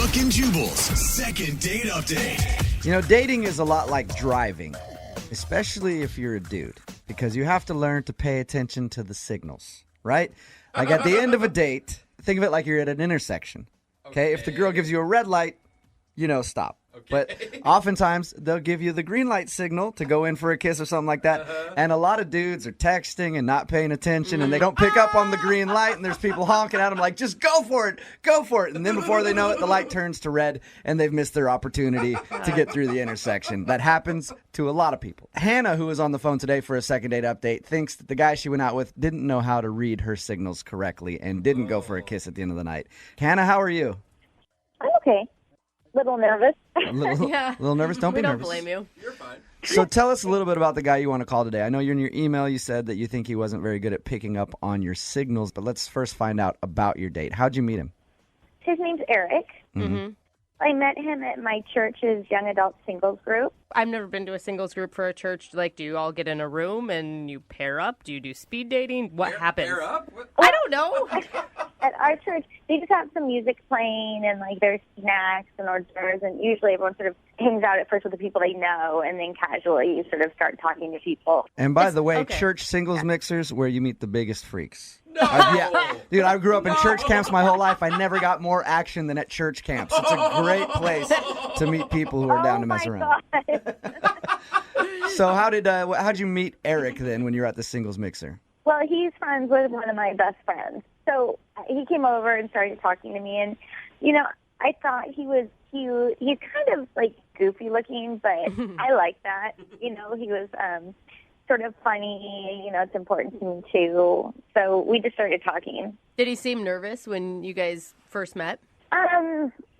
Brooke and Jubal's second date update. You know, dating is a lot like driving, especially if you're a dude, because you have to learn to pay attention to the signals, right? Like at the end of a date, think of it like you're at an intersection. Okay? If the girl gives you a red light, stop. But oftentimes, they'll give you the green light signal to go in for a kiss or something like that. And a lot of dudes are texting and not paying attention, and they don't pick up on the green light, and there's people honking at them like, just go for it, go for it. And then before they know it, the light turns to red, and they've missed their opportunity to get through the intersection. That happens to a lot of people. Hannah, who was on the phone today for a second date update, thinks that the guy she went out with didn't know how to read her signals correctly and didn't go for a kiss at the end of the night. Hannah, how are you? I'm okay. Little nervous. A little nervous? Don't be nervous. We don't blame you. You're fine. So tell us a little bit about the guy you want to call today. I know in your email you said that you think he wasn't very good at picking up on your signals, but let's first find out about your date. How'd you meet him? His name's Eric. Mm-hmm. I met him at my church's young adult singles group. I've never been to a singles group for a church. Like, do you all get in a room and you pair up? Do you do speed dating? What happens? Pair up? What? I don't know. At our church, they just have some music playing and, there's snacks and hors d'oeuvres, and usually everyone sort of hangs out at first with the people they know, and then casually you sort of start talking to people. And by the way, okay. church singles mixers where you meet the biggest freaks. No! Dude, I grew up in church camps my whole life. I never got more action than at church camps. It's a great place to meet people who are down to mess around. God. So how'd you meet Eric then when you were at the singles mixer? Well, he's friends with one of my best friends. So he came over and started talking to me, and, I thought he was cute. He's kind of, goofy looking, but I like that. He was sort of funny. It's important to me, too. So we just started talking. Did he seem nervous when you guys first met?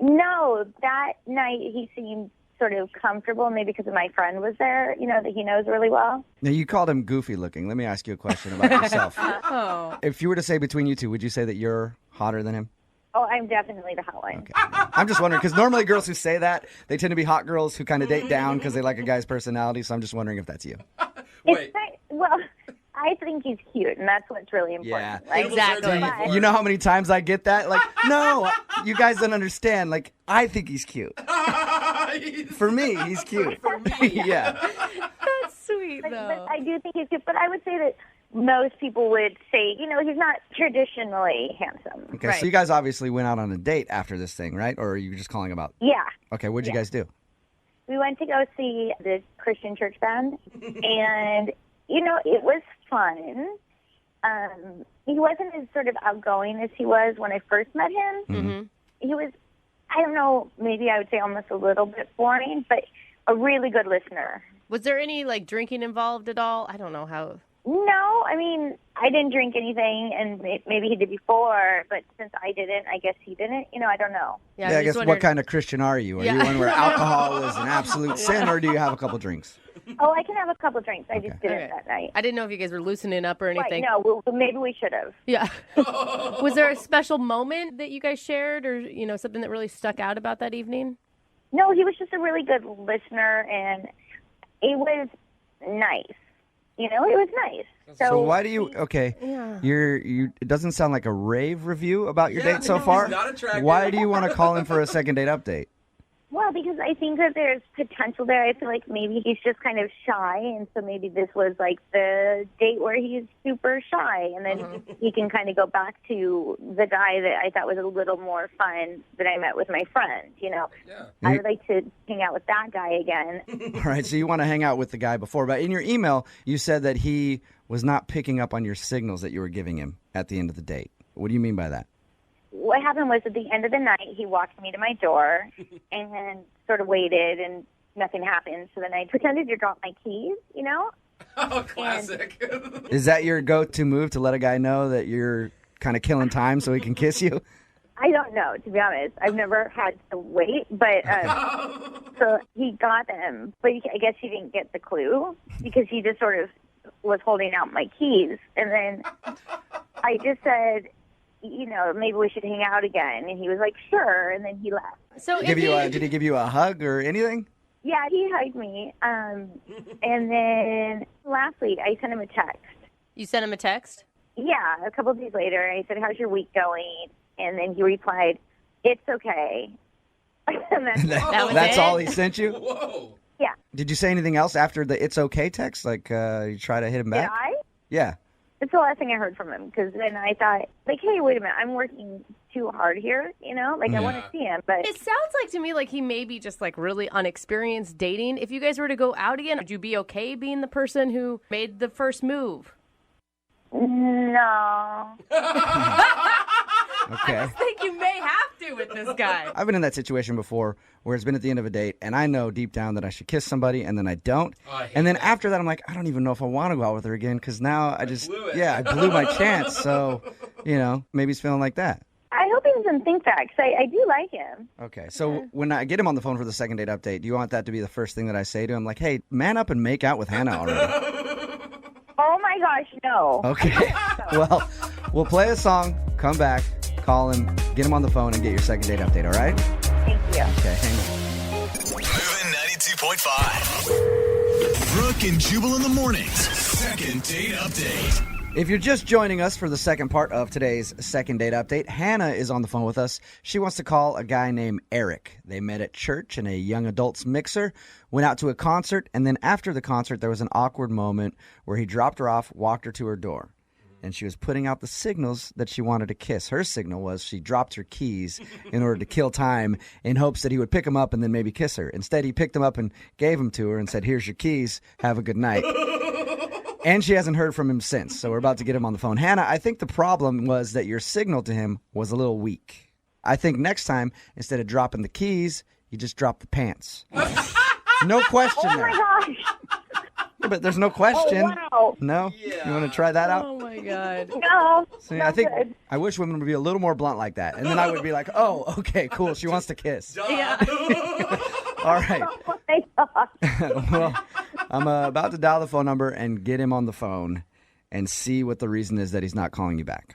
No. That night he seemed sort of comfortable, maybe because my friend was there, that he knows really well. Now, you called him goofy looking. Let me ask you a question about yourself. Oh. If you were to say between you two, would you say that you're hotter than him? Oh, I'm definitely the hot one. Okay. I'm just wondering, because normally girls who say that, they tend to be hot girls who kind of date down because they like a guy's personality, so I'm just wondering if that's you. Wait. I think he's cute, and that's what's really important. Yeah. Exactly. But- You know how many times I get that? No, you guys don't understand. I think he's cute. For me, he's cute. For me. Yeah. That's sweet, but though. I do think he's cute, but I would say that most people would say, he's not traditionally handsome. Okay, Right. so you guys obviously went out on a date after this thing, right? Or are you just calling about? Yeah. Okay, what'd you guys do? We went to go see the Christian church band, and, it was fun. He wasn't as sort of outgoing as he was when I first met him. Mm-hmm. He was, I don't know, maybe I would say almost a little bit boring, but a really good listener. Was there any, drinking involved at all? I don't know how. No, I didn't drink anything, and maybe he did before, but since I didn't, I guess he didn't. I don't know. Yeah, I guess what kind of Christian are you? Are you one where alcohol is an absolute sin, or do you have a couple drinks? Oh, I can have a couple drinks. I just didn't that night. I didn't know if you guys were loosening up or anything. Right, no, maybe we should have. Yeah. Was there a special moment that you guys shared or, something that really stuck out about that evening? No, he was just a really good listener, and it was nice. It was nice. So why do you? Okay, Yeah. It doesn't sound like a rave review about your date so far. He's not attractive. Why do you want to call him for a second date update? Well, because I think that there's potential there. I feel like maybe he's just kind of shy, and so maybe this was the date where he's super shy, and then he can kind of go back to the guy that I thought was a little more fun that I met with my friend, Yeah. I would like to hang out with that guy again. All right, so you want to hang out with the guy before, but in your email, you said that he was not picking up on your signals that you were giving him at the end of the date. What do you mean by that? What happened was at the end of the night, he walked me to my door and sort of waited, and nothing happened. So then I pretended to drop my keys, Oh, classic. Is that your go-to move to let a guy know that you're kind of killing time so he can kiss you? I don't know, to be honest. I've never had to wait, but so he got them. But I guess he didn't get the clue because he just sort of was holding out my keys. And then I just said, maybe we should hang out again. And he was like, sure. And then he left. So Did he give you a hug or anything? Yeah, he hugged me. And then lastly, I sent him a text. You sent him a text? Yeah, a couple of days later, I said, how's your week going? And then he replied, it's okay. And that's That's it? all he sent you? Whoa. yeah. Did you say anything else after the "it's okay" text? Like you try to hit him Did back? I? Yeah. It's the last thing I heard from him because then I thought, like, hey, wait a minute, I'm working too hard here, you know? Like, I want to see him, but It sounds like to me like he may be just like really unexperienced dating. If you guys were to go out again, would you be okay being the person who made the first move? no. Okay. I think you may have to with this guy. I've been in that situation before where it's been at the end of a date and I know deep down that I should kiss somebody and then I don't. Oh, I hate And then that. after that, I'm like, I don't even know if I want to go out with her again because now I just, blew it. yeah, I blew my chance. So, maybe he's feeling like that. I hope he doesn't think that because I do like him. Okay. So when I get him on the phone for the second date update, do you want that to be the first thing that I say to him? Like, hey, man up and make out with Hannah already. Oh, my gosh, no. Okay. Well, we'll play a song, come back, call him, get him on the phone, and get your second date update, all right? Thank you. Okay, hang on. Moving 92.5. Brooke and Jubal in the mornings. Second date update. If you're just joining us for the second part of today's second date update, Hannah is on the phone with us. She wants to call a guy named Eric. They met at church in a young adults mixer, went out to a concert, and then after the concert, there was an awkward moment where he dropped her off, walked her to her door. And she was putting out the signals that she wanted to kiss. Her signal was she dropped her keys in order to kill time in hopes that he would pick them up and then maybe kiss her. Instead, he picked them up and gave them to her and said, here's your keys. Have a good night. And she hasn't heard from him since, so we're about to get him on the phone. Hannah, I think the problem was that your signal to him was a little weak. I think next time, instead of dropping the keys, you just drop the pants. No question Oh, there. my gosh. Yeah, but there's no question. Oh, wow. No? You want to try that out? Oh my God. No. See, not I think good. I wish women would be a little more blunt like that. And then I would be like, oh, okay, cool. She wants to kiss. Yeah. All right. Oh, my gosh. Well, I'm about to dial the phone number and get him on the phone and see what the reason is that he's not calling you back.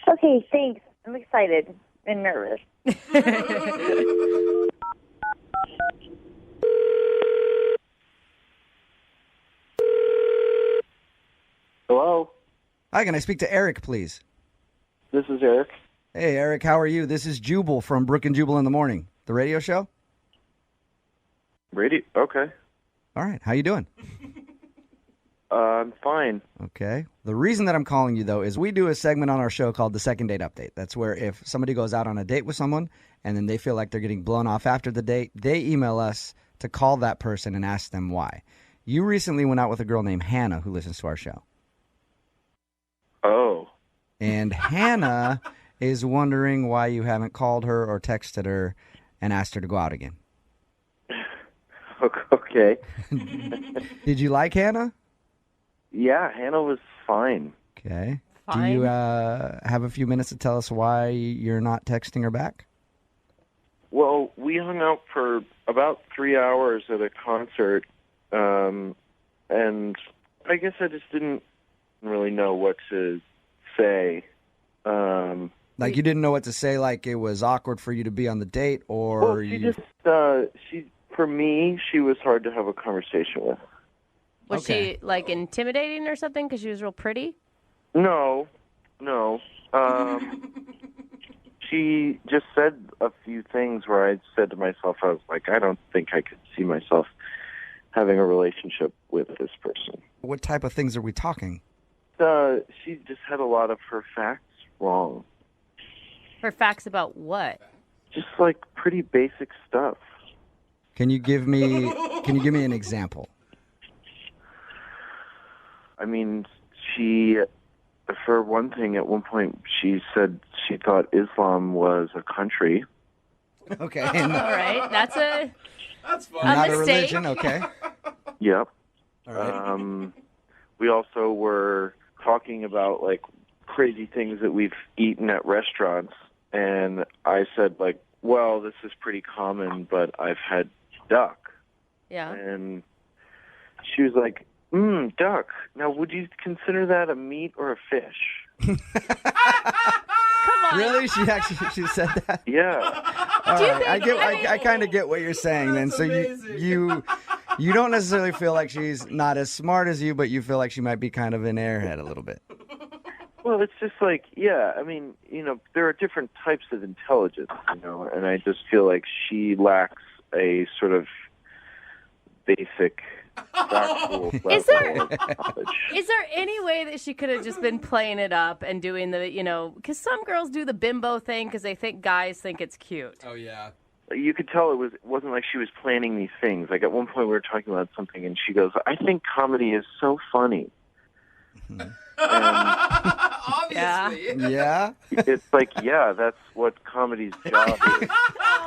Okay, thanks. I'm excited and nervous. Hello, Hi, can I speak to Eric, please? this is Eric. Hey, Eric, how are you? This is Jubal from Brooke and Jubal in the Morning, the radio show. Radio. Okay. All right, how you doing? I'm fine. Okay. The reason that I'm calling you, though, is we do a segment on our show called the Second Date Update. That's where if somebody goes out on a date with someone and then they feel like they're getting blown off after the date, they email us to call that person and ask them why. You recently went out with a girl named Hannah who listens to our show. Oh. And Hannah is wondering why you haven't called her or texted her and asked her to go out again. Okay. Did you like Hannah? Yeah, Hannah was fine. Okay. Fine. Do you have a few minutes to tell us why you're not texting her back? Well, we hung out for about 3 hours at a concert, and I guess I just didn't really know what to say. Like you didn't know what to say, like it was awkward for you to be on the date, or Well, she you... just, for me, she was hard to have a conversation with. Was Okay. she like intimidating or something because she was real pretty? No. She just said a few things where I said to myself, I was like, I don't think I could see myself having a relationship with this person. What type of things are we talking? She just had a lot of her facts wrong. Her facts about what? Just like pretty basic stuff. Can you give me an example? I mean, for one thing, at one point, she said she thought Islam was a country. Okay. All right, that's a That's fun. Not a mistake. religion, okay. Yep. All right. We also were talking about like crazy things that we've eaten at restaurants, and I said like, well, this is pretty common, but I've had duck. yeah. And she was like, duck. Now, would you consider that a meat or a fish? Really? She said that? Yeah. All right. I kind of get what you're saying then. So amazing. you don't necessarily feel like she's not as smart as you, but you feel like she might be kind of an airhead a little bit. Well, it's just like, yeah, I mean, there are different types of intelligence, and I just feel like she lacks a sort of basic factual level Is there- of knowledge. Is there any way that she could have just been playing it up and doing the, because some girls do the bimbo thing because they think guys think it's cute. Oh, yeah. You could tell it wasn't like she was planning these things. Like at one point we were talking about something, and she goes, "I think comedy is so funny." And Obviously. Yeah, it's like, yeah, that's what comedy's job is.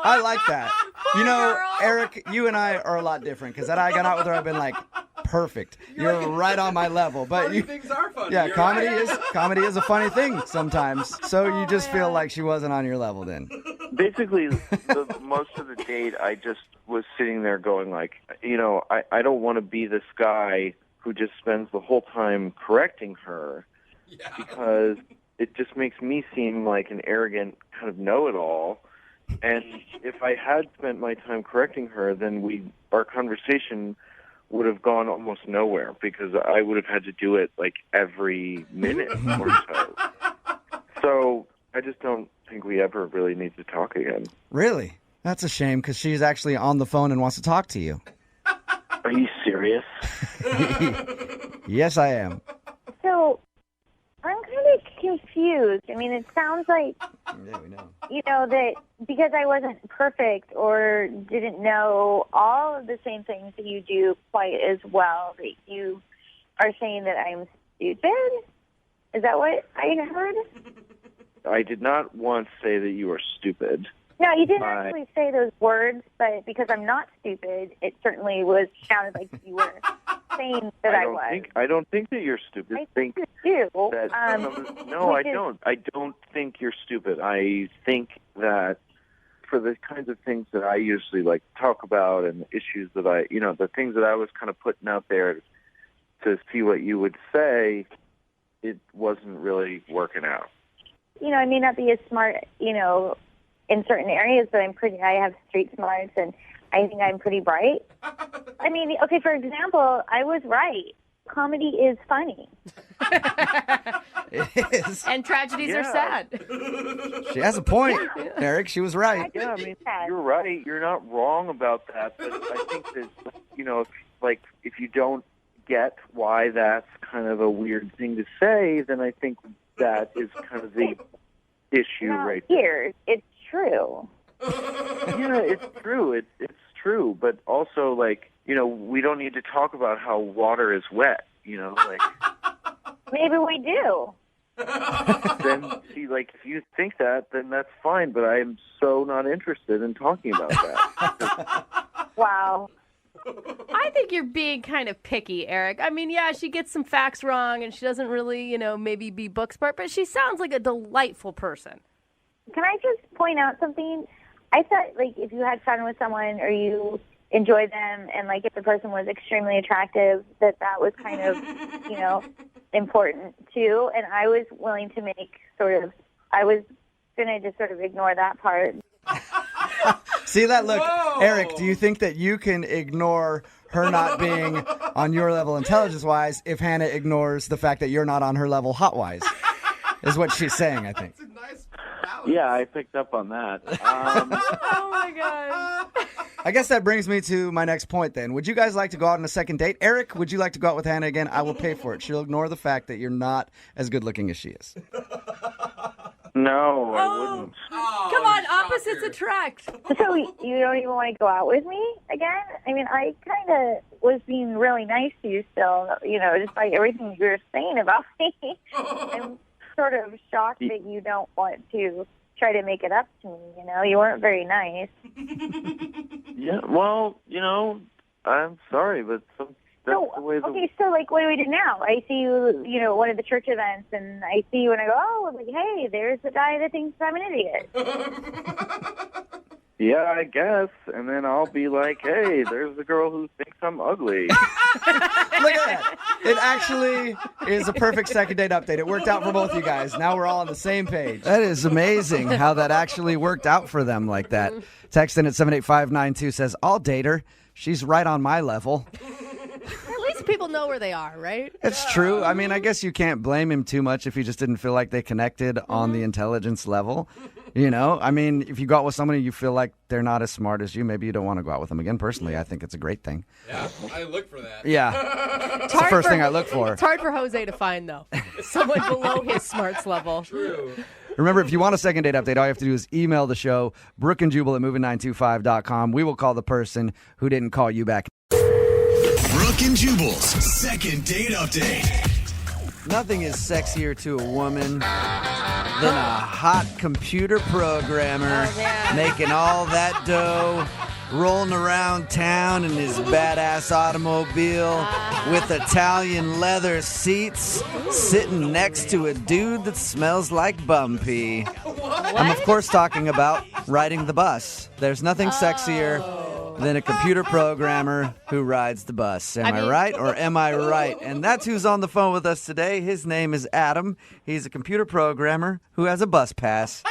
I like that. girl. Eric, you and I are a lot different because had I gone out with her, I've been like, perfect. You're right on my level. But Funny you, things are funny. yeah, You're comedy right. is a funny thing sometimes. So you just feel like she wasn't on your level then. Basically, most of the date, I just was sitting there going like, I don't want to be this guy who just spends the whole time correcting her Yeah. because it just makes me seem like an arrogant kind of know-it-all. And if I had spent my time correcting her, then our conversation would have gone almost nowhere because I would have had to do it like every minute or so. So I just don't think we ever really need to talk again. Really? That's a shame because she's actually on the phone and wants to talk to you. Are you serious? Yes, I am. So I'm kind of confused. I mean, it sounds like, Yeah, we know. that because I wasn't perfect or didn't know all of the same things that you do quite as well, that you are saying that I'm stupid? Is that what I heard? I did not once say that you are stupid. No, you didn't My- actually say those words, but because I'm not stupid, it certainly sounded like you were saying that I was. I don't think that you're stupid. I think you do. That, no, I which is- don't. I don't think you're stupid. I think that for the kinds of things that I usually like to talk about and the issues that the things that I was kind of putting out there to see what you would say, it wasn't really working out. I may not be as smart, in certain areas, but I have street smarts, and I think I'm pretty bright. I mean, okay, for example, I was right. Comedy is funny. It is. And tragedies are Yeah. sad. She has a point, Eric. She was right. Yeah, I mean, you're right. You're not wrong about that. But I think that, if you don't get why that's kind of a weird thing to say, then I think that is kind of the issue Now, right there. here, it's true. Yeah, it's true. It's true. But also, we don't need to talk about how water is wet, Maybe we do. Then, see, if you think that, then that's fine. But I am so not interested in talking about that. Wow. I think you're being kind of picky, Eric. I mean, yeah, she gets some facts wrong and she doesn't really, maybe be book smart, but she sounds like a delightful person. Can I just point out something? I thought, if you had fun with someone or you enjoy them and, if the person was extremely attractive, that was kind of, important, too. And I was willing to I was going to just sort of ignore that part. See that look, Whoa. Eric? Do you think that you can ignore her not being on your level intelligence-wise if Hannah ignores the fact that you're not on her level hot-wise? Is what she's saying, I think. It's a nice balance. Yeah, I picked up on that. Oh, my God. I guess that brings me to my next point then. Would you guys like to go out on a second date? Eric, would you like to go out with Hannah again? I will pay for it. She'll ignore the fact that you're not as good looking as she is. No, I wouldn't. Come on, opposites attract. So you don't even want to go out with me again? I mean, I kind of was being really nice to you still, despite everything you were saying about me. I'm sort of shocked that you don't want to try to make it up to me, You weren't very nice. Yeah, well, I'm sorry, but that's the way so what do we do now? I see you, at one of the church events, and I see you and I go, oh, hey, there's the guy that thinks I'm an idiot. Yeah, I guess. And then I'll be like, hey, there's the girl who thinks I'm ugly. Look at that. It actually is a perfect second date update. It worked out for both you guys. Now we're all on the same page. That is amazing how that actually worked out for them like that. Text in at 78592 says, I'll date her. She's right on my level. At least people know where they are, right? It's true. I mean, I guess you can't blame him too much if he just didn't feel like they connected on the intelligence level. You know, I mean, if you go out with somebody you feel like they're not as smart as you, maybe you don't want to go out with them again. Personally, I think it's a great thing. Yeah, I look for that. Yeah. It's the first thing I look for. It's hard for Jose to find, though. Someone below his smarts level. True. Remember, if you want a second date update, all you have to do is email the show, Brooke and Jubal at moving925.com. We will call the person who didn't call you back. Brooke and Jubal's second date update. Nothing is sexier to a woman than a hot computer programmer making all that dough, rolling around town in his badass automobile with Italian leather seats, sitting next to a dude that smells like bum pee. I'm, of course, talking about riding the bus. There's nothing sexier than a computer programmer who rides the bus. Am I right or am I right? And that's who's on the phone with us today. His name is Adam. He's a computer programmer who has a bus pass.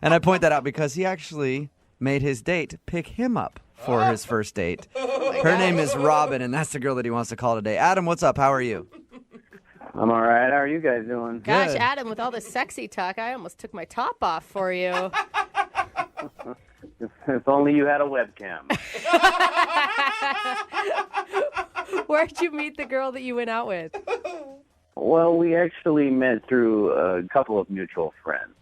And I point that out because he actually made his date pick him up for his first date. Her name is Robin, and that's the girl that he wants to call today. Adam, what's up? How are you? I'm all right. How are you guys doing? Gosh, Good. Adam, with all this sexy talk, I almost took my top off for you. If only you had a webcam. Where'd you meet the girl that you went out with? Well, we actually met through a couple of mutual friends.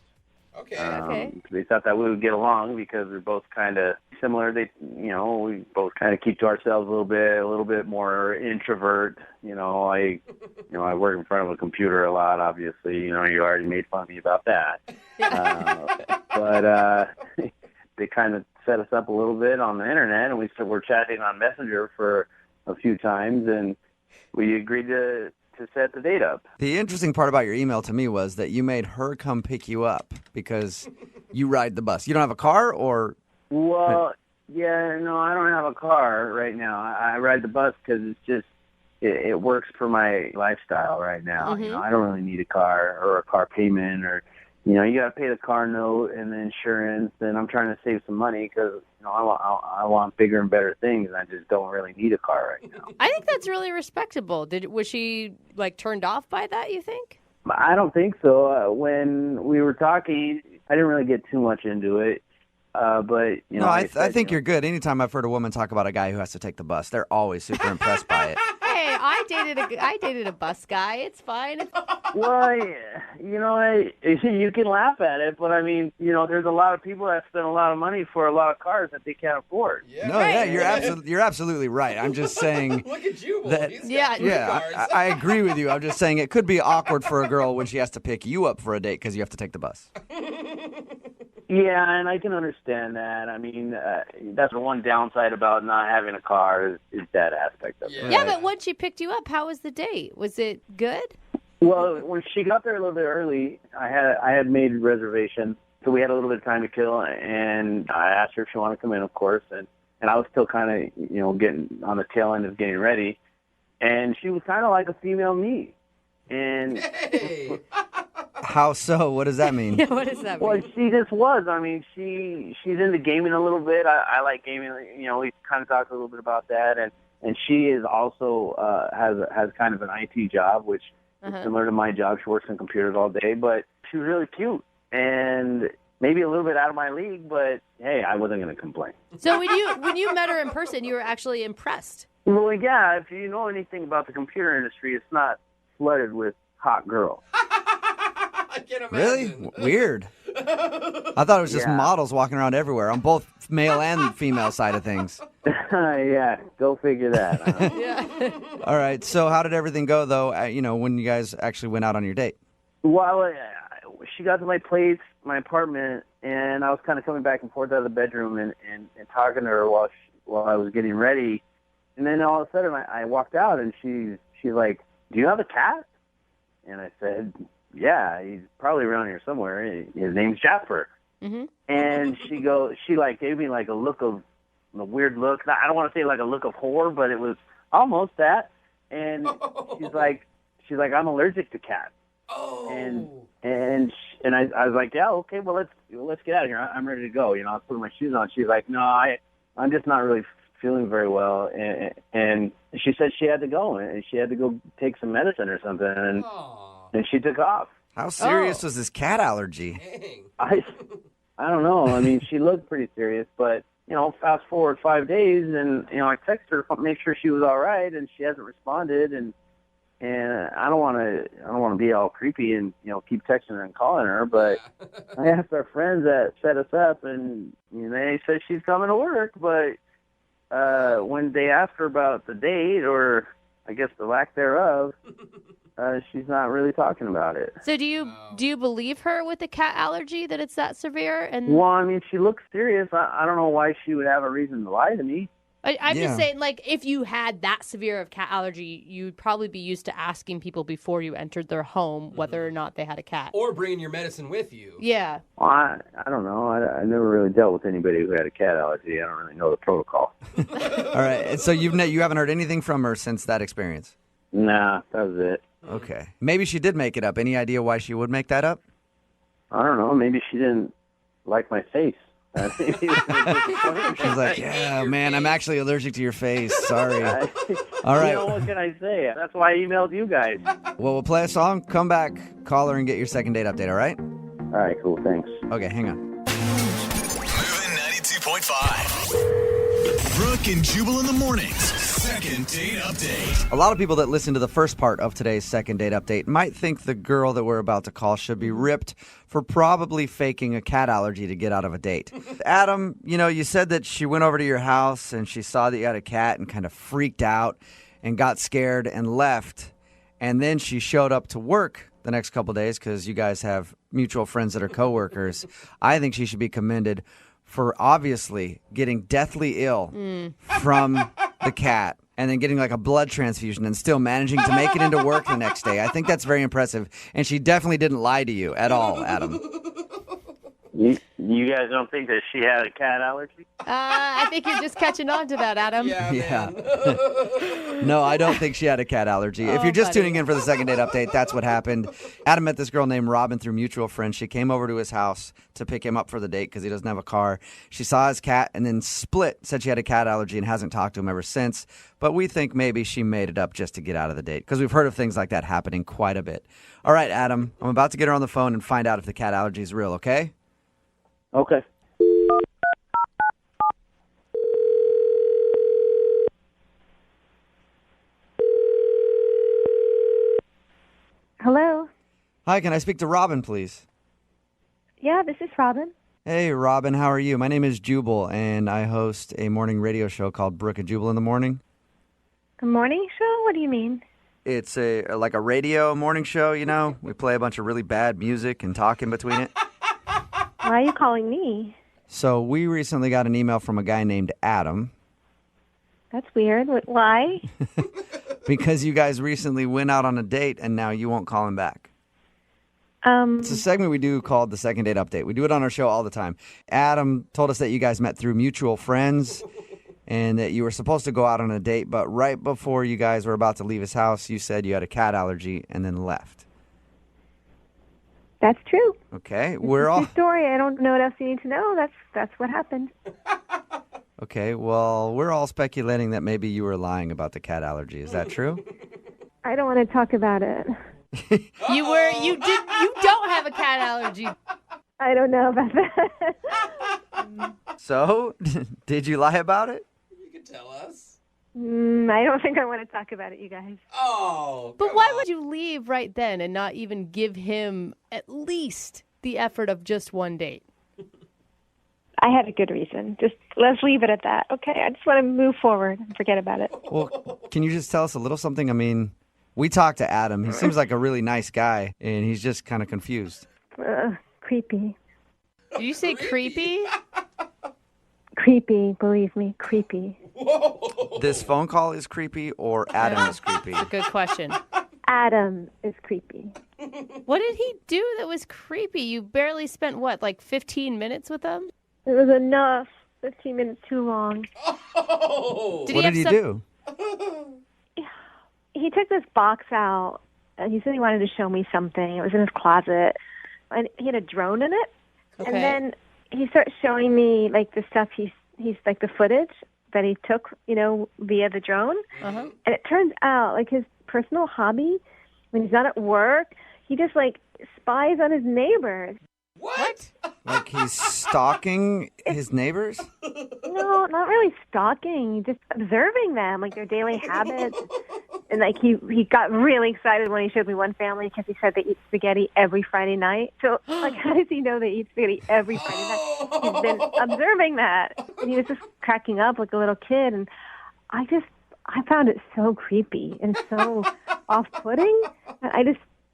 Okay. Okay. They thought that we would get along because we're both kind of similar. We both kind of keep to ourselves a little bit more introvert. I work in front of a computer a lot. Obviously, you already made fun of me about that. But they kind of set us up a little bit on the internet, and we were chatting on Messenger for a few times, and we agreed to set the date up. The interesting part about your email to me was that you made her come pick you up because you ride the bus. You don't have a car or... Well, yeah, no, I don't have a car right now. I ride the bus because it's just, it works for my lifestyle right now. Mm-hmm. I don't really need a car or a car payment or, you got to pay the car note and the insurance. And I'm trying to save some money because, I want bigger and better things. And I just don't really need a car right now. I think that's really respectable. Was she turned off by that, you think? I don't think so. When we were talking, I didn't really get too much into it. But No, I think you're good. Anytime I've heard a woman talk about a guy who has to take the bus, they're always super impressed by it. Hey, I dated a bus guy. It's fine. Well, you can laugh at it, but I mean, there's a lot of people that spend a lot of money for a lot of cars that they can't afford. Yeah. No, yeah, you're absolutely right. I'm just saying. Look at you. That- He's got Yeah. three Yeah, cars. I agree with you. I'm just saying it could be awkward for a girl when she has to pick you up for a date because you have to take the bus. Yeah, and I can understand that. I mean, that's the one downside about not having a car is that aspect of it. Yeah, but once she picked you up, how was the date? Was it good? Well, when she got there a little bit early, I had made reservations, so we had a little bit of time to kill, and I asked her if she wanted to come in, of course, and I was still kind of, getting on the tail end of getting ready, and she was kind of like a female me, and Hey. How so? What does that mean? Yeah, what does that mean? well, she just was. I mean, she's into gaming a little bit. I like gaming. We kind of talked a little bit about that, and she is also has kind of an IT job, which is similar to my job. She works on computers all day, but she was really cute and maybe a little bit out of my league. But hey, I wasn't going to complain. So when you met her in person, you were actually impressed. Well, yeah. If you know anything about the computer industry, it's not flooded with hot girls. I can't imagine. Really? Weird. I thought it was just Yeah. models walking around everywhere on both male and female side of things. Yeah, go figure that. Huh? Yeah. All right. So how did everything go, though, when you guys actually went out on your date? Well, she got to my place, my apartment, and I was kind of coming back and forth out of the bedroom and talking to her while I was getting ready. And then all of a sudden I walked out and she's like, "Do you have a cat?" And I said, "Yeah, he's probably around here somewhere. His name's Jasper." Mm-hmm. And she gave me like a weird look. I don't want to say like a look of horror, but it was almost that. And she's like, "I'm allergic to cats." Oh. And I was like, "Yeah, okay, well let's get out of here. I'm ready to go." I was putting my shoes on. She's like, "No, I'm just not really feeling very well, and she said she had to go, and she had to go take some medicine or something, and she took off. How serious was this cat allergy? Dang. I don't know. I mean, she looked pretty serious, but fast forward 5 days, and I texted her to make sure she was all right, and she hasn't responded, and I don't want to be all creepy and keep texting her and calling her, but I asked our friends that set us up, and they said she's coming to work, but when they asked her about the date, or I guess the lack thereof, she's not really talking about it. So do you believe her with the cat allergy that it's that severe? And well, I mean, she looks serious. I don't know why she would have a reason to lie to me. I'm just saying, like, if you had that severe of cat allergy, you'd probably be used to asking people before you entered their home whether or not they had a cat. Or bringing your medicine with you. Yeah. Well, I don't know. I never really dealt with anybody who had a cat allergy. I don't really know the protocol. All right. And so you haven't heard anything from her since that experience? Nah, that was it. Okay. Maybe she did make it up. Any idea why she would make that up? I don't know. Maybe she didn't like my face. She's like, yeah, man, I'm actually allergic to your face. Sorry. All right. What can I say? That's why I emailed you guys. Well, we'll play a song, come back, call her, and get your second date update, all right? All right, cool. Thanks. Okay, hang on. Moving 92.5. Brooke and Jubal in the mornings. Second date update. A lot of people that listen to the first part of today's second date update might think the girl that we're about to call should be ripped for probably faking a cat allergy to get out of a date. Adam, you said that she went over to your house and she saw that you had a cat and kind of freaked out and got scared and left. And then she showed up to work the next couple of days because you guys have mutual friends that are coworkers. I think she should be commended for obviously getting deathly ill from the cat and then getting like a blood transfusion and still managing to make it into work the next day. I think that's very impressive. And she definitely didn't lie to you at all, Adam. You guys don't think that she had a cat allergy? I think you're just catching on to that, Adam. Yeah. No, I don't think she had a cat allergy. If you're just tuning in for the second date update, that's what happened. Adam met this girl named Robin through mutual friends. She came over to his house to pick him up for the date because he doesn't have a car. She saw his cat and then said she had a cat allergy and hasn't talked to him ever since. But we think maybe she made it up just to get out of the date because we've heard of things like that happening quite a bit. All right, Adam, I'm about to get her on the phone and find out if the cat allergy is real, okay? Okay. Hello. Hi, can I speak to Robin, please? Yeah, this is Robin. Hey, Robin, how are you? My name is Jubal, and I host a morning radio show called Brooke and Jubal in the morning. A morning show? What do you mean? It's like a radio morning show, We play a bunch of really bad music and talk in between it. Why are you calling me? So we recently got an email from a guy named Adam. That's weird. Why? Because you guys recently went out on a date and now you won't call him back. It's a segment we do called the Second Date Update. We do it on our show all the time. Adam told us that you guys met through mutual friends and that you were supposed to go out on a date, but right before you guys were about to leave his house, you said you had a cat allergy and then left. That's true. Okay, It's your story. I don't know what else you need to know. That's what happened. Okay, well, we're all speculating that maybe you were lying about the cat allergy. Is that true? I don't want to talk about it. You don't have a cat allergy. I don't know about that. So, did you lie about it? You can tell us. I don't think I want to talk about it, you guys. Oh, But why would you leave right then and not even give him at least the effort of just one date? I had a good reason. Just let's leave it at that. Okay, I just want to move forward and forget about it. Well, can you just tell us a little something? I mean, we talked to Adam. He seems like a really nice guy, and he's just kind of confused. Creepy. Did you say creepy? Creepy, believe me, creepy. Whoa. This phone call is creepy, or Adam is creepy? Good question. Adam is creepy. What did he do that was creepy? You barely spent, 15 minutes with him? It was enough. 15 minutes too long. Oh. What did he do? He took this box out, and he said he wanted to show me something. It was in his closet, and he had a drone in it. Okay. And then he started showing me, the stuff he's like, the footage that he took, via the drone. Uh-huh. And it turns out, like, his personal hobby, when he's not at work, he just, like, spies on his neighbors. What? Like he's stalking his neighbors? No, not really stalking, just observing them, like their daily habits. And like he got really excited when he showed me one family because he said they eat spaghetti every Friday night. So like, how does he know they eat spaghetti every Friday night? He's been observing that, and he was just cracking up like a little kid. And I found it so creepy and so off-putting.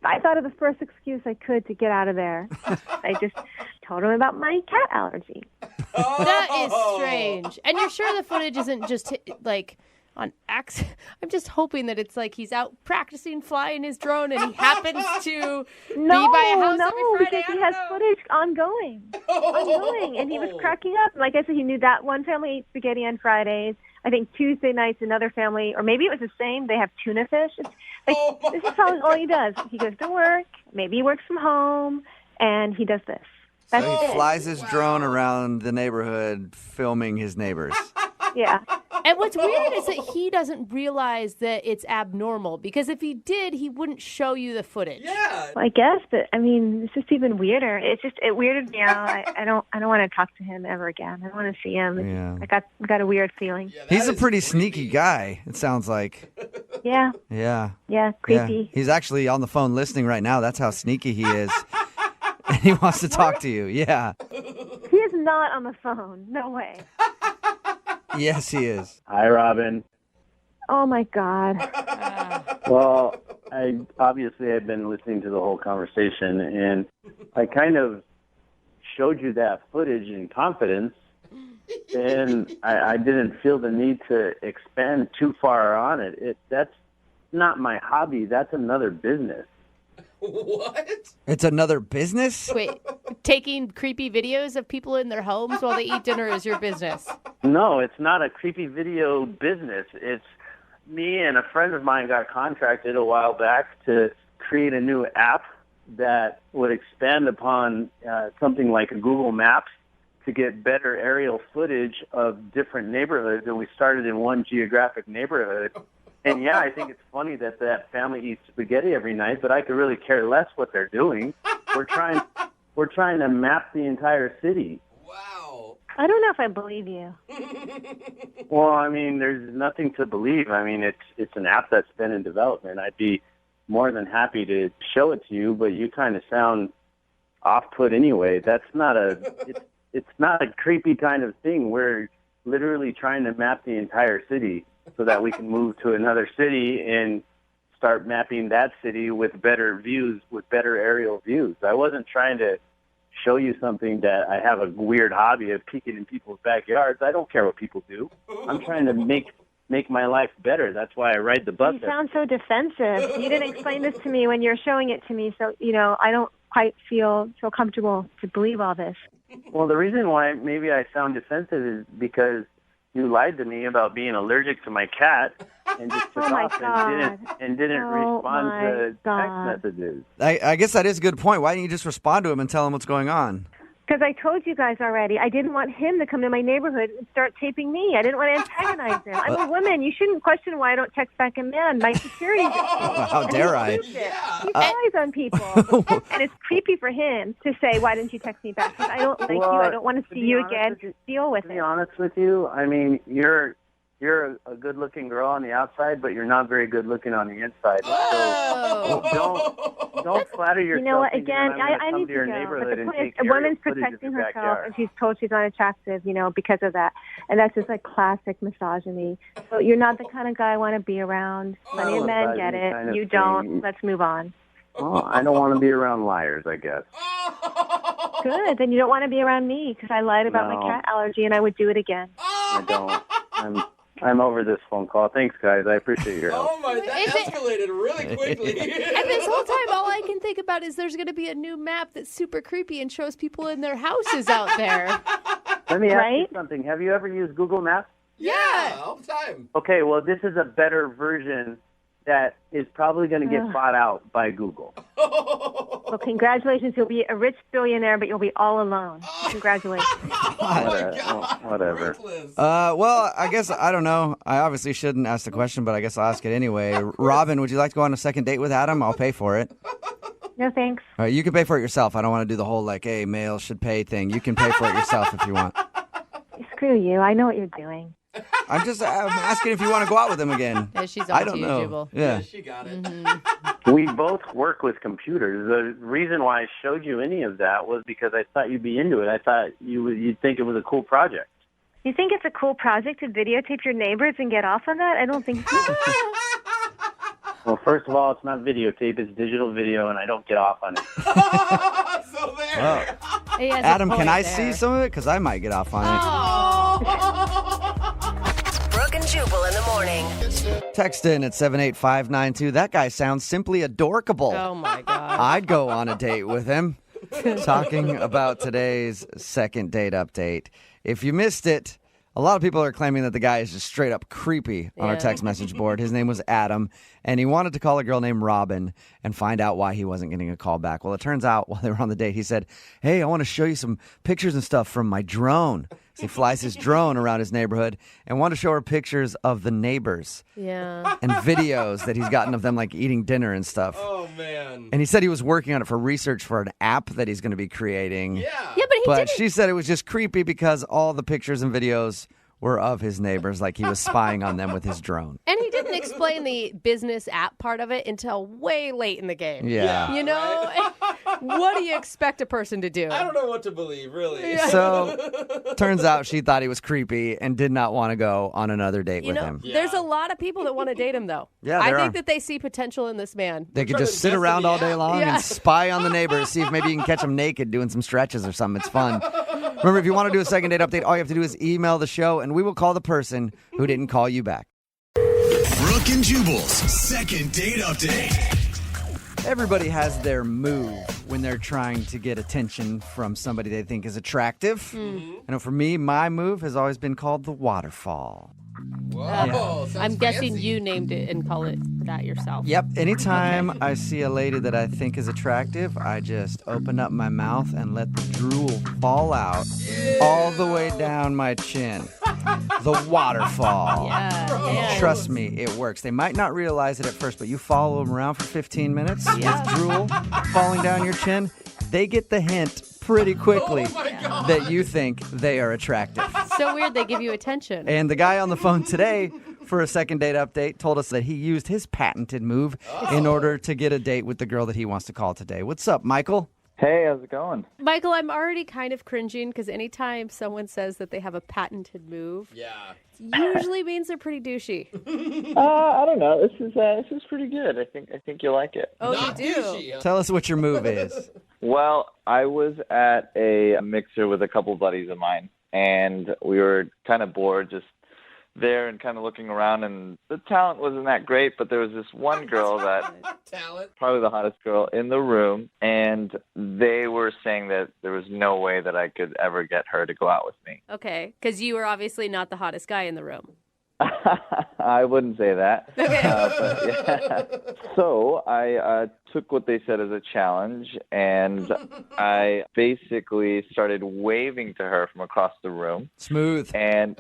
I thought of the first excuse I could to get out of there. I just told him about my cat allergy. That is strange. And you're sure the footage isn't just like on accident? I'm just hoping that it's like he's out practicing flying his drone and he happens to be by a house every Friday. Because he has footage ongoing, and he was cracking up. Like I said, he knew that one family ate spaghetti on Fridays. I think Tuesday nights another family, or maybe it was the same. They have tuna fish. It's like, this is probably all he does. He goes to work. Maybe he works from home, and he does this. That's So he it. flies his drone around the neighborhood filming his neighbors. Yeah. And what's weird is that he doesn't realize that it's abnormal, because if he did, he wouldn't show you the footage. Yeah. Well, I guess, but I mean, it's just even weirder. It weirded me out. I don't want to talk to him ever again. I don't want to see him. Yeah. I got a weird feeling. Yeah, He's that a is pretty creepy. sneaky guy, it sounds like. Yeah. Yeah. Yeah. Yeah. Creepy. He's actually on the phone listening right now. That's how sneaky he is. And he wants to talk to you. Yeah. He is not on the phone. No way. Yes, he is. Hi, Robin. Oh my God. Well, I obviously have been listening to the whole conversation, and I kind of showed you that footage in confidence, and I didn't feel the need to expand too far on it. That's not my hobby. That's another business. What? It's another business? Wait, taking creepy videos of people in their homes while they eat dinner is your business? No, it's not a creepy video business. It's me and a friend of mine got contracted a while back to create a new app that would expand upon something like a Google Maps to get better aerial footage of different neighborhoods. And we started in one geographic neighborhood. And yeah, I think it's funny that that family eats spaghetti every night, but I could really care less what they're doing. We're trying to map the entire city. Wow. I don't know if I believe you. Well, I mean, there's nothing to believe. I mean, it's an app that's been in development. I'd be more than happy to show it to you, but you kind of sound off-put anyway. That's not it's not a creepy kind of thing. We're literally trying to map the entire city so that we can move to another city and start mapping that city with better views, with better aerial views. I wasn't trying to show you something that I have a weird hobby of peeking in people's backyards. I don't care what people do. I'm trying to make my life better. That's why I ride the bus. You sound so defensive. You didn't explain this to me when you were showing it to me, so, I don't quite feel so comfortable to believe all this. Well, the reason why maybe I sound defensive is because you lied to me about being allergic to my cat and just took Oh, my off God. and didn't Oh, respond my to God. text messages. I guess that is a good point. Why didn't you just respond to him and tell him what's going on? Because I told you guys already, I didn't want him to come to my neyborhood and start taping me. I didn't want to antagonize him. I'm a woman. You shouldn't question why I don't text back a man. My security is How dare I? He spies on people. And it's creepy for him to say, why didn't you text me back? Because I don't like you. I don't want to see be you honest again. with you- Deal with To be it. honest with you, I mean, you're a good-looking girl on the outside, but you're not very good-looking on the inside. Oh. So don't flatter yourself. You know what? thinking Again, that I'm I gonna come need to to your go. But neighborhood the and point is, take a aerial woman's footage of protecting your herself, backyard. and she's told she's unattractive, because of that. And that's just like classic misogyny. So you're not the kind of guy I want to be around. Plenty of men get Misogyny kind it. of You thing. don't. Let's move on. Well, I don't want to be around liars, I guess. Good. Then you don't want to be around me because I lied about No. my cat allergy, and I would do it again. I don't. I'm over this phone call. Thanks, guys. I appreciate your help. Oh my, that Is it- escalated really quickly. And this whole time, all I can think about is there's going to be a new map that's super creepy and shows people in their houses out there. Let me ask you Right? something. Have you ever used Google Maps? Yeah, all the time. Okay, well, this is a better version that is probably going to get bought out by Google. Well, congratulations. You'll be a rich billionaire, but you'll be all alone. Congratulations. What a- Whatever. Worthless. Well, I guess, I don't know. I obviously shouldn't ask the question, but I guess I'll ask it anyway. Robin, would you like to go on a second date with Adam? I'll pay for it. No thanks. All right, you can pay for it yourself. I don't want to do the whole, like, hey, male should pay thing. You can pay for it yourself if you want. Screw you. I know what you're doing. I'm asking if you want to go out with him again. Yeah, she's I on don't to you, know. Jubal. Yeah. She got it. We both work with computers. The reason why I showed you any of that was because I thought you'd be into it. I thought you'd think it was a cool project. You think it's a cool project to videotape your neighbors and get off on that? I don't think so. Well, first of all, it's not videotape. It's digital video, and I don't get off on it. So there. Oh. He has a Adam, can point I there. see some of it? Because I might get off on Brooke and Jubal in the morning. it. Text in at 78592. That guy sounds simply adorkable. Oh, my God. I'd go on a date with him. Talking about today's second date update. If you missed it, a lot of people are claiming that the guy is just straight up creepy on our Yeah. text message board. His name was Adam, and he wanted to call a girl named Robin and find out why he wasn't getting a call back. Well, it turns out while they were on the date, he said, hey, I want to show you some pictures and stuff from my drone. So he flies his drone around his neighborhood and wanted to show her pictures of the neighbors Yeah. and videos that he's gotten of them like eating dinner and stuff. Oh, man. And he said he was working on it for research for an app that he's going to be creating. Yeah. Yeah, but he But didn't. she said it was just creepy because all the pictures and videos were of his neighbors, like he was spying on them with his drone. And he didn't explain the business app part of it until way late in the game. Yeah. You know? What do you expect a person to do? I don't know what to believe, really. So, turns out she thought he was creepy and did not want to go on another date You with know, him. there's a lot of people that want to date him, though. Yeah, I there think are. that they see potential in this man. They could trying just to sit invest in around the all day app. long Yeah. and spy on the neighbors, see if maybe you can catch them naked doing some stretches or something. It's fun. Remember, if you want to do a second date update, all you have to do is email the show, and we will call the person who didn't call you back. Brooke and Jubal's second date update. Everybody has their move when they're trying to get attention from somebody they think is attractive. I know for me, my move has always been called the waterfall. Whoa. Sounds I'm guessing fancy. you named it and call it that yourself. Yep. Anytime I see a lady that I think is attractive, I just open up my mouth and let the drool fall out all the way down my chin. The waterfall. Yeah. Trust me, it works. They might not realize it at first, but you follow them around for 15 minutes with drool falling down your chin, they get the hint pretty quickly that you think they are attractive. So weird they give you attention. And the guy on the phone today for a second date update told us that he used his patented move in order to get a date with the girl that he wants to call today. What's up, Michael? Hey, how's it going? Michael, I'm already kind of cringing because anytime someone says that they have a patented move, Yeah. it usually means they're pretty douchey. I don't know. This is pretty good. I think you'll like it. Oh, Not you do? douchey, huh? Tell us what your move is. Well, I was at a mixer with a couple buddies of mine, and we were kind of bored just there and kind of looking around, and the talent wasn't that great, but there was this one girl that Talent. probably the hottest girl in the room, and they were saying that there was no way that I could ever get her to go out with me. Okay, because you were obviously not the hottest guy in the room. I wouldn't say that. Okay. But yeah. So I took what they said as a challenge, and I basically started waving to her from across the room. Smooth. And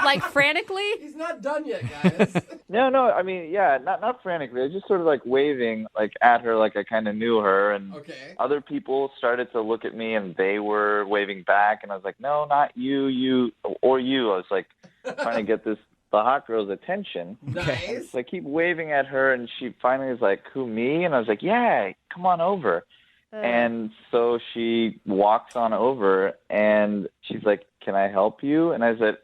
Like frantically? He's not done yet, guys. no, I mean, yeah, not frantically. I was just sort of like waving like at her, like I kind of knew her, and Okay. other people started to look at me, and they were waving back, and I was like, no, not you, or you. I was like trying to get the hot girl's attention. Nice. So I keep waving at her, and she finally was like, who, me? And I was like, yeah, come on over. And so she walks on over, and she's like, can I help you? And I said,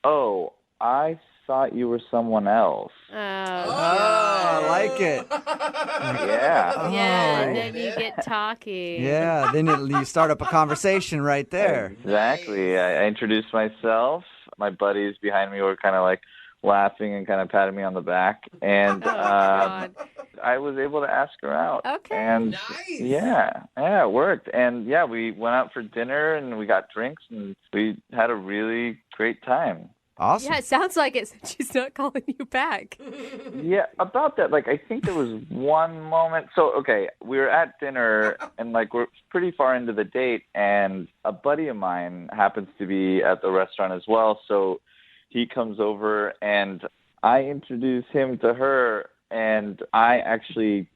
oh, I thought you were someone else. Oh, I like it. Yeah. yeah, and right. then you get talking. Yeah, then you start up a conversation right there. Exactly. I introduced myself. My buddies behind me were kind of like laughing and kind of patting me on the back. And Oh, God. I was able to ask her out. Okay. And Nice. yeah, it worked. And yeah, we went out for dinner and we got drinks and we had a really great time. Awesome. Yeah, it sounds like it. She's not calling you back. Yeah, about that, like, I think there was one moment. So, okay, we were at dinner, and, like, we're pretty far into the date, and a buddy of mine happens to be at the restaurant as well. So he comes over, and I introduce him to her, and I actually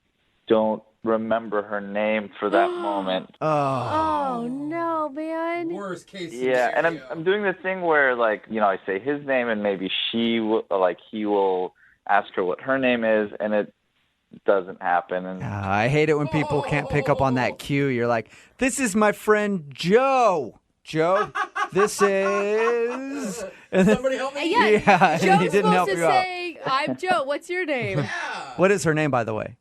don't remember her name for that moment. Oh, no, man. Worst case Yeah, and I'm doing this thing where, like, you know, I say his name, and maybe he will ask her what her name is, and it doesn't happen. And I hate it when people can't pick up on that cue. You're like, this is my friend Joe. Joe, this is... And then, Somebody help me. Yeah, and Joe's he didn't help supposed you to out. say, I'm Joe. What's your name? What is her name, by the way?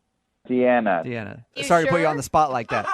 Deanna. You Sorry to put you sure? on the spot like that.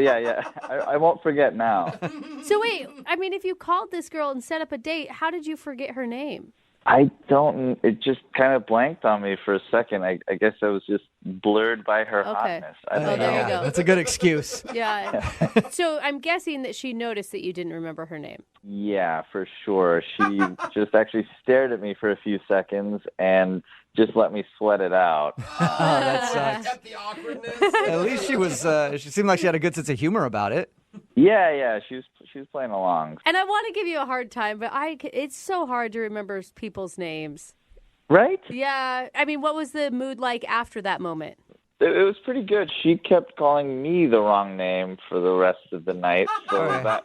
Yeah. I won't forget now. So wait, I mean, if you called this girl and set up a date, how did you forget her name? I don't. It just kind of blanked on me for a second. I guess I was just blurred by her hotness. I don't there know. you go. That's a good excuse. Yeah. So I'm guessing that she noticed that you didn't remember her name. Yeah, for sure. She just actually stared at me for a few seconds and just let me sweat it out. Oh, that sucks. Kept the awkwardness. At least she was. She seemed like she had a good sense of humor about it. Yeah. She was playing along. And I want to give you a hard time, but it's so hard to remember people's names. Right? Yeah. I mean, what was the mood like after that moment? It was pretty good. She kept calling me the wrong name for the rest of the night, so that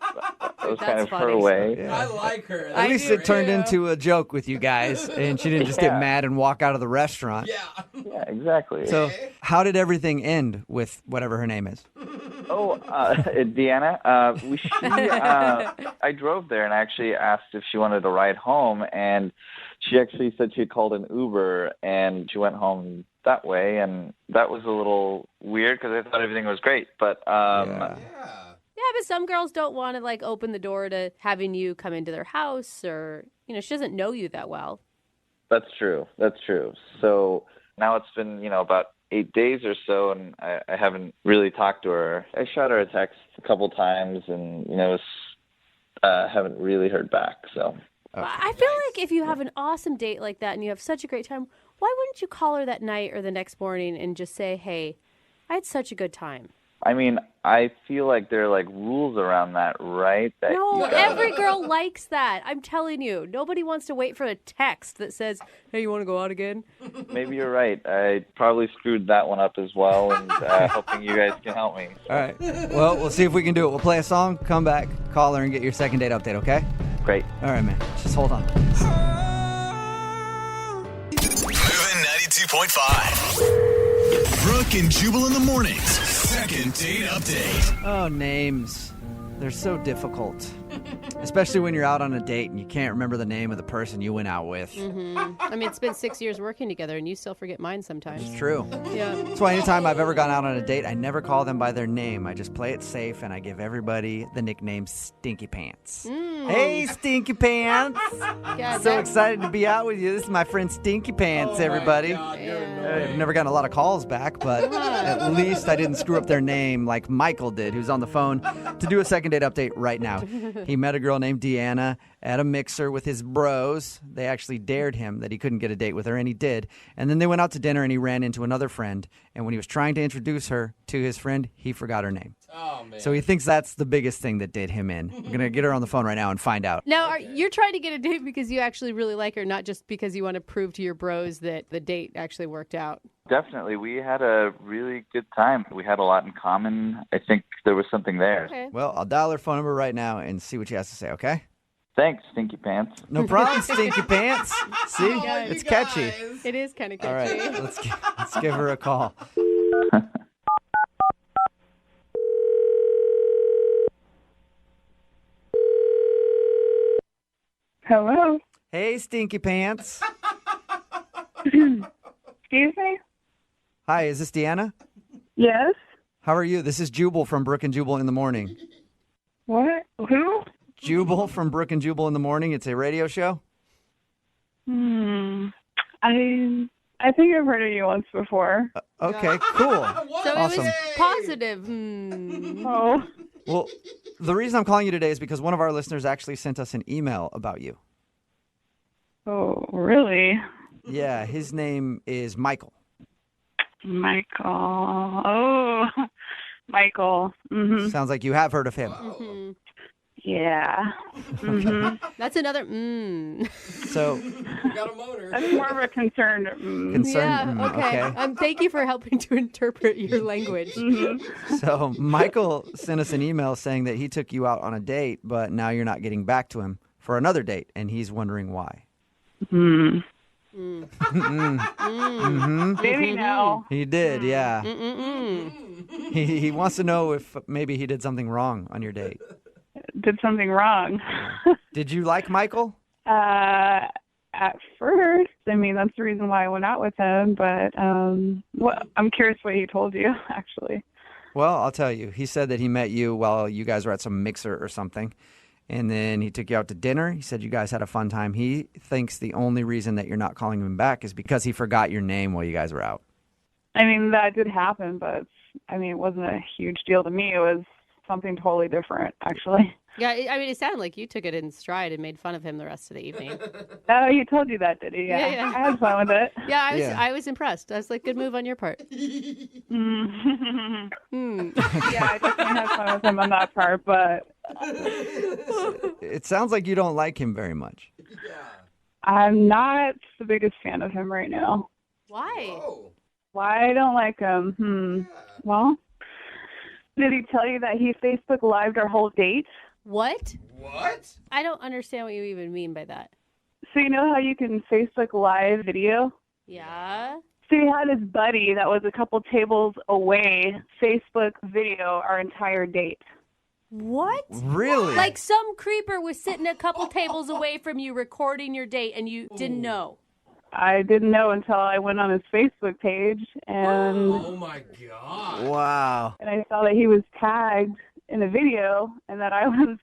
was kind of her funny. way. I like her. At least it turned into a joke with you guys, and she didn't just get Yeah. mad and walk out of the restaurant. Yeah. Yeah, exactly. So, how did everything end with whatever her name is? Oh, Deanna, I drove there and actually asked if she wanted a ride home, and she actually said she had called an Uber, and she went home that way, and that was a little weird because I thought everything was great, but Yeah. Yeah, but some girls don't want to like open the door to having you come into their house, or she doesn't know you that well. That's true. So now it's been, about 8 days or so, and I haven't really talked to her. I shot her a text a couple times, and, haven't really heard back, so. I feel like if you have an awesome date like that and you have such a great time, why wouldn't you call her that night or the next morning and just say, hey, I had such a good time? I mean, I feel like there are, like, rules around that, right? That No, you gotta- every girl likes that. I'm telling you. Nobody wants to wait for a text that says, hey, you want to go out again? Maybe you're right. I probably screwed that one up as well, and hoping you guys can help me. All right. Well, we'll see if we can do it. We'll play a song, come back, call her, and get your second date update, okay? Great. All right, man. Just hold on. Moving 92.5. Brooke and Jubal in the mornings. Second date update. Oh, names. They're so difficult. Especially when you're out on a date and you can't remember the name of the person you went out with. I mean, it's been 6 years working together, and you still forget mine sometimes. It's true. Yeah. That's why anytime I've ever gone out on a date, I never call them by their name. I just play it safe, and I give everybody the nickname Stinky Pants. Hey, Stinky Pants! Yeah, So excited to be out with you. This is my friend Stinky Pants, everybody. I've never gotten a lot of calls back, but at least I didn't screw up their name like Michael did, who's on the phone to do a second date update right now. He met a girl named Deanna at a mixer with his bros. They actually dared him that he couldn't get a date with her, and he did. And then they went out to dinner, and he ran into another friend. And when he was trying to introduce her to his friend, he forgot her name. Oh, man. So he thinks that's the biggest thing that did him in. We're going to get her on the phone right now and find out. Now, you're trying to get a date because you actually really like her, not just because you want to prove to your bros that the date actually worked out. Definitely. We had a really good time. We had a lot in common. I think there was something there. Okay. Well, I'll dial her phone number right now and see what she has to say, okay? Thanks, Stinky Pants. No problem, Stinky Pants. See? Oh, you It's catchy. guys. It is kind of All catchy. right, let's give her a call. Hello. Hey, Stinky Pants. Excuse me? Hi, is this Deanna? Yes. How are you? This is Jubal from Brooke and Jubal in the Morning. What? Who? Jubal from Brooke and Jubal in the Morning. It's a radio show. I think I've heard of you once before. Okay, cool. So Awesome. it was positive. Oh. Well, the reason I'm calling you today is because one of our listeners actually sent us an email about you. Oh, really? Yeah, his name is Michael. Michael. Oh, Michael. Mm-hmm. Sounds like you have heard of him. Mm-hmm. Yeah. Mm-hmm. That's another So, You got a motor. That's more of a concern. concern. Yeah, okay. Thank you for helping to interpret your language. Mm-hmm. So, Michael sent us an email saying that he took you out on a date, but now you're not getting back to him for another date, and he's wondering why. Mm. Mm-hmm. Maybe no. He did, yeah. Mm-mm-mm. He wants to know if maybe he did something wrong on your date. Did something wrong. Did you like Michael? At first, I mean, that's the reason why I went out with him, but I'm curious what he told you, actually. Well, I'll tell you. He said that he met you while you guys were at some mixer or something, and then he took you out to dinner. He said you guys had a fun time. He thinks the only reason that you're not calling him back is because he forgot your name while you guys were out. I mean, that did happen, but, I mean, it wasn't a huge deal to me. It was something totally different, actually. Yeah, I mean, it sounded like you took it in stride and made fun of him the rest of the evening. Oh, he told you that, did he? Yeah. I had fun with it. Yeah, I was impressed. I was like, good move on your part. Yeah, I definitely had fun with him on that part, but It sounds like you don't like him very much. I'm not the biggest fan of him right now. Why? Why I don't like him? Well, did he tell you that he Facebook Lived our whole date? What? What? I don't understand what you even mean by that. So you know how you can Facebook Live video? Yeah? So he had his buddy that was a couple tables away Facebook video our entire date. What? Really? Like some creeper was sitting a couple tables away from you recording your date and you didn't know? I didn't know until I went on his Facebook page and Oh my God. Wow. and I saw that he was tagged in a video and that I was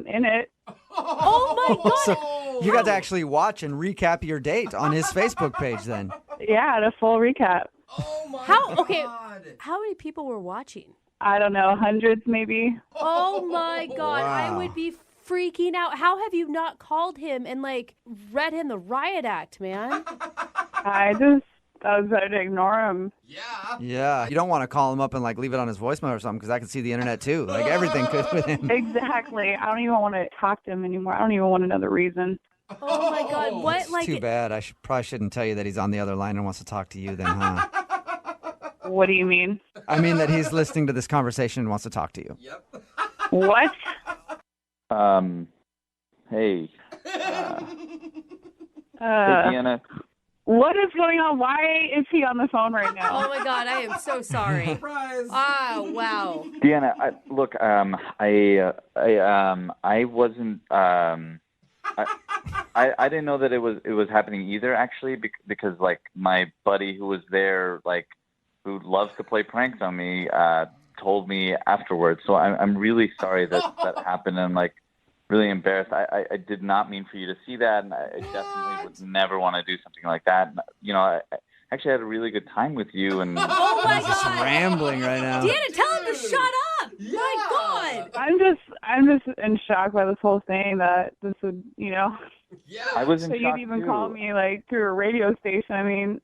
in it. Oh my God! So you got to actually watch and recap your date on his Facebook page then. Yeah, the full recap. Oh my Okay, God. how many people were watching? I don't know, hundreds maybe. Oh my God, I Wow. would be freaking out. How have you not called him and like read him the riot act, man? I was better to ignore him. Yeah. Yeah. You don't want to call him up and like leave it on his voicemail or something because I can see the internet too. Like everything could with him. Exactly. I don't even want to talk to him anymore. I don't even want another reason. Oh my God, what like? Too bad. I probably shouldn't tell you that he's on the other line and wants to talk to you then, huh? What do you mean? I mean that he's listening to this conversation and wants to talk to you. Yep. What? Hey. Hey, Deanna. What is going on? Why is he on the phone right now? Oh my God, I am so sorry. Surprise. Ah, wow. Deanna, I wasn't. I didn't know that it was happening either. Actually, because like my buddy who was there, like who loves to play pranks on me, told me afterwards. So I'm really sorry that happened. And I'm like really embarrassed. I did not mean for you to see that, and I definitely would never want to do something like that. And, you know, I actually had a really good time with you. And Oh my Just God. rambling right now. Deanna, tell him to shut up. My God. I'm just in shock by this whole thing that this would, you know. Yeah. I was in So shock you'd even too. call me like through a radio station. I mean,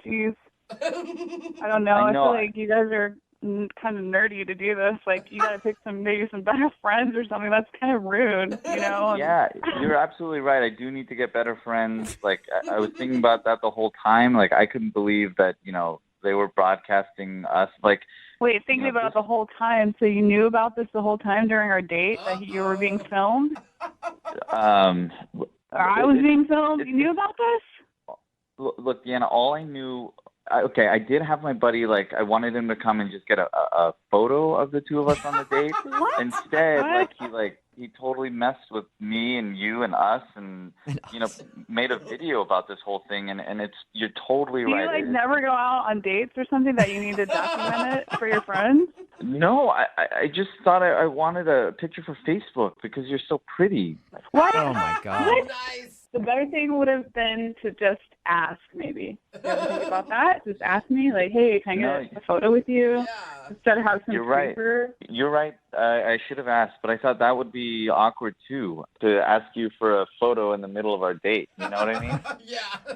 geez. I don't know. I I know. feel like you guys are kind of nerdy to do this. Like you got to pick maybe some better friends or something. That's kind of rude, you know. Yeah, you're absolutely right. I do need to get better friends. Like I was thinking about that the whole time. Like I couldn't believe that, you know, they were broadcasting us. Like Wait, thinking about it the whole time. So you knew about this the whole time during our date that you were being filmed? Or I was being filmed? You knew about this? Look, Deanna, all I knew. Okay, I did have my buddy, like, I wanted him to come and just get a photo of the two of us on the date. What? Instead, What? he totally messed with me and you and us and you know, made a video about this whole thing, and you're totally Do you right. like never go out on dates or something that you need to document it for your friends? No, I just thought I wanted a picture for Facebook because you're so pretty. What? Oh my God. What? Nice. The better thing would have been to just ask maybe. You ever think about that? Just ask me, like, hey, can I get a photo with you? Instead of have some You're right. creeper. You're right. I should have asked, but I thought that would be awkward too, to ask you for a photo in the middle of our date. You know what I mean?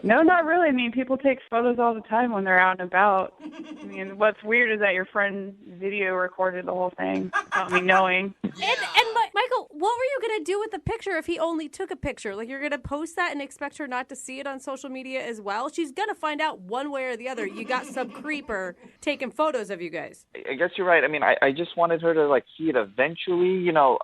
No, not really. I mean, people take photos all the time when they're out and about. I mean, what's weird is that your friend video recorded the whole thing without me knowing. And Michael, what were you going to do with the picture if he only took a picture? Like, you're going to post that and expect her not to see it on social media as well? She's going to find out one way or the other. You got some creeper taking photos of you guys. I guess you're right. I mean, I just wanted her to like see it eventually. You know,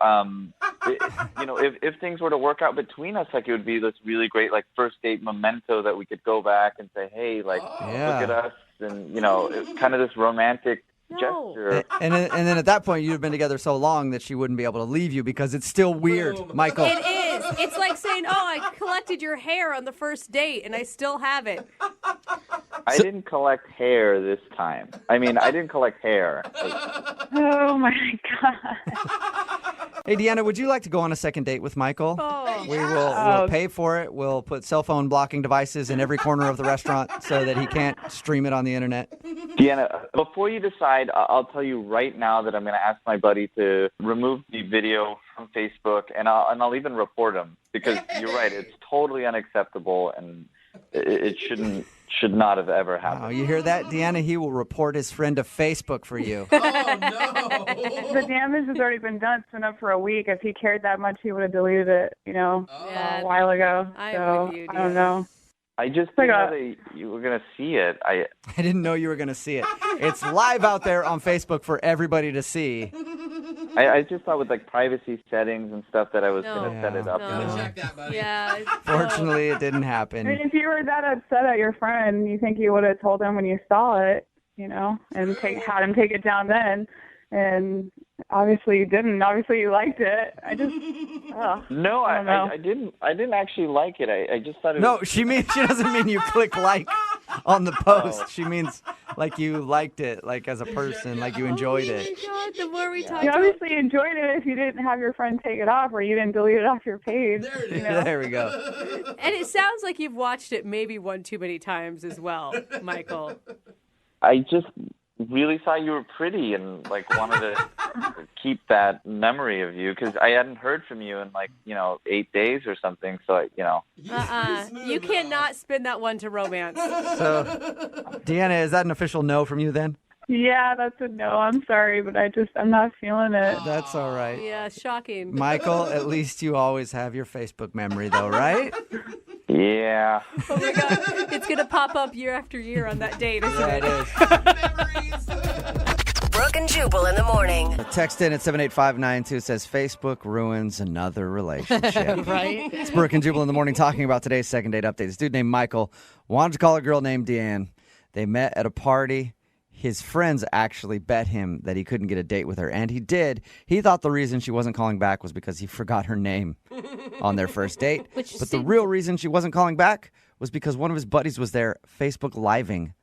if things were to work out between us, like it would be this really great like first date memento that we could go back and say, hey, like look at us, and you know, it's kind of this romantic gesture. And then at that point, you'd have been together so long that she wouldn't be able to leave you because it's still weird, Michael. It is. It's like saying, oh, I collected your hair on the first date and I still have it. I didn't collect hair this time. I mean, I didn't collect hair. Oh, my God. Hey, Deanna, would you like to go on a second date with Michael? Oh, We'll pay for it. We'll put cell phone blocking devices in every corner of the restaurant so that he can't stream it on the internet. Deanna, before you decide, I'll tell you right now that I'm going to ask my buddy to remove the video from Facebook, and I'll even report him, because you're right, it's totally unacceptable, and it should not have ever happened. Oh, you hear that, Deanna? He will report his friend to Facebook for you. The damage has already been done. It's been up for a week. If he cared that much, he would have deleted it, a while ago. So, I don't know. I just didn't know that you were going to see it. I didn't know you were going to see it. It's live out there on Facebook for everybody to see. I just thought with like privacy settings and stuff that I was going to set it up. Check that, buddy. Yeah. Fortunately, it didn't happen. I mean, if you were that upset at your friend, you think you would have told him when you saw it, and had him take it down then. And obviously you didn't. Obviously you liked it. I didn't actually like it. I just thought it No, was... she doesn't mean you click like on the post. Oh. She means like you liked it, like as a person, like you enjoyed it. Oh my God, the more we talk, you obviously enjoyed it if you didn't have your friend take it off or you didn't delete it off your page. There it is. There we go. And it sounds like you've watched it maybe one too many times as well, Michael. I just really thought you were pretty and like wanted to keep that memory of you, because I hadn't heard from you in 8 days or something. So you cannot spin that one to romance. So, Deanna, is that an official no from you then? Yeah, that's a no. I'm sorry, but I'm not feeling it. That's all right. Yeah, shocking. Michael, at least you always have your Facebook memory though, right? Yeah. Oh my God, it's gonna pop up year after year on that date, isn't it? It is. Brooke and Jubal in the morning. Text in at 78592 says Facebook ruins another relationship. Right? It's Brooke and Jubal in the morning talking about today's second date update. This dude named Michael wanted to call a girl named Deanne. They met at a party. His friends actually bet him that he couldn't get a date with her, and he did. He thought the reason she wasn't calling back was because he forgot her name on their first date. But the real reason she wasn't calling back was because one of his buddies was there Facebook living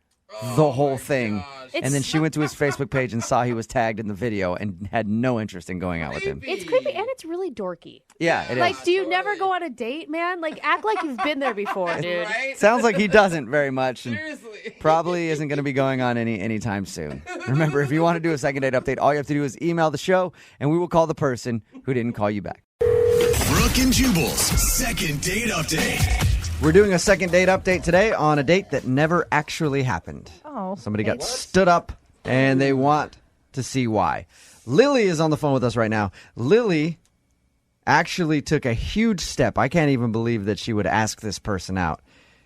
the whole thing. And then she went to his Facebook page and saw he was tagged in the video and had no interest in going out with him. It's creepy and it's really dorky. Yeah, it is. Like, do you never go on a date, man? Like, act like you've been there before, dude. Right? Sounds like he doesn't very much. And Seriously. probably isn't going to be going on anytime soon. Remember, if you want to do a second date update, all you have to do is email the show, and we will call the person who didn't call you back. Brooke and Jubal's second date update. We're doing a second date update today on a date that never actually happened. Oh. Somebody got stood up, and they want to see why. Lily is on the phone with us right now. Lily actually took a huge step. I can't even believe that she would ask this person out.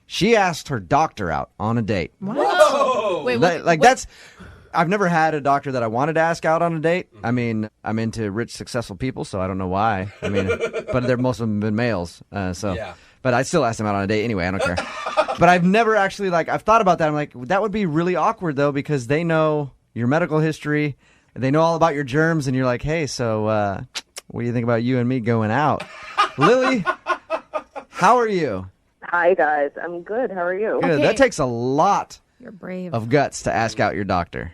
She asked her doctor out on a date. Whoa! Wait, that's... I've never had a doctor that I wanted to ask out on a date. I mean, I'm into rich, successful people, so I don't know why. I mean, but most of them have been males. Yeah. But I still asked them out on a date anyway. I don't care. But I've never actually, I've thought about that. I'm like, that would be really awkward, though, because they know your medical history. They know all about your germs. And you're like, hey, so what do you think about you and me going out? Lily, how are you? Hi, guys. I'm good. How are you? Good. Okay. That takes a lot You're brave. of guts to ask out your doctor.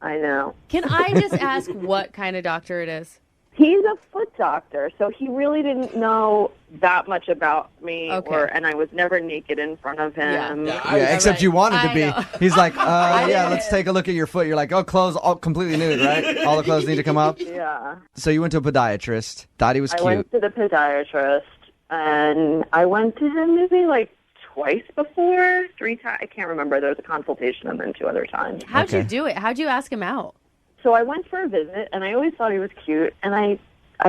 I know. Can I just ask what kind of doctor it is? He's a foot doctor, so he really didn't know that much about me, Okay. and I was never naked in front of him. Yeah, except you wanted to I be. know. He's like, let's take a look at your foot. You're like, oh, clothes all completely nude, right? All the clothes need to come up. Yeah. So you went to a podiatrist, thought he was I cute. went to the podiatrist, and I went to him maybe like twice before, 3 times. I can't remember. There was a consultation and then 2 other times. How'd you do it? How'd you ask him out? So I went for a visit, and I always thought he was cute, and I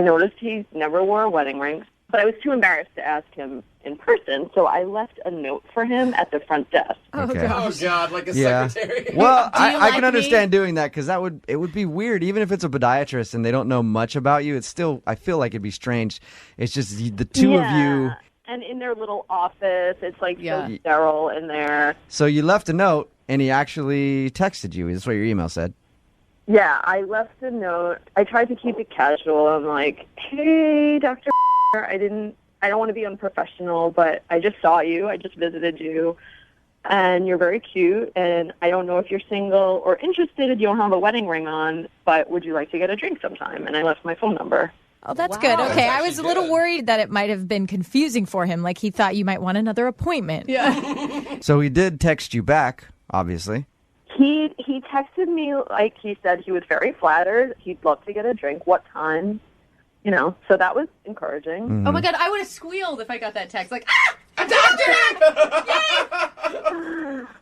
noticed he never wore a wedding ring, but I was too embarrassed to ask him in person, so I left a note for him at the front desk. Okay. Oh, God, like a Yeah. secretary. Well, Do you I like can me? understand doing that because it would be weird. Even if it's a podiatrist and they don't know much about you, it's still, I feel like it'd be strange. It's just the two of you. And in their little office, it's like Yeah. so sterile in there. So you left a note and he actually texted you. That's what your email said. Yeah, I left a note. I tried to keep it casual. I'm like, hey, Dr. I don't want to be unprofessional, but I just saw you. I just visited you. And you're very cute. And I don't know if you're single or interested. You don't have a wedding ring on, but would you like to get a drink sometime? And I left my phone number. Oh, that's Wow. good. Okay, That's I was a actually little good. worried that it might have been confusing for him, like he thought you might want another appointment. Yeah. So he did text you back, obviously. He texted me like he said he was very flattered. He'd love to get a drink. What time? You know, so that was encouraging. Oh my God, I would have squealed if I got that text. Like, a doctor!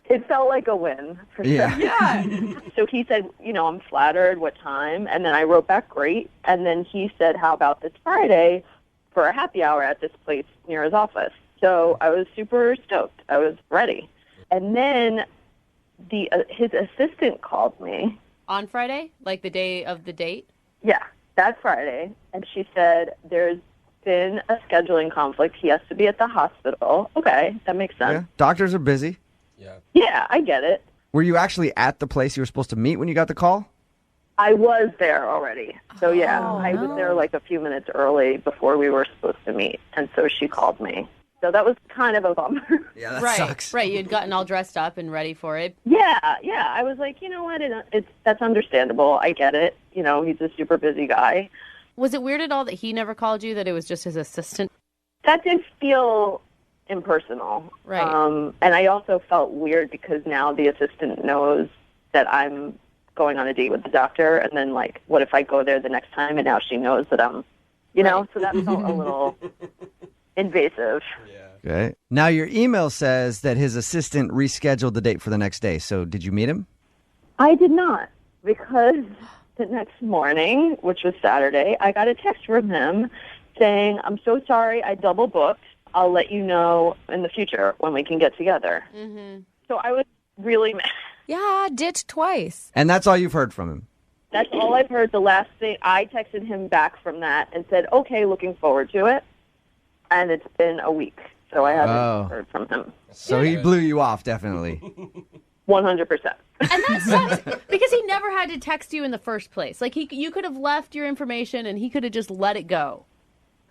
It felt like a win for Yeah. sure. Yeah. So he said, I'm flattered. What time? And then I wrote back, great. And then he said, how about this Friday for a happy hour at this place near his office? So I was super stoked. I was ready. And then his assistant called me. On Friday? Like the day of the date? Yeah, that Friday. And she said, there's been a scheduling conflict. He has to be at the hospital. Okay, that makes Yeah. sense. Doctors are busy. Yeah, I get it. Were you actually at the place you were supposed to meet when you got the call? I was there already. So, yeah, Oh, I was no. there like a few minutes early before we were supposed to meet. And so she called me. So that was kind of a bummer. Yeah, that Right. sucks. Right. You'd gotten all dressed up and ready for it. Yeah. I was like, you know what? That's understandable. I get it. He's a super busy guy. Was it weird at all that he never called you, that it was just his assistant? That did feel impersonal. Right. And I also felt weird because now the assistant knows that I'm going on a date with the doctor. And then, like, what if I go there the next time and now she knows that I'm, so that felt a little invasive. Okay. Now your email says that his assistant rescheduled the date for the next day. So did you meet him? I did not, because the next morning, which was Saturday, I got a text from him saying, I'm so sorry, I double booked. I'll let you know in the future when we can get together. Mm-hmm. So I was really mad. Yeah, ditched twice. And that's all you've heard from him. That's all I've heard. The last thing, I texted him back from that and said, okay, looking forward to it. And it's been a week, so I haven't heard from him. So he blew you off, definitely. 100%. And that sucks because he never had to text you in the first place. Like, you could have left your information and he could have just let it go.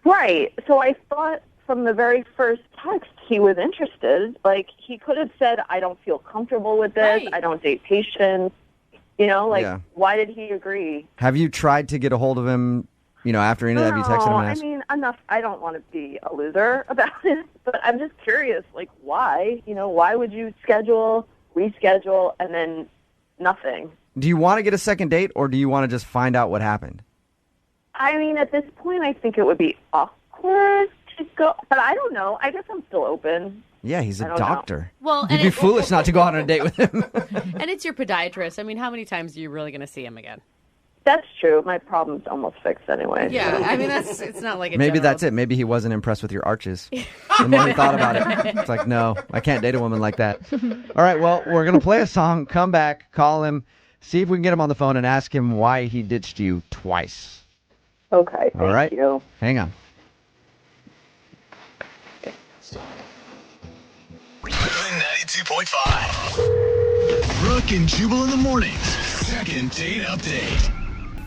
Right. So I thought from the very first text he was interested. Like, he could have said, I don't feel comfortable with this. Right. I don't date patients. Yeah. Why did he agree? Have you tried to get a hold of him, after any of that? Have you texted him and I asked? mean, enough. I don't want to be a loser about it, but I'm just curious, like, why? Why would you reschedule, and then nothing? Do you want to get a second date or do you want to just find out what happened? I mean, at this point, I think it would be awkward to go, but I don't know. I guess I'm still open. Yeah, he's I a don't know. doctor. Well, You'd be foolish not to go on a date with him. And it's your podiatrist. I mean, how many times are you really going to see him again? That's true. My problem's almost fixed anyway. Yeah, I mean, it's not like a Maybe general- that's it. Maybe he wasn't impressed with your arches. The more he thought about it, it's like, no, I can't date a woman like that. All right, well, we're going to play a song, come back, call him, see if we can get him on the phone and ask him why he ditched you twice. Okay. All right. Thank you. Hang on. 92.5. Brooke and Jubal in the mornings. Second date update.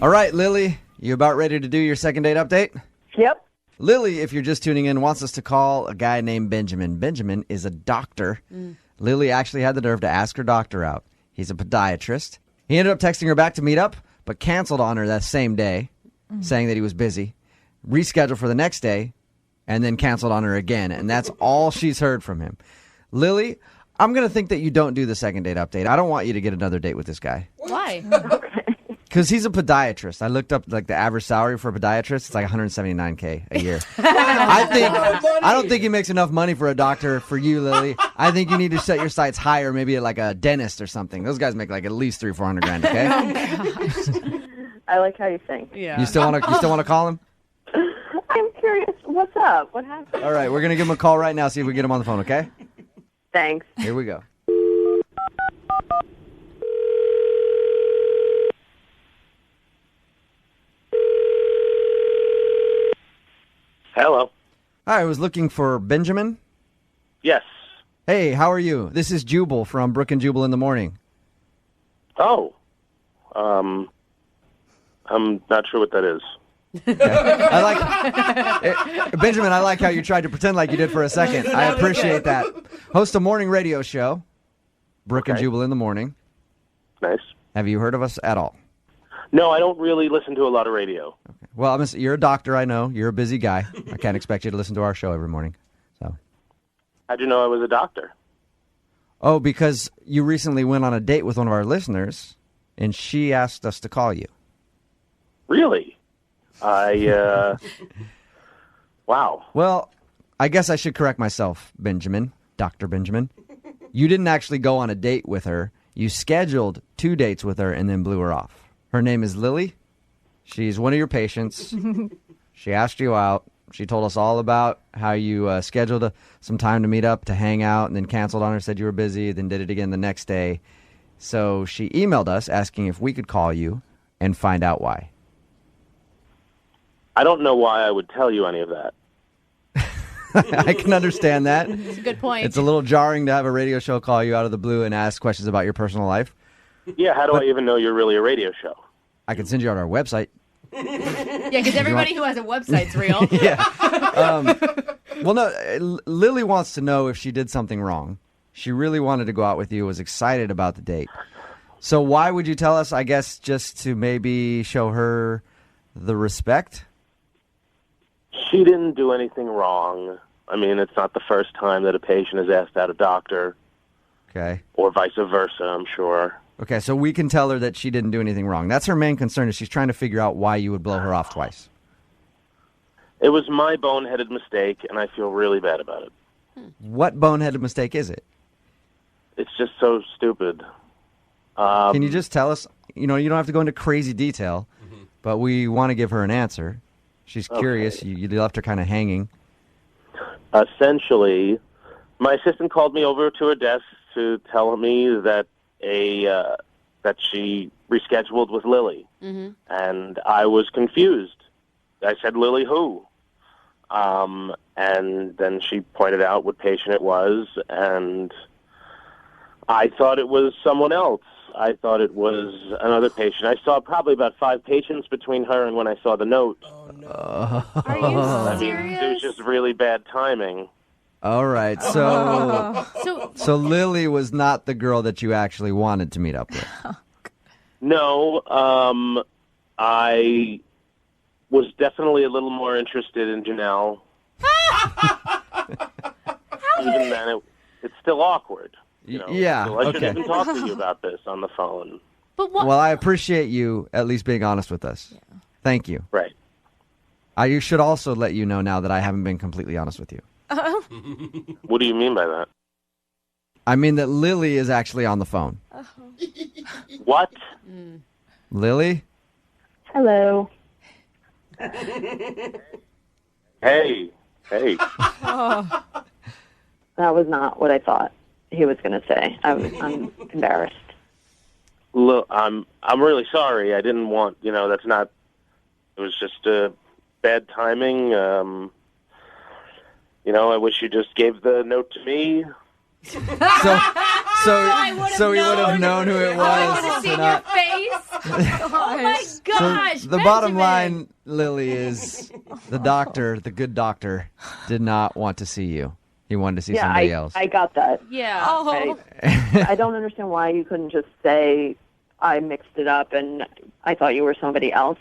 All right, Lily, you about ready to do your second date update? Yep. Lily, if you're just tuning in, wants us to call a guy named Benjamin. Benjamin is a doctor. Lily actually had the nerve to ask her doctor out. He's a podiatrist. He ended up texting her back to meet up, but canceled on her that same day. saying that he was busy, rescheduled for the next day, and then canceled on her again. And that's all she's heard from him. Lily, I'm going to think that you don't do the second date update. I don't want you to get another date with this guy. Why? Because he's a podiatrist. I looked up like the average salary for a podiatrist. It's like $179K a year. I don't think he makes enough money for a doctor for you, Lily. I think you need to set your sights higher, maybe at like a dentist or something. Those guys make like at least $300,000-400,000 grand. Okay. Oh, gosh. I like how you think. Yeah. You still want to call him? I'm curious. What's up? What happened? All right, we're gonna give him a call right now. See if we can get him on the phone. Okay. Thanks. Here we go. Hello. Hi, I was looking for Benjamin. Yes. Hey, how are you? This is Jubal from Brooke and Jubal in the morning. Oh. I'm not sure what that is. I like Benjamin. I like how you tried to pretend like you did for a second. I appreciate that. Host a morning radio show, Brooke and Jubal in the morning. Nice. Have you heard of us at all? No, I don't really listen to a lot of radio. Well, you're a doctor. I know you're a busy guy. I can't expect you to listen to our show every morning. So. How'd you know I was a doctor? Oh, because you recently went on a date with one of our listeners, and she asked us to call you. Really? Wow. Well, I guess I should correct myself, Benjamin, Dr. Benjamin. You didn't actually go on a date with her. You scheduled 2 dates with her and then blew her off. Her name is Lily. She's one of your patients. She asked you out. She told us all about how you scheduled some time to meet up, to hang out, and then canceled on her, said you were busy, then did it again the next day. So she emailed us asking if we could call you and find out why. I don't know why I would tell you any of that. I can understand that. It's a good point. It's a little jarring to have a radio show call you out of the blue and ask questions about your personal life. Yeah, how do I even know you're really a radio show? I can send you on our website. Yeah, because everybody who has a website's real. Yeah. Well, no, Lily wants to know if she did something wrong. She really wanted to go out with you, was excited about the date. So why would you tell us? I guess just to maybe show her the respect? She didn't do anything wrong. I mean, it's not the first time that a patient has asked out a doctor. Okay. Or vice versa, I'm sure. Okay, so we can tell her that she didn't do anything wrong. That's her main concern, is she's trying to figure out why you would blow her off twice. It was my boneheaded mistake, and I feel really bad about it. What boneheaded mistake is it? It's just so stupid. Can you just tell us? You know, you don't have to go into crazy detail, but we want to give her an answer. She's curious. Okay. You left her kind of hanging. Essentially, my assistant called me over to her desk to tell me that that she rescheduled with Lily, and I was confused. I said, "Lily, who?" And then she pointed out what patient it was, and I thought it was someone else. I thought it was another patient. I saw probably about 5 patients between her and when I saw the note. Are you serious? It was just really bad timing. All right, so Lily was not the girl that you actually wanted to meet up with. No, I was definitely a little more interested in Janelle. Even then, it's still awkward. You know? Yeah, So I shouldn't okay. even talk to you about this on the phone. But what? Well, I appreciate you at least being honest with us. Yeah. Thank you. Right. I should also let you know now that I haven't been completely honest with you. What do you mean by that? I mean that Lily is actually on the phone. What? Lily? Hello. Hey. That was not what I thought he was going to say. I'm embarrassed. Look, I'm really sorry. I didn't want, that's not. It was just bad timing. I wish you just gave the note to me. So he would have known who it was. I would have seen your face. Oh my gosh! So the bottom line, Lily, is the doctor, the good doctor, did not want to see you. He wanted to see somebody else. I got that. Yeah. I don't understand why you couldn't just say I mixed it up and I thought you were somebody else.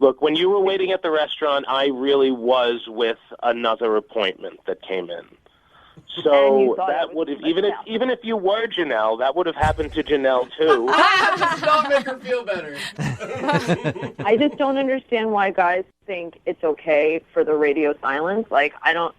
Look, when you were waiting at the restaurant, I really was with another appointment that came in. So that would have, even if you were Janelle, that would have happened to Janelle too. Does not make her feel better. I just don't understand why guys think it's okay for the radio silence. Like, I don't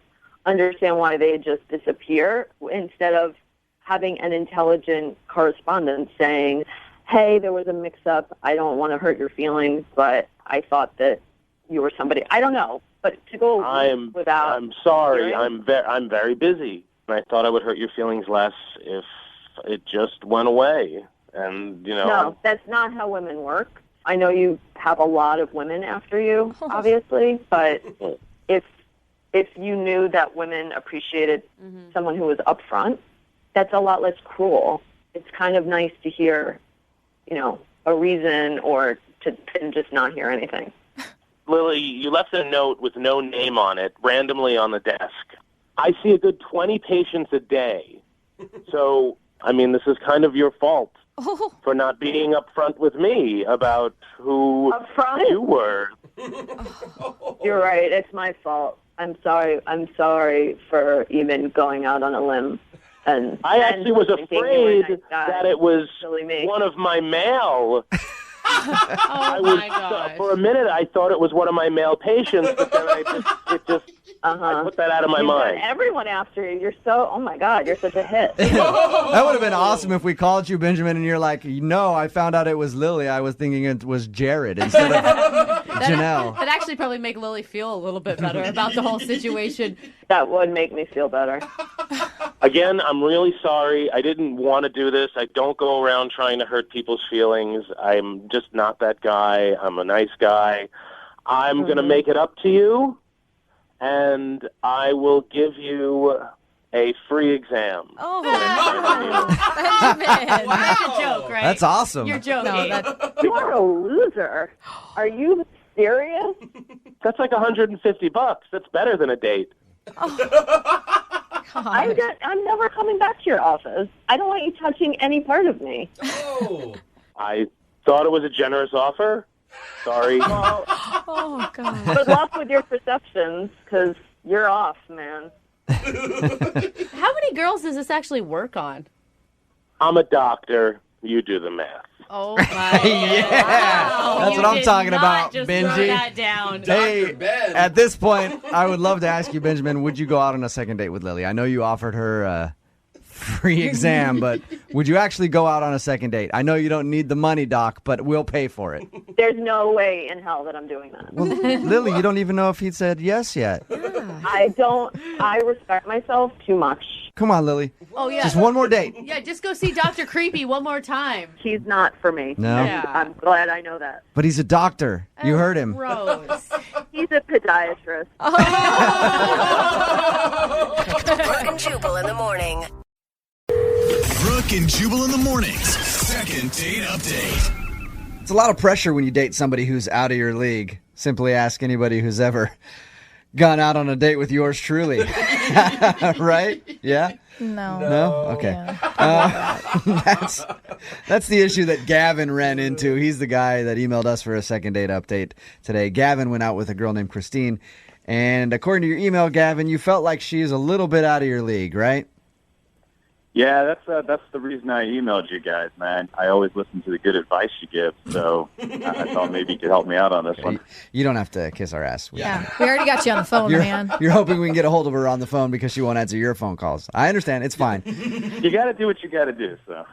understand why they just disappear instead of having an intelligent correspondence saying, hey, there was a mix-up. I don't want to hurt your feelings, but I thought that you were somebody. I don't know. But to go without... I'm sorry. hearing- I'm very busy. And I thought I would hurt your feelings less if it just went away. And, you know... No, that's not how women work. I know you have a lot of women after you, obviously, but if you knew that women appreciated someone who was upfront, that's a lot less cruel. It's kind of nice to hear, you know, a reason or to just not hear anything. Lily, you left a note with no name on it randomly on the desk. I see a good 20 patients a day. So, I mean, this is kind of your fault for not being upfront with me about who you were. You're right. It's my fault. I'm sorry. I'm sorry for even going out on a limb. And I actually was thinking you were a afraid nice guy. that it was Silly me. one of my mail. Oh my gosh. For a minute, I thought it was one of my male patients, but then I put that out of my You've got mind. everyone after you. You're so, oh my God, you're such a hit. That would have been awesome if we called you, Benjamin, and you're like, no, I found out it was Lily. I was thinking it was Jared instead of Janelle. That'd actually probably make Lily feel a little bit better about the whole situation. That would make me feel better. Again, I'm really sorry. I didn't want to do this. I don't go around trying to hurt people's feelings. I'm just not that guy. I'm a nice guy. I'm going to make it up to you, and I will give you a free exam. Oh, Benjamin. That's a joke, right? That's awesome. You're joking. You're a loser. Are you serious? That's like $150. That's better than a date. I'm never coming back to your office. I don't want you touching any part of me. Oh. I thought it was a generous offer. Sorry. Well, Oh, God. good luck with your perceptions, because you're off, man. How many girls does this actually work on? I'm a doctor. You do the math. Oh, my Yeah. Wow. That's You what I'm did talking not about, just Benji. throw that down. Hey, Dr. Ben. at this point, I would love to ask you, Benjamin, would you go out on a second date with Lily? I know you offered her a free exam, but would you actually go out on a second date? I know you don't need the money, Doc, but we'll pay for it. There's no way in hell that I'm doing that. Well, Lily, you don't even know if he said yes yet. I respect myself too much. Come on, Lily. Oh, yeah. Just one more date. Yeah, just go see Dr. Creepy one more time. He's not for me. No? Yeah. I'm glad I know that. But he's a doctor. You heard him. Gross. He's a podiatrist. Brooke and Jubal in the morning. Brooke and Jubal in the mornings. Second date update. It's a lot of pressure when you date somebody who's out of your league. Simply ask anybody who's ever gone out on a date with yours truly. Right? Yeah? No. No? Okay. That's the issue that Gavin ran into. He's the guy that emailed us for a second date update today. Gavin went out with a girl named Christine. And according to your email, Gavin, you felt like she's a little bit out of your league, right? Yeah, that's the reason I emailed you guys, man. I always listen to the good advice you give, so I thought maybe you could help me out on this one. You don't have to kiss our ass. Yeah, we already got you on the phone, man. You're hoping we can get a hold of her on the phone because she won't answer your phone calls. I understand. It's fine. You got to do what you got to do, so.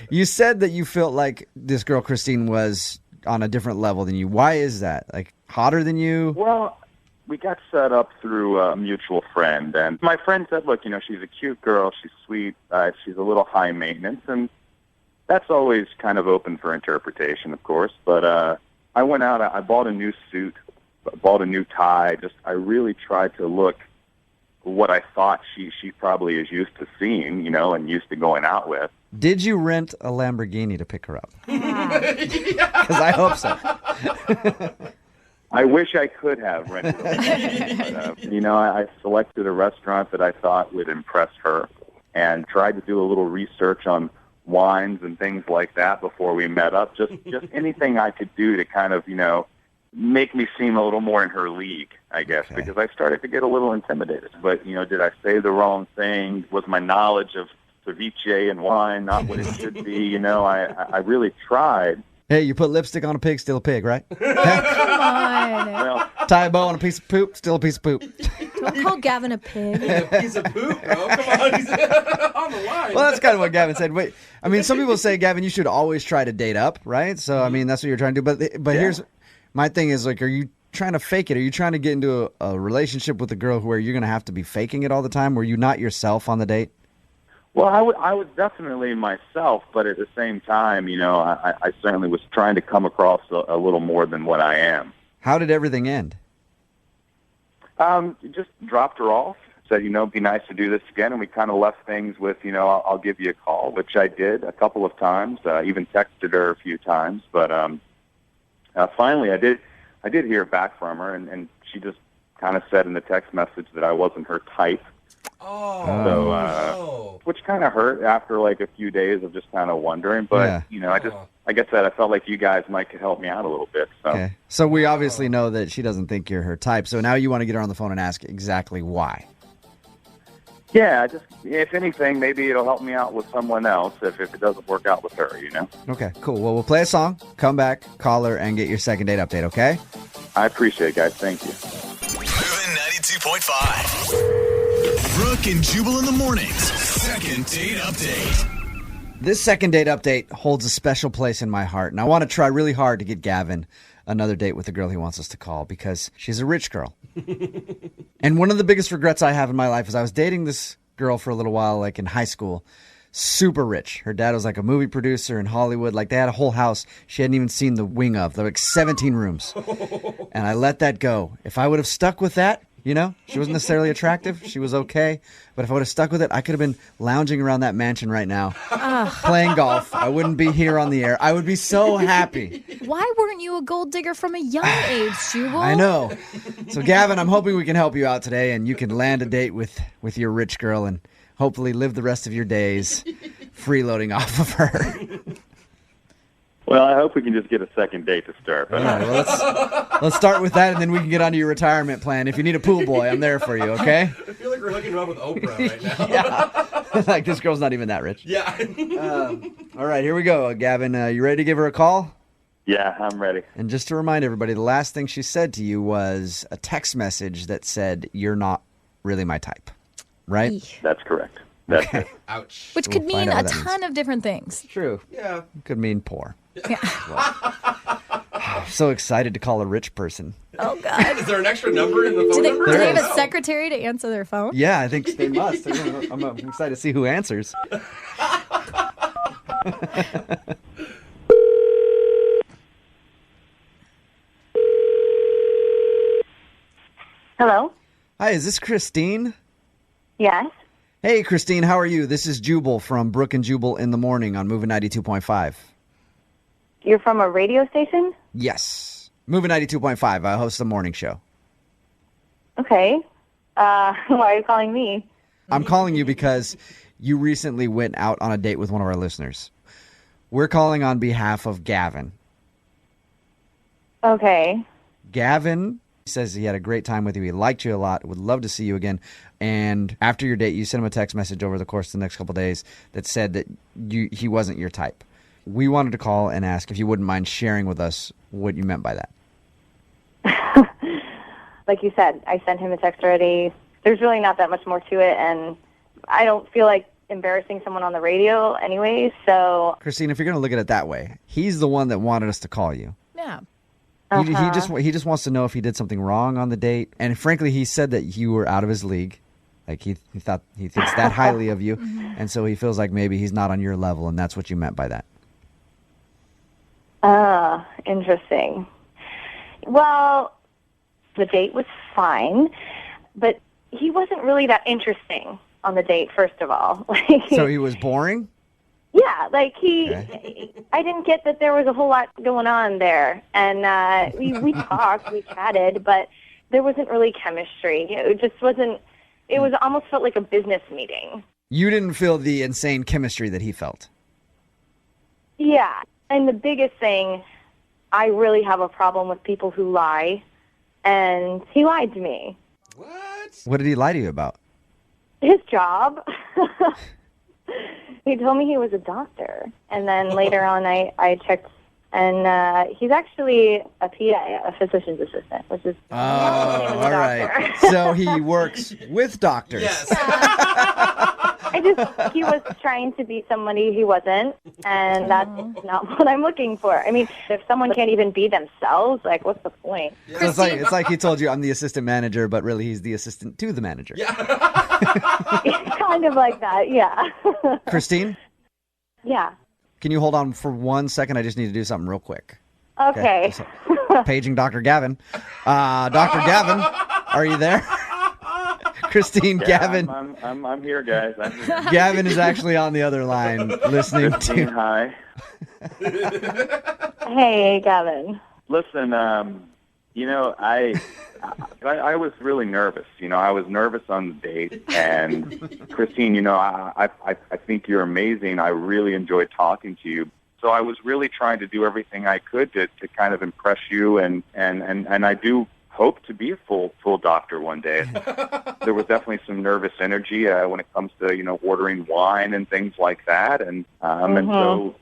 You said that you felt like this girl, Christine, was on a different level than you. Why is that? Like, hotter than you? Well, we got set up through a mutual friend, and my friend said, look, she's a cute girl, she's sweet, she's a little high maintenance, and that's always kind of open for interpretation, of course, but I went out, I bought a new suit, bought a new tie, I really tried to look what I thought she probably is used to seeing, and used to going out with. Did you rent a Lamborghini to pick her up? Because I hope so. I wish I could have rented a but, I selected a restaurant that I thought would impress her and tried to do a little research on wines and things like that before we met up. Just anything I could do to kind of, make me seem a little more in her league, I guess, because I started to get a little intimidated. But, did I say the wrong thing? Was my knowledge of ceviche and wine not what it should be? I really tried. Hey, you put lipstick on a pig, still a pig, right? Come on. Well, tie a bow on a piece of poop, still a piece of poop. Don't call Gavin a pig. A piece of poop, bro. Come on, he's on the line. Well, that's kind of what Gavin said. Wait, I mean, some people say, Gavin, you should always try to date up, right? So, I mean, that's what you're trying to do. But here's my thing is, like, are you trying to fake it? Are you trying to get into a relationship with a girl where you're going to have to be faking it all the time? Were you not yourself on the date? Well, I was definitely myself, but at the same time, I certainly was trying to come across a little more than what I am. How did everything end? Just dropped her off, said, it'd be nice to do this again, and we kind of left things with, I'll give you a call, which I did a couple of times, even texted her a few times, but finally I did hear back from her, and she just kind of said in the text message that I wasn't her type. Which kind of hurt after like a few days of just kind of wondering, but like I said, I felt like you guys might could help me out a little bit. So, okay. So we obviously know that she doesn't think you're her type. So now you want to get her on the phone and ask exactly why. Yeah, just if anything, maybe it'll help me out with someone else if it doesn't work out with her. Okay, cool. Well, we'll play a song, come back, call her, and get your second date update. Okay? I appreciate it, guys. Thank you. Moving 92.5. Brooke and Jubal in the mornings. Second date update. This second date update holds a special place in my heart, and I want to try really hard to get Gavin another date with the girl he wants us to call because she's a rich girl. And one of the biggest regrets I have in my life is I was dating this girl for a little while, like in high school, super rich. Her dad was like a movie producer in Hollywood. Like they had a whole house she hadn't even seen the wing of. There were like 17 rooms. And I let that go. If I would have stuck with that, she wasn't necessarily attractive. She was okay. But if I would have stuck with it, I could have been lounging around that mansion right now, playing golf. I wouldn't be here on the air. I would be so happy. Why weren't you a gold digger from a young age, Jubal? I know. So, Gavin, I'm hoping we can help you out today and you can land a date with your rich girl and hopefully live the rest of your days freeloading off of her. Well, I hope we can just get a second date to start. But... All right, well, let's start with that, and then we can get onto your retirement plan. If you need a pool boy, I'm there for you, okay? I feel like we're hooking up with Oprah right now. Yeah. Like, this girl's not even that rich. Yeah. All right, here we go. Gavin, you ready to give her a call? Yeah, I'm ready. And just to remind everybody, the last thing she said to you was a text message that said, "You're not really my type," right? Eesh. That's correct. That's okay. it. Ouch. Which could mean a ton of different things. True. Yeah. Could mean poor. Yeah. I'm so excited to call a rich person. Oh, God. Is there an extra number in the phone Do number? they have a secretary to answer their phone? Yeah, I think they must. I'm excited to see who answers. Hello? Hi, is this Christine? Yes? Hey, Christine, how are you? This is Jubal from Brooke and Jubal in the morning on Moving 92.5. You're from a radio station? Yes. Moving 92.5. I host the morning show. Okay. Why are you calling me? I'm calling you because you recently went out on a date with one of our listeners. We're calling on behalf of Gavin. Okay. Gavin says he had a great time with you. He liked you a lot. Would love to see you again. And after your date, you sent him a text message over the course of the next couple of days that said that he wasn't your type. We wanted to call and ask if you wouldn't mind sharing with us what you meant by that. Like you said, I sent him a text already. There's really not that much more to it, and I don't feel like embarrassing someone on the radio anyway, so... Christine, if you're going to look at it that way, he's the one that wanted us to call you. Yeah. He just wants to know if he did something wrong on the date. And frankly, he said that you were out of his league. Like he thinks that highly of you. And so he feels like maybe he's not on your level, and that's what you meant by that. Interesting. Well, the date was fine, but he wasn't really that interesting on the date, first of all. So he was boring? Yeah, like I didn't get that there was a whole lot going on there. And we talked, we chatted, but there wasn't really chemistry. It just wasn't, it was almost felt like a business meeting. You didn't feel the insane chemistry that he felt? Yeah, and the biggest thing, I really have a problem with people who lie, and he lied to me. What did he lie to you about? His job. He told me he was a doctor, and then later on I checked, and he's actually a PA, a physician's assistant, which is Oh, all right. So he works with doctors. Yes. He was trying to be somebody he wasn't, and that's not what I'm looking for. I mean, if someone can't even be themselves, like, what's the point? So it's like he told you, I'm the assistant manager, but really he's the assistant to the manager. It's kind of like that, yeah. Christine, Yeah. can you hold on for 1 second? I just need to do something real quick. Okay. So, paging Dr. Gavin. Dr. Gavin, are you there? Christine, Yeah, Gavin. I'm here, guys. I'm here. Gavin is actually on the other line listening Christine, to. hi. Hey, Gavin. Listen, I was really nervous. I was nervous on the date, and Christine, I think you're amazing. I really enjoyed talking to you. So I was really trying to do everything I could to kind of impress you, and I do hope to be a full doctor one day. There was definitely some nervous energy when it comes to ordering wine and things like that, and so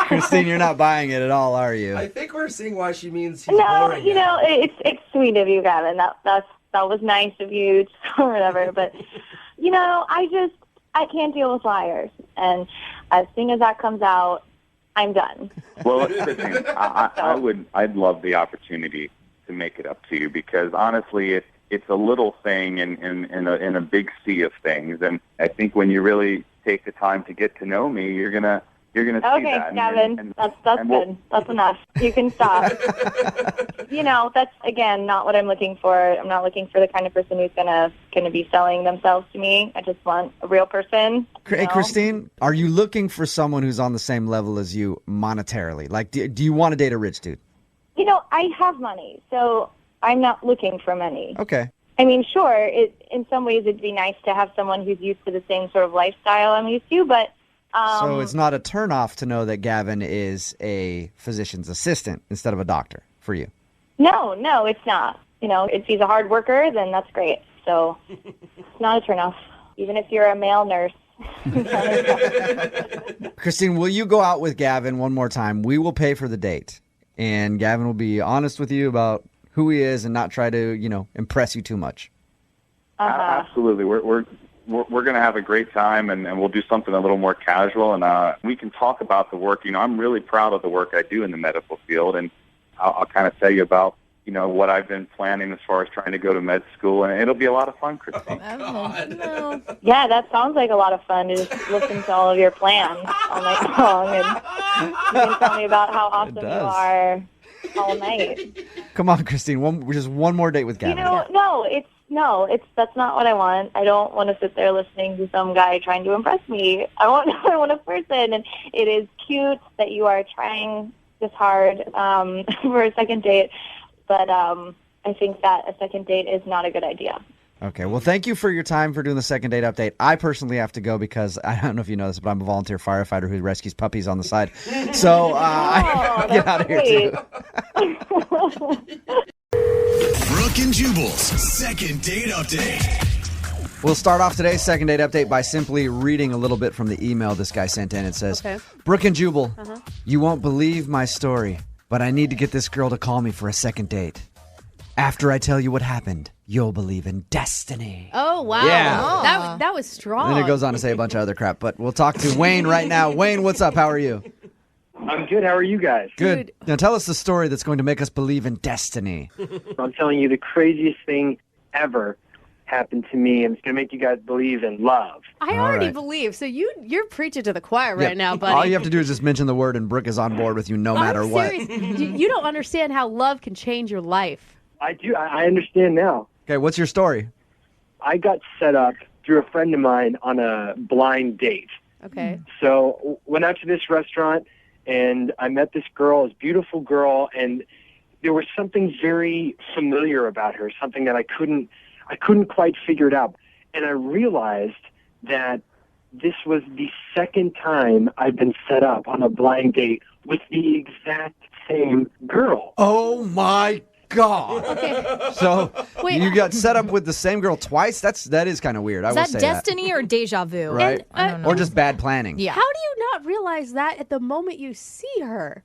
Christine, you're not buying it at all, are you? I think we're seeing why she means he's No, boring. it's sweet of you, Gavin. That was nice of you, or whatever. But I can't deal with liars, and as soon as that comes out, I'm done. Well, Christine, I'd love the opportunity to make it up to you, because honestly, it's a little thing in a big sea of things, and I think when you really take the time to get to know me, you're gonna see that. Okay, Gavin, that's good. That's enough. You can stop. That's again not what I'm looking for. I'm not looking for the kind of person who's gonna be selling themselves to me. I just want a real person. Hey, Christine, are you looking for someone who's on the same level as you monetarily? Like, do you want to date a rich dude? I have money, so I'm not looking for money. Okay. I mean, sure, in some ways it'd be nice to have someone who's used to the same sort of lifestyle I'm used to, but So it's not a turnoff to know that Gavin is a physician's assistant instead of a doctor for you? No, it's not. If he's a hard worker, then that's great. So it's not a turnoff, even if you're a male nurse. Christine, will you go out with Gavin one more time? We will pay for the date, and Gavin will be honest with you about who he is and not try to, impress you too much. Absolutely. We're going to have a great time, and we'll do something a little more casual, and we can talk about the work. I'm really proud of the work I do in the medical field, and I'll kind of tell you about, what I've been planning as far as trying to go to med school, and it'll be a lot of fun, Christine. No. Yeah, that sounds like a lot of fun to just listen to all of your plans all night long, and you can tell me about how awesome you are all night. Come on, Christine, just one more date with Gavin. That's not what I want. I don't want to sit there listening to some guy trying to impress me. I want a person, and it is cute that you are trying this hard for a second date, but I think that a second date is not a good idea. Okay, well, thank you for your time for doing the second date update. I personally have to go because I don't know if you know this, but I'm a volunteer firefighter who rescues puppies on the side. So I get out of here too. Brooke and Jubal's second date update. We'll start off today's second date update by simply reading a little bit from the email this guy sent in. It says, Brooke and Jubal, you won't believe my story, but I need to get this girl to call me for a second date. After I tell you what happened, you'll believe in destiny. Oh, wow. Yeah. That was strong. And then it goes on to say a bunch of other crap, but we'll talk to Wayne right now. Wayne, what's up? How are you? I'm good. How are you guys? Good. Now tell us the story that's going to make us believe in destiny. I'm telling you the craziest thing ever happened to me, and it's going to make you guys believe in love. I already believe. So you're preaching to the choir right now, buddy. All you have to do is just mention the word, and Brooke is on board with you no matter what. Serious. You don't understand how love can change your life. I do. I understand now. Okay, what's your story? I got set up through a friend of mine on a blind date. Okay. So went out to this restaurant, and I met this girl, this beautiful girl, and there was something very familiar about her, something that I couldn't quite figure it out. And I realized that this was the second time I've been set up on a blind date with the exact same girl. Oh my God. Okay. So Wait, you got set up with the same girl twice? That is kind of weird. I Is will that say destiny or deja vu? Right. I don't know. Or just bad planning. Yeah. How do you not realize that at the moment you see her?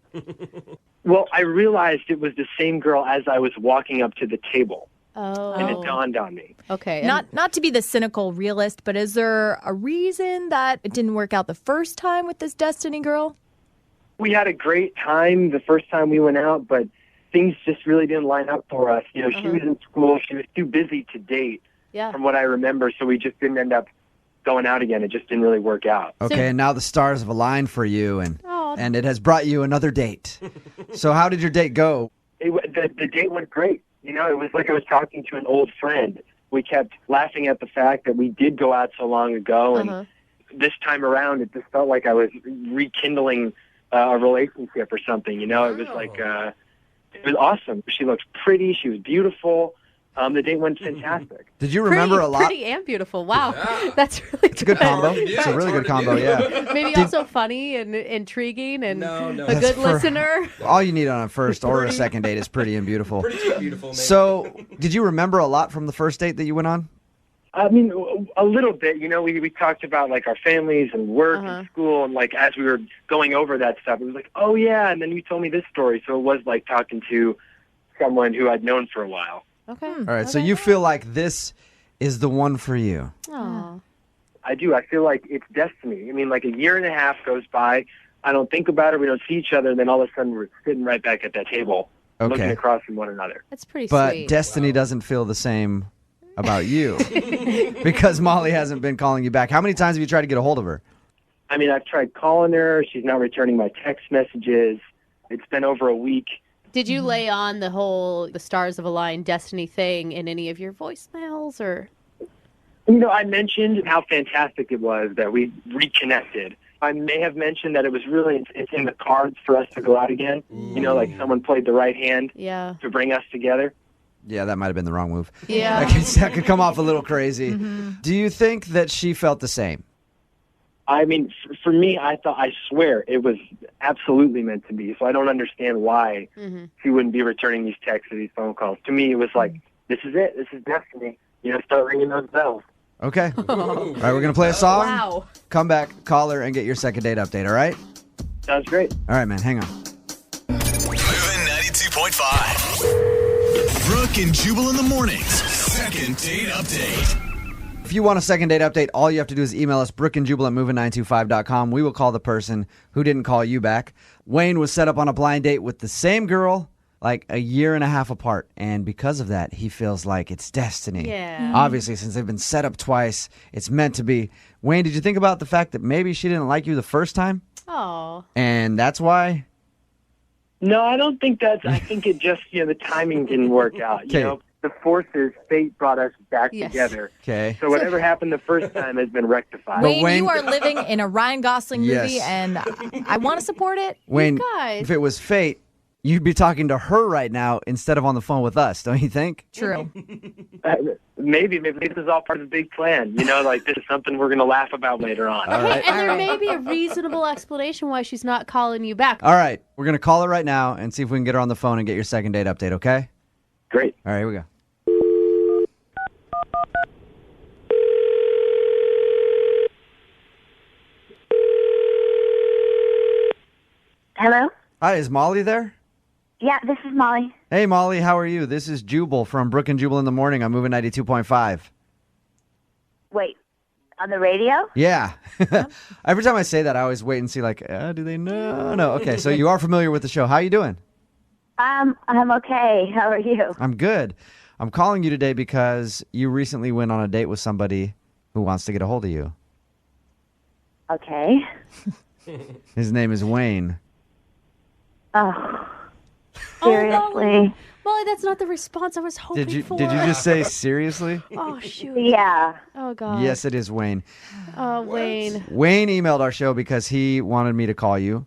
Well, I realized it was the same girl as I was walking up to the table, and it Oh. dawned on me. Okay. Not to be the cynical realist, but is there a reason that it didn't work out the first time with this destiny girl? We had a great time the first time we went out, but things just really didn't line up for us. You know, she was in school. She was too busy to date, Yeah. from what I remember, so we just didn't end up going out again. It just didn't really work out. Okay, and now the stars have aligned for you, and Oh. and it has brought you another date. So how did your date go? The date went great. You know, it was like I was talking to an old friend. We kept laughing at the fact that we did go out so long ago, and this time around, it just felt like I was rekindling a relationship or something. You know, it was like it was awesome. She looked pretty. She was beautiful. The date went fantastic. Did you remember a lot? Pretty and beautiful. Wow. That's really It's a good combo. It's a really good combo, yeah. Maybe also funny and intriguing and a That's good for- listener. All you need on a first or a second date is pretty and beautiful. Pretty beautiful, man. So, did you remember a lot from the first date that you went on? I mean, a little bit. You know, we talked about like our families and work and school, and like as we were going over that stuff, it was like, oh yeah, and then you told me this story, so it was like talking to someone who I'd known for a while. Okay. All right, so you feel like this is the one for you. Oh. I do. I feel like it's destiny. I mean, like a year and a half goes by. I don't think about it. We don't see each other, and then all of a sudden we're sitting right back at that table, looking Okay. across from one another. That's pretty But sweet. destiny doesn't feel the same about you because Molly hasn't been calling you back. How many times have you tried to get a hold of her? I mean, I've tried calling her. She's not returning my text messages. It's been over a week. Did you lay on the stars of a line destiny thing in any of your voicemails or? You know, I mentioned how fantastic it was that we reconnected. I may have mentioned that it was really, it's in the cards for us to go out again. You know, like someone played the right hand to bring us together. Yeah, that might have been the wrong move. Yeah. That could come off a little crazy. Do you think that she felt the same? I mean, for me, I swear it was absolutely meant to be. So I don't understand why she wouldn't be returning these texts or these phone calls. To me, it was like, this is it. This is destiny. You know, start ringing those bells. Okay. All right, we're going to play a song. Wow. Come back, call her, and get your second date update, all right? Sounds great. All right, man, hang on. Moving 92.5. Brooke and Jubal in the mornings. Second date update. If you want a second date update, all you have to do is email us, brookandjubal at moving925.com. We will call the person who didn't call you back. Wayne was set up on a blind date with the same girl like a year and a half apart, and because of that, he feels like it's destiny. Yeah. Obviously, since they've been set up twice, it's meant to be. Wayne, did you think about the fact that maybe she didn't like you the first time, Oh. and that's why? No, I don't think that's. I think it just, you know, the timing didn't work out. Okay. You know, the forces, fate brought us back together. Okay. So whatever happened the first time has been rectified. Wayne, you are living in a Ryan Gosling movie, Yes. and I want to support it. Wayne, guys. if it was fate, you'd be talking to her right now instead of on the phone with us, don't you think? True. Maybe this is all part of the big plan. You know, like this is something we're going to laugh about later on. All right. And there may be a reasonable explanation why she's not calling you back. All right, we're going to call her right now and see if we can get her on the phone and get your second date update, okay? Great. All right, here we go. Hello? Hi, is Molly there? Yeah, this is Molly. Hey, Molly, how are you? This is Jubal from Brooke and Jubal in the morning. I'm moving 92.5. Wait, on the radio? Yeah. Every time I say that, I always wait and see, like, do they know? No. Okay, so you are familiar with the show. How you doing? I'm okay. How are you? I'm good. I'm calling you today because you recently went on a date with somebody who wants to get a hold of you. Okay. His name is Wayne. Oh. Seriously? Molly, that's not the response I was hoping for. Did you just say seriously? Oh, shoot. Yeah. Oh, God. Yes, it is Wayne. Oh, Wayne. Wayne emailed our show because he wanted me to call you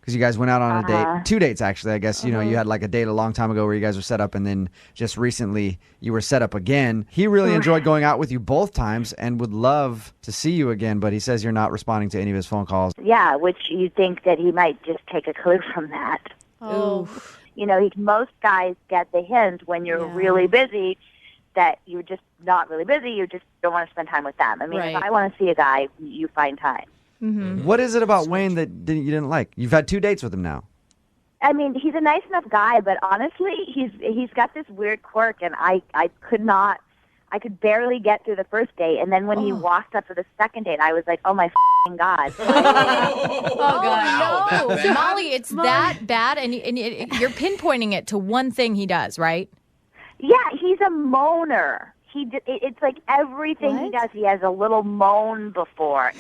because you guys went out on a Uh-huh. date. 2 dates, actually, I guess. You know, you had like a date a long time ago where you guys were set up, and then just recently you were set up again. He really enjoyed going out with you both times and would love to see you again, but he says you're not responding to any of his phone calls. Yeah, which you think that he might just take a clue from that. Oh. You know, most guys get the hint when you're really busy that you're just not really busy. You just don't want to spend time with them. I mean, if I want to see a guy, you find time. Mm-hmm. What is it about Wayne that you didn't like? You've had 2 dates with him now. I mean, he's a nice enough guy, but honestly, he's got this weird quirk, and I could barely get through the first date, and then when he walked up for the second date, I was like, oh my f***ing God. Oh, God. no. So, Molly, it's that bad, and you're pinpointing it to one thing he does, right? Yeah, he's a moaner. It's like everything he does, he has a little moan before.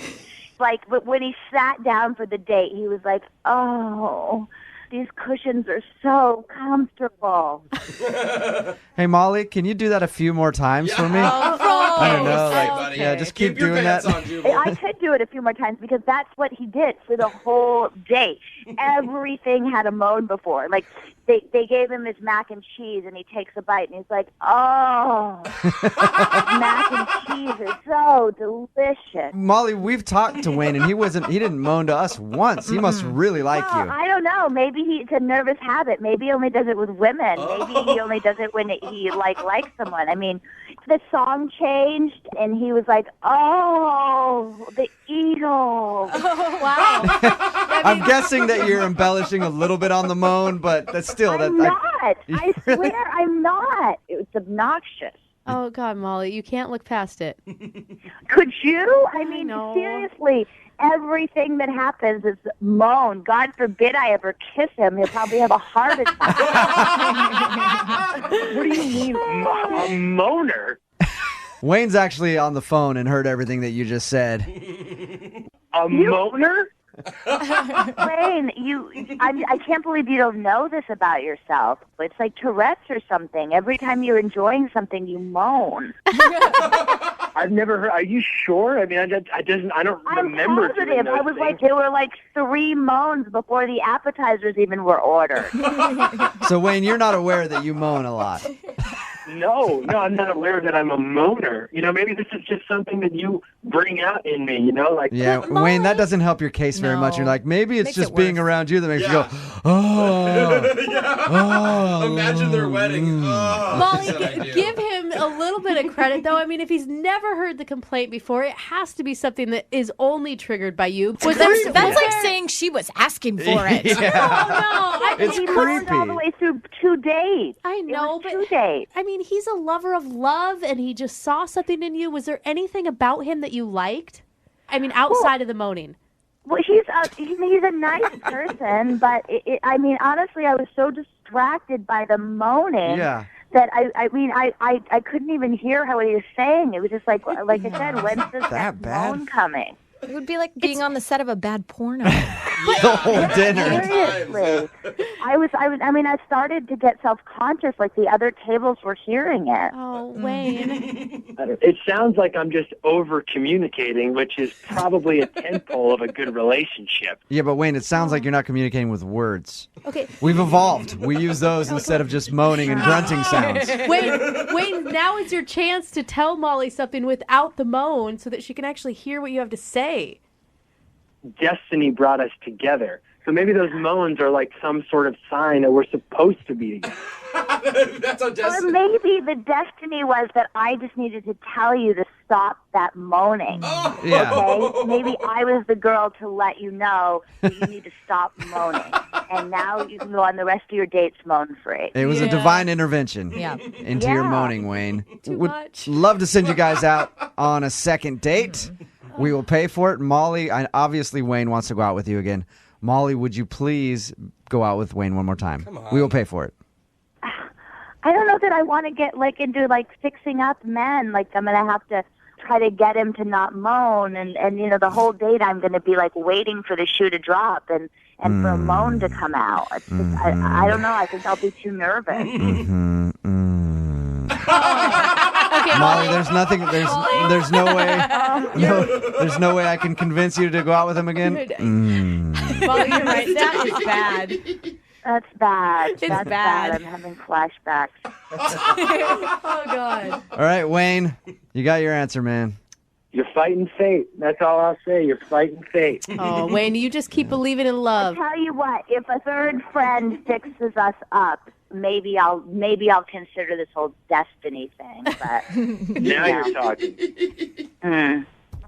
Like, but when he sat down for the date, he was like, oh, these cushions are so comfortable. Hey, Molly, can you do that a few more times for me? I don't know. Like, yeah, just keep doing that. I could do it a few more times because that's what he did for the whole date. Everything had a moan before. Like, they gave him his mac and cheese, and he takes a bite, and he's like, oh, mac and cheese is so delicious. Molly, we've talked to Wayne, and he didn't moan to us once. He must really like you. I don't know. Maybe it's a nervous habit. Maybe he only does it with women. Maybe he only does it when he likes someone. I mean, the song changed, and he was like, oh, the Eagles. Oh, wow. I'm guessing that you're embellishing a little bit on the moan, but that's still... I'm not. I swear I'm not. It's obnoxious. Oh, God, Molly, you can't look past it. Could you? I mean, seriously, everything that happens is moan. God forbid I ever kiss him. He'll probably have a heart attack. What do you mean, a moaner? Wayne's actually on the phone and heard everything that you just said. A moaner? Wayne, I can't believe you don't know this about yourself. It's like Tourette's or something. Every time you're enjoying something, you moan. I've never heard. Are you sure? I mean, I don't remember. I'm positive. I was like, there were like 3 moans before the appetizers even were ordered. So, Wayne, you're not aware that you moan a lot. No, I'm not aware that I'm a moaner. You know, maybe this is just something that you bring out in me, you know? Like, yeah, Wayne, that doesn't help your case very much. You're like, maybe it's just being around you that makes you go, oh. Imagine their wedding. Molly, give him a little bit of credit, though. I mean, if he's never heard the complaint before, it has to be something that is only triggered by you. That's like saying she was asking for it. It's he creepy. moaned all the way through 2 days. I know, but 2 days. I mean, he's a lover of love, and he just saw something in you. Was there anything about him that you liked? I mean, outside of the moaning. Well, he's a nice person, but I mean, honestly, I was so distracted by the moaning that I couldn't even hear how he was saying. It was just like I said, when's this moan coming? It would be like being on the set of a bad porno. The whole dinner. Seriously. I started to get self-conscious, like the other tables were hearing it. Oh, Wayne. It sounds like I'm just over-communicating, which is probably a tentpole of a good relationship. Yeah, but Wayne, it sounds like you're not communicating with words. Okay. We've evolved. We use those instead of just moaning and grunting sounds. Wayne, now is your chance to tell Molly something without the moan so that she can actually hear what you have to say. Destiny brought us together. So maybe those moans are like some sort of sign that we're supposed to be together. That's how Or destiny. maybe the destiny was that I just needed to tell you to stop that moaning. Yeah. Okay? Maybe I was the girl to let you know that you need to stop moaning. And now you can go on the rest of your dates moan-free. It was a divine intervention into your moaning, Wayne. Would love to send you guys out on a second date. We will pay for it. Molly, obviously Wayne wants to go out with you again. Molly, would you please go out with Wayne one more time? Come on. We will pay for it. I don't know that I want to get into fixing up men. Like I'm going to have to try to get him to not moan and the whole date I'm going to be waiting for the shoe to drop and for a moan to come out. It's just, I don't know. I think I'll be too nervous. Molly, there's nothing. There's no way. There's no way I can convince you to go out with him again. Molly, you're right. That is bad. That's bad. It's That's bad. I'm having flashbacks. Oh, God. All right, Wayne, you got your answer, man. You're fighting fate. That's all I'll say. You're fighting fate. Oh, Wayne, you just keep believing in love. I'll tell you what, if a third friend fixes us up, maybe I'll consider this whole destiny thing. But Now you're talking.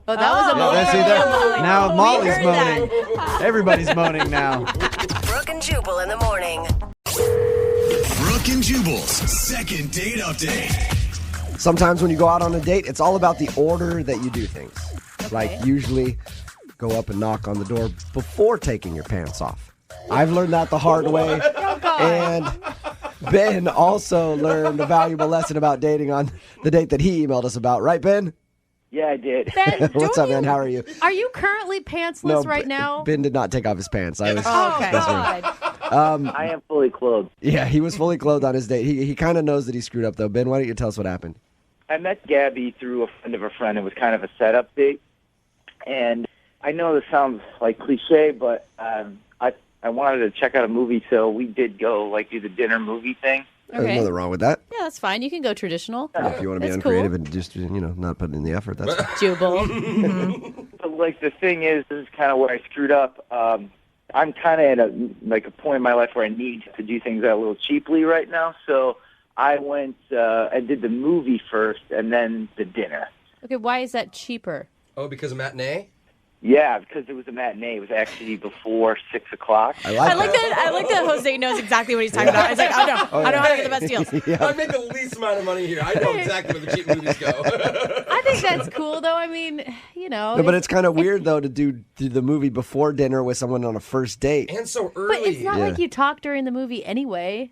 Oh, that was a moan. See there. Now Molly's moaning. Everybody's moaning now. Brooke and Jubal in the morning. Brooke and Jubal's second date update. Sometimes when you go out on a date, it's all about the order that you do things. Okay. Like usually go up and knock on the door before taking your pants off. I've learned that the hard way. And Ben also learned a valuable lesson about dating on the date that he emailed us about. Right, Ben? Yeah, I did. Ben, What's up, man? How are you? Are you currently pantsless right now? Ben did not take off his pants. I was. Oh, okay. messing with him. I am fully clothed. Yeah, he was fully clothed on his date. He kind of knows that he screwed up, though. Ben, why don't you tell us what happened? I met Gabby through a friend of a friend. It was kind of a setup date. And I know this sounds like cliche, but I wanted to check out a movie, so we did go, do the dinner movie thing. There's nothing wrong with that. Yeah, that's fine. You can go traditional. If you want to be That's uncreative cool. and just, not put in the effort, that's fine. Jubal. But, the thing is, this is kind of where I screwed up. I'm kind of at a point in my life where I need to do things a little cheaply right now, so I went and did the movie first and then the dinner. Okay, why is that cheaper? Oh, because of matinee? Yeah, because it was a matinee. It was actually before 6 o'clock. I like that Jose knows exactly what he's talking about. It's like, I know how to get the best deals. I make the least amount of money here. I know exactly where the cheap movies go. I think that's cool, though. I mean, No, but it's kind of weird, though, to do the movie before dinner with someone on a first date. And so early. But it's not like you talk during the movie anyway.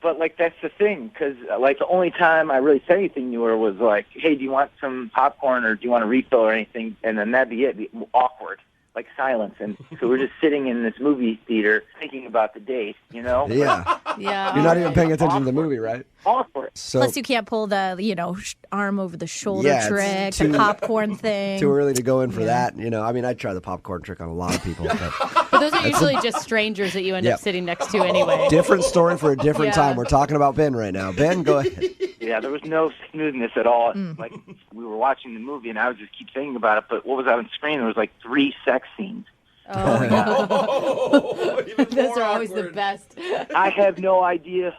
But, that's the thing, because, the only time I really said anything to her was, hey, do you want some popcorn or do you want a refill or anything? And then that'd be it. It'd be awkward, silence. And so we're just sitting in this movie theater thinking about the date, Yeah. Yeah. You're not even paying attention to the movie, right? Awkward. So, Plus, you can't pull the, arm over the shoulder Yeah, it's trick, too- the popcorn thing. too early to go in for that. I'd try the popcorn trick on a lot of people. But But those are usually just strangers that you end Yep. up sitting next to anyway. different story for a different Yeah. time. We're talking about Ben right now. Ben, go ahead. Yeah, there was no smoothness at all. We were watching the movie, and I would just keep thinking about it. But what was on screen? There was 3 sex scenes. Those are always the best. I have no idea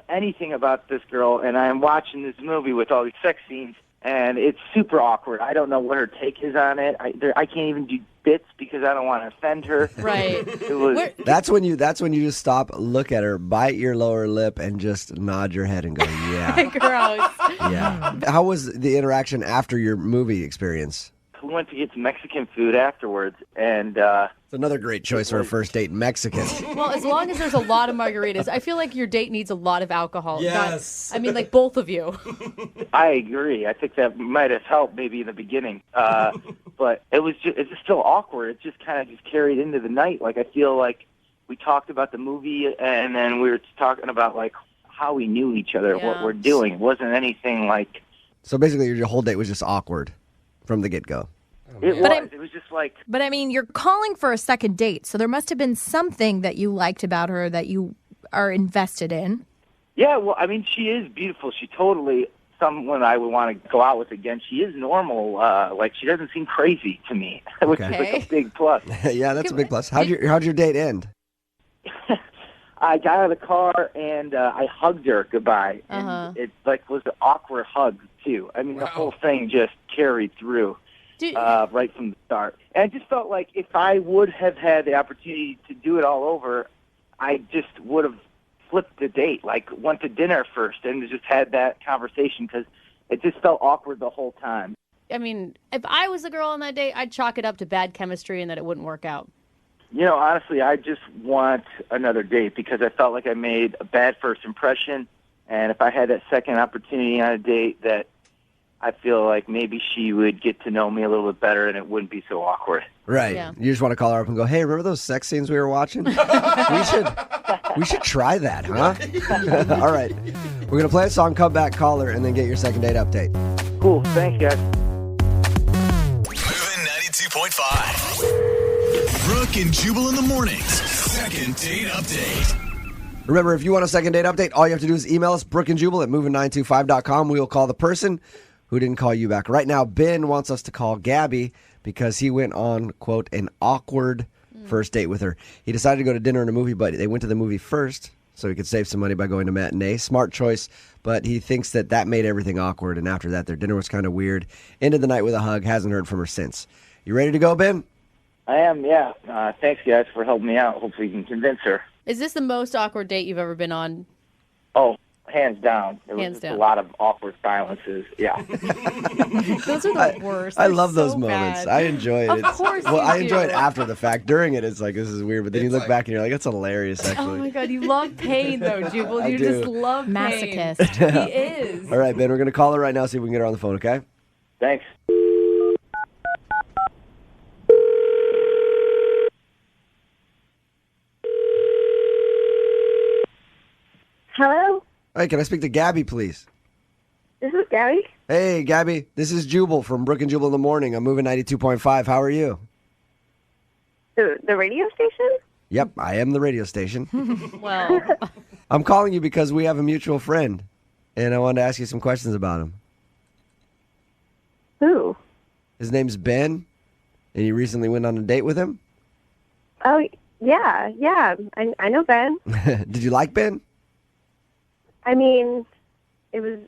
anything about this girl, and I am watching this movie with all these sex scenes, and it's super awkward. I don't know what her take is on it. I can't even do bits because I don't want to offend her. Right. It was. That's when you just stop, look at her, bite your lower lip, and just nod your head and go, yeah. Gross. Yeah. How was the interaction after your movie experience? We went to get some Mexican food afterwards, and It's another great choice for a first date, Mexican. Well, as long as there's a lot of margaritas, I feel like your date needs a lot of alcohol. Yes. Both of you. I agree. I think that might have helped maybe in the beginning, but it's just still awkward. It just kind of just carried into the night. I feel like we talked about the movie, and then we were talking about how we knew each other, what we're doing. It wasn't anything like. So basically, your whole date was just awkward from the get-go. It was just But I mean, you're calling for a second date, so there must have been something that you liked about her that you are invested in. Yeah, well, I mean, she is beautiful. She totally someone I would want to go out with again. She is normal. She doesn't seem crazy to me, which is a big plus. Yeah, that's a big plus. How'd your date end? I got out of the car and I hugged her goodbye. And it was an awkward hug too. I mean, the whole thing just carried through right from the start. And I just felt like if I would have had the opportunity to do it all over, I just would have flipped the date, went to dinner first and just had that conversation because it just felt awkward the whole time. I mean, if I was the girl on that date, I'd chalk it up to bad chemistry and that it wouldn't work out. Honestly, I just want another date because I felt like I made a bad first impression. And if I had that second opportunity on a date, that I feel like maybe she would get to know me a little bit better and it wouldn't be so awkward. Right. Yeah. You just want to call her up and go, hey, remember those sex scenes we were watching? we should try that, huh? All right. We're going to play a song, come back, call her, and then get your second date update. Cool. Thanks, guys. Moving 92.5. Brooke and Jubal in the mornings. Second date update. Remember, if you want a second date update, all you have to do is email us, Brookeandjubal at moving925.com. We will call the person who didn't call you back. Right now, Ben wants us to call Gabby because he went on, quote, an awkward first date with her. He decided to go to dinner and a movie, but they went to the movie first so he could save some money by going to matinee. Smart choice, but he thinks that made everything awkward, and after that, their dinner was kind of weird. Ended the night with a hug. Hasn't heard from her since. You ready to go, Ben? I am, yeah. Thanks, guys, for helping me out. Hopefully you can convince her. Is this the most awkward date you've ever been on? Oh, hands down. There Hands was down. a lot of awkward silences. Yeah. Those are the worst. I They're love those so moments. bad. I enjoy it. Of course Well, you I enjoy do. it after the fact. During it, it's like, this is weird. But then you look back and you're like, it's hilarious, Oh actually. my God, you love pain though, Jubal. I You do. just love pain. Masochist. He is. All right, Ben, we're going to call her right now, see if we can get her on the phone, okay? Thanks. Hello, Hey, can I speak to Gabby, please? this is Gabby. Hey, Gabby, this is Jubal from Brooke and Jubal in the Morning. I'm moving 92.5. How are you? The radio station? Yep, I am the radio station. Well, I'm calling you because we have a mutual friend, and I wanted to ask you some questions about him. Who? His name's Ben, and you recently went on a date with him? Oh, yeah. I know Ben. Did you like Ben? I mean, it was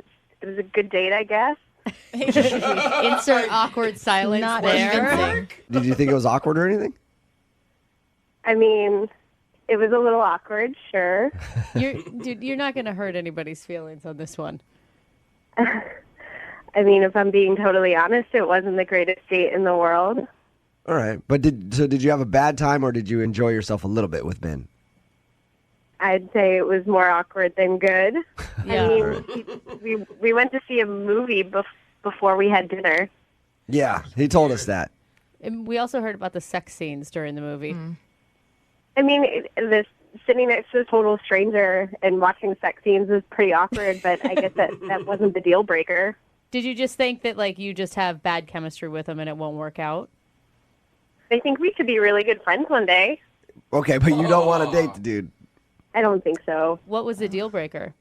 a good date, I guess. insert awkward silence Not there. convincing. Did you think it was awkward or anything? I mean, it was a little awkward, sure. Dude, you're not going to hurt anybody's feelings on this one. I mean, if I'm being totally honest, it wasn't the greatest date in the world. All right, but did you have a bad time, or did you enjoy yourself a little bit with Ben? I'd say it was more awkward than good. Yeah. I mean, we went to see a movie before we had dinner. Yeah, he told us that. And we also heard about the sex scenes during the movie. I mean, this sitting next to a total stranger and watching sex scenes is pretty awkward, but I guess that wasn't the deal breaker. Did you just think that like you just have bad chemistry with him and it won't work out? I think we could be really good friends one day. Okay, but you don't want to date the dude. I don't think so. What was the deal breaker?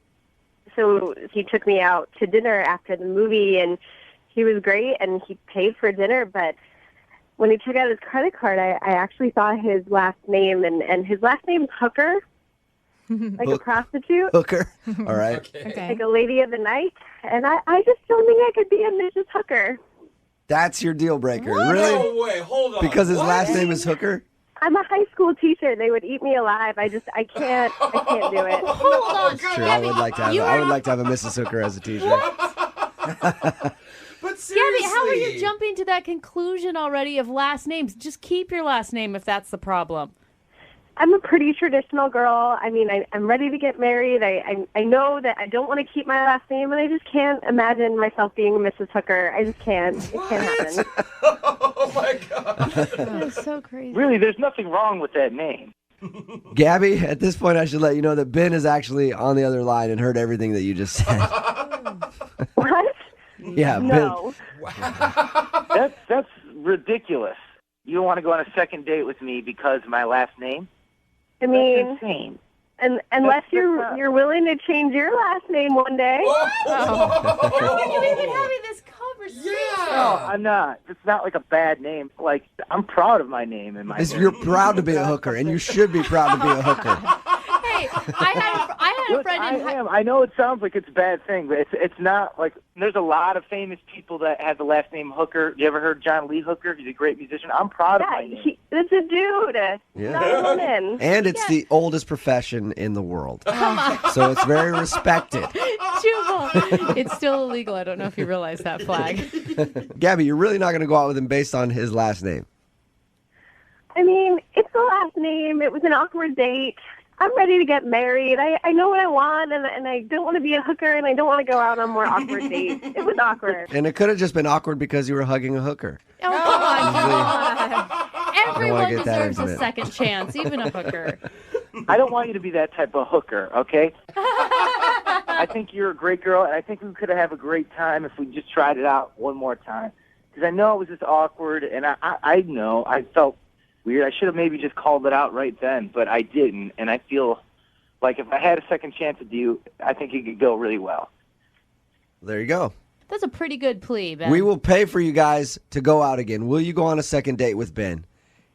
So he took me out to dinner after the movie, and he was great, and he paid for dinner, but when he took out his credit card, I actually saw his last name, and his last name's Hooker, like a prostitute, Hooker. All right. Okay. like a lady of the night, and I just don't think I could be a Mrs. Hooker. That's your deal breaker. No Really? way. Hold on. Because his What? last name is Hooker? I'm a high school teacher. They would eat me alive. I can't do it. Hold on. Sure, I would like to have. I would like to have a Mrs. Hooker as a teacher. But seriously. Gabby, how are you jumping to that conclusion already of last names? Just keep your last name if that's the problem. I'm a pretty traditional girl. I mean, I'm ready to get married. I know that I don't want to keep my last name, and I just can't imagine myself being Mrs. Hooker. I just can't. It can't happen. Oh my God. That's so crazy. Really, there's nothing wrong with that name. Gabby, at this point, I should let you know that Ben is actually on the other line and heard everything that you just said. What? Yeah, No. That's ridiculous. You don't want to go on a second date with me because of my last name? I mean, That's insane. and unless That's you're willing to change your last name one day. How are you even having this conversation? No, I'm not. It's not like a bad name. Like, I'm proud of my name and my You're proud to be a hooker, and you should be proud to be a hooker. Hey, I had a friend in I am. I know it sounds like it's a bad thing, but it's not. Like, there's a lot of famous people that have the last name Hooker. You ever heard John Lee Hooker? He's a great musician. I'm proud of my name. It's a dude. Yeah. Not a woman. And it's the oldest profession in the world. So it's very respected. Jubal. It's still illegal. I don't know if you realize that flag. Gabby, you're really not going to go out with him based on his last name. I mean, it's the last name. It was an awkward date. I'm ready to get married. I know what I want, and I don't want to be a hooker, and I don't want to go out on more awkward dates. It was awkward. And it could have just been awkward because you were hugging a hooker. Oh, come on. Everyone get that deserves a intimate. second chance, even a hooker. I don't want you to be that type of hooker, okay? I think you're a great girl, and I think we could have a great time if we just tried it out one more time. Because I know it was just awkward, and I know I felt weird. I should have maybe just called it out right then, but I didn't. And I feel like if I had a second chance with you, I think it could go really well. There you go. That's a pretty good plea, Ben. We will pay for you guys to go out again. Will you go on a second date with Ben?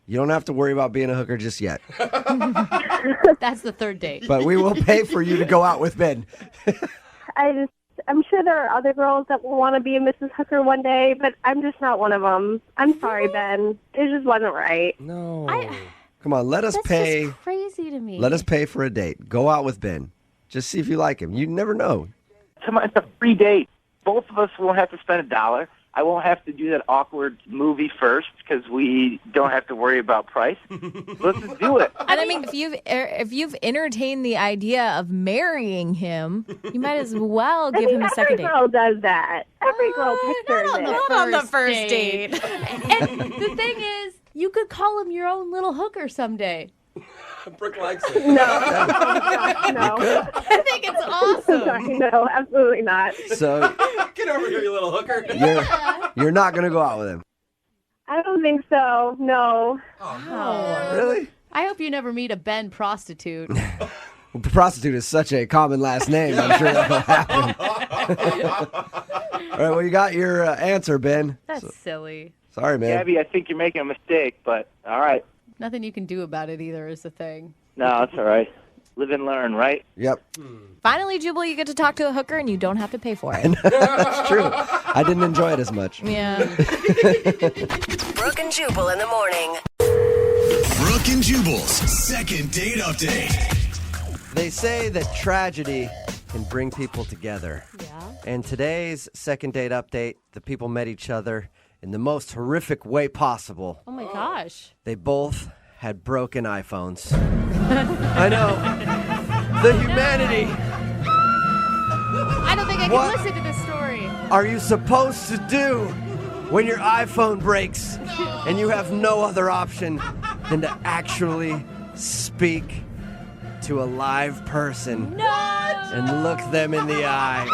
You don't have to worry about being a hooker just yet. That's the third date. But we will pay for you to go out with Ben. I'm sure there are other girls that will want to be a Mrs. Hooker one day, but I'm just not one of them. I'm sorry, Ben. It just wasn't right. No. Come on, let us That's pay. just crazy to me. Let us pay for a date. Go out with Ben. Just see if you like him. You never know. Come on, it's a free date. Both of us won't have to spend $1. I won't have to do that awkward movie first because we don't have to worry about price. Let's just do it. And I mean, if you've entertained the idea of marrying him, you might as well give him a second date. Every girl does that. Every girl pictures it. Not on the first date. And the thing is, you could call him your own little hooker someday. Brooke likes it. No. I think it's awesome. No, absolutely not. So Get over here, you little hooker. you're not going to go out with him. I don't think so. No. Really? I hope you never meet a Ben prostitute. Well, prostitute is such a common last name. I'm sure that'll happen. All right, well, you got your answer, Ben. That's silly. Sorry, man. Gabby, I think you're making a mistake, but all right. Nothing you can do about it either is the thing. No, it's all right. Live and learn, right? Yep. Finally, Jubal, you get to talk to a hooker and you don't have to pay for it. That's true. I didn't enjoy it as much. Yeah. Brooke and Jubal in the morning. Brooke and Jubal's second date update. They say that tragedy can bring people together. Yeah. And today's second date update, the people met each other in the most horrific way possible. Oh my gosh. They both had broken iPhones. I know. The humanity. I don't think I What? can listen to this story. Are you supposed to do when your iPhone breaks and you have no other option than to actually speak to a live person and look them in the eye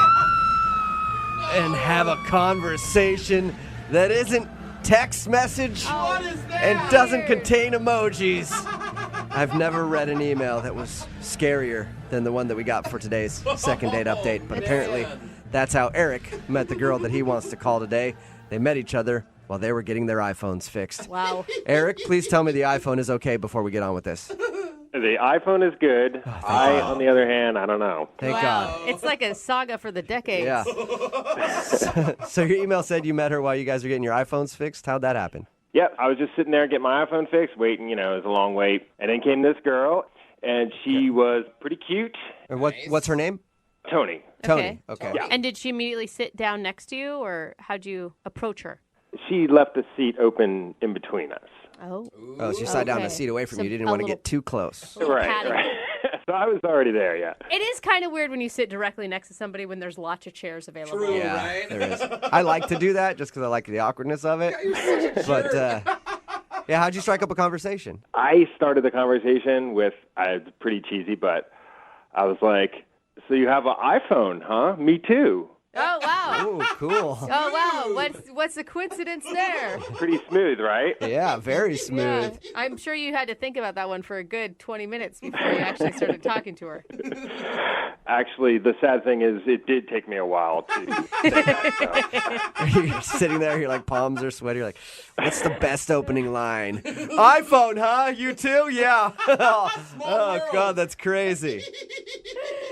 and have a conversation that isn't text message and doesn't contain emojis? I've never read an email that was scarier than the one that we got for today's second date update, but apparently that's how Eric met the girl that he wants to call today. They met each other while they were getting their iPhones fixed. Wow. Eric, please tell me the iPhone is okay before we get on with this. The iPhone is good. On the other hand, I don't know. Thank God. It's like a saga for the decades. Yeah. So your email said you met her while you guys were getting your iPhones fixed. How'd that happen? Yep, I was just sitting there getting my iPhone fixed, waiting, it was a long wait. And then came this girl, and she was pretty cute. And what's her name? Tony. Tony. Okay. Yeah. And did she immediately sit down next to you, or how'd you approach her? She left the seat open in between us. Oh. Oh, she sat down a Okay. seat away from So you. Didn't a want to little- get too close. Right. So I was already there, yeah. It is kind of weird when you sit directly next to somebody when there's lots of chairs available. Yeah, there is. I like to do that just because I like the awkwardness of it. But yeah, how'd you strike up a conversation? I started the conversation with, it's pretty cheesy, but I was like, so you have an iPhone, huh? Me too. Oh, wow. Ooh, cool. Oh, wow. What's the coincidence there? Pretty smooth, right? Yeah, very smooth. Yeah. I'm sure you had to think about that one for a good 20 minutes before you actually started talking to her. Actually, the sad thing is it did take me a while to You're sitting there, your palms are sweaty. You're like, what's the best opening line? iPhone, huh? You too? Yeah. Oh, God, that's crazy.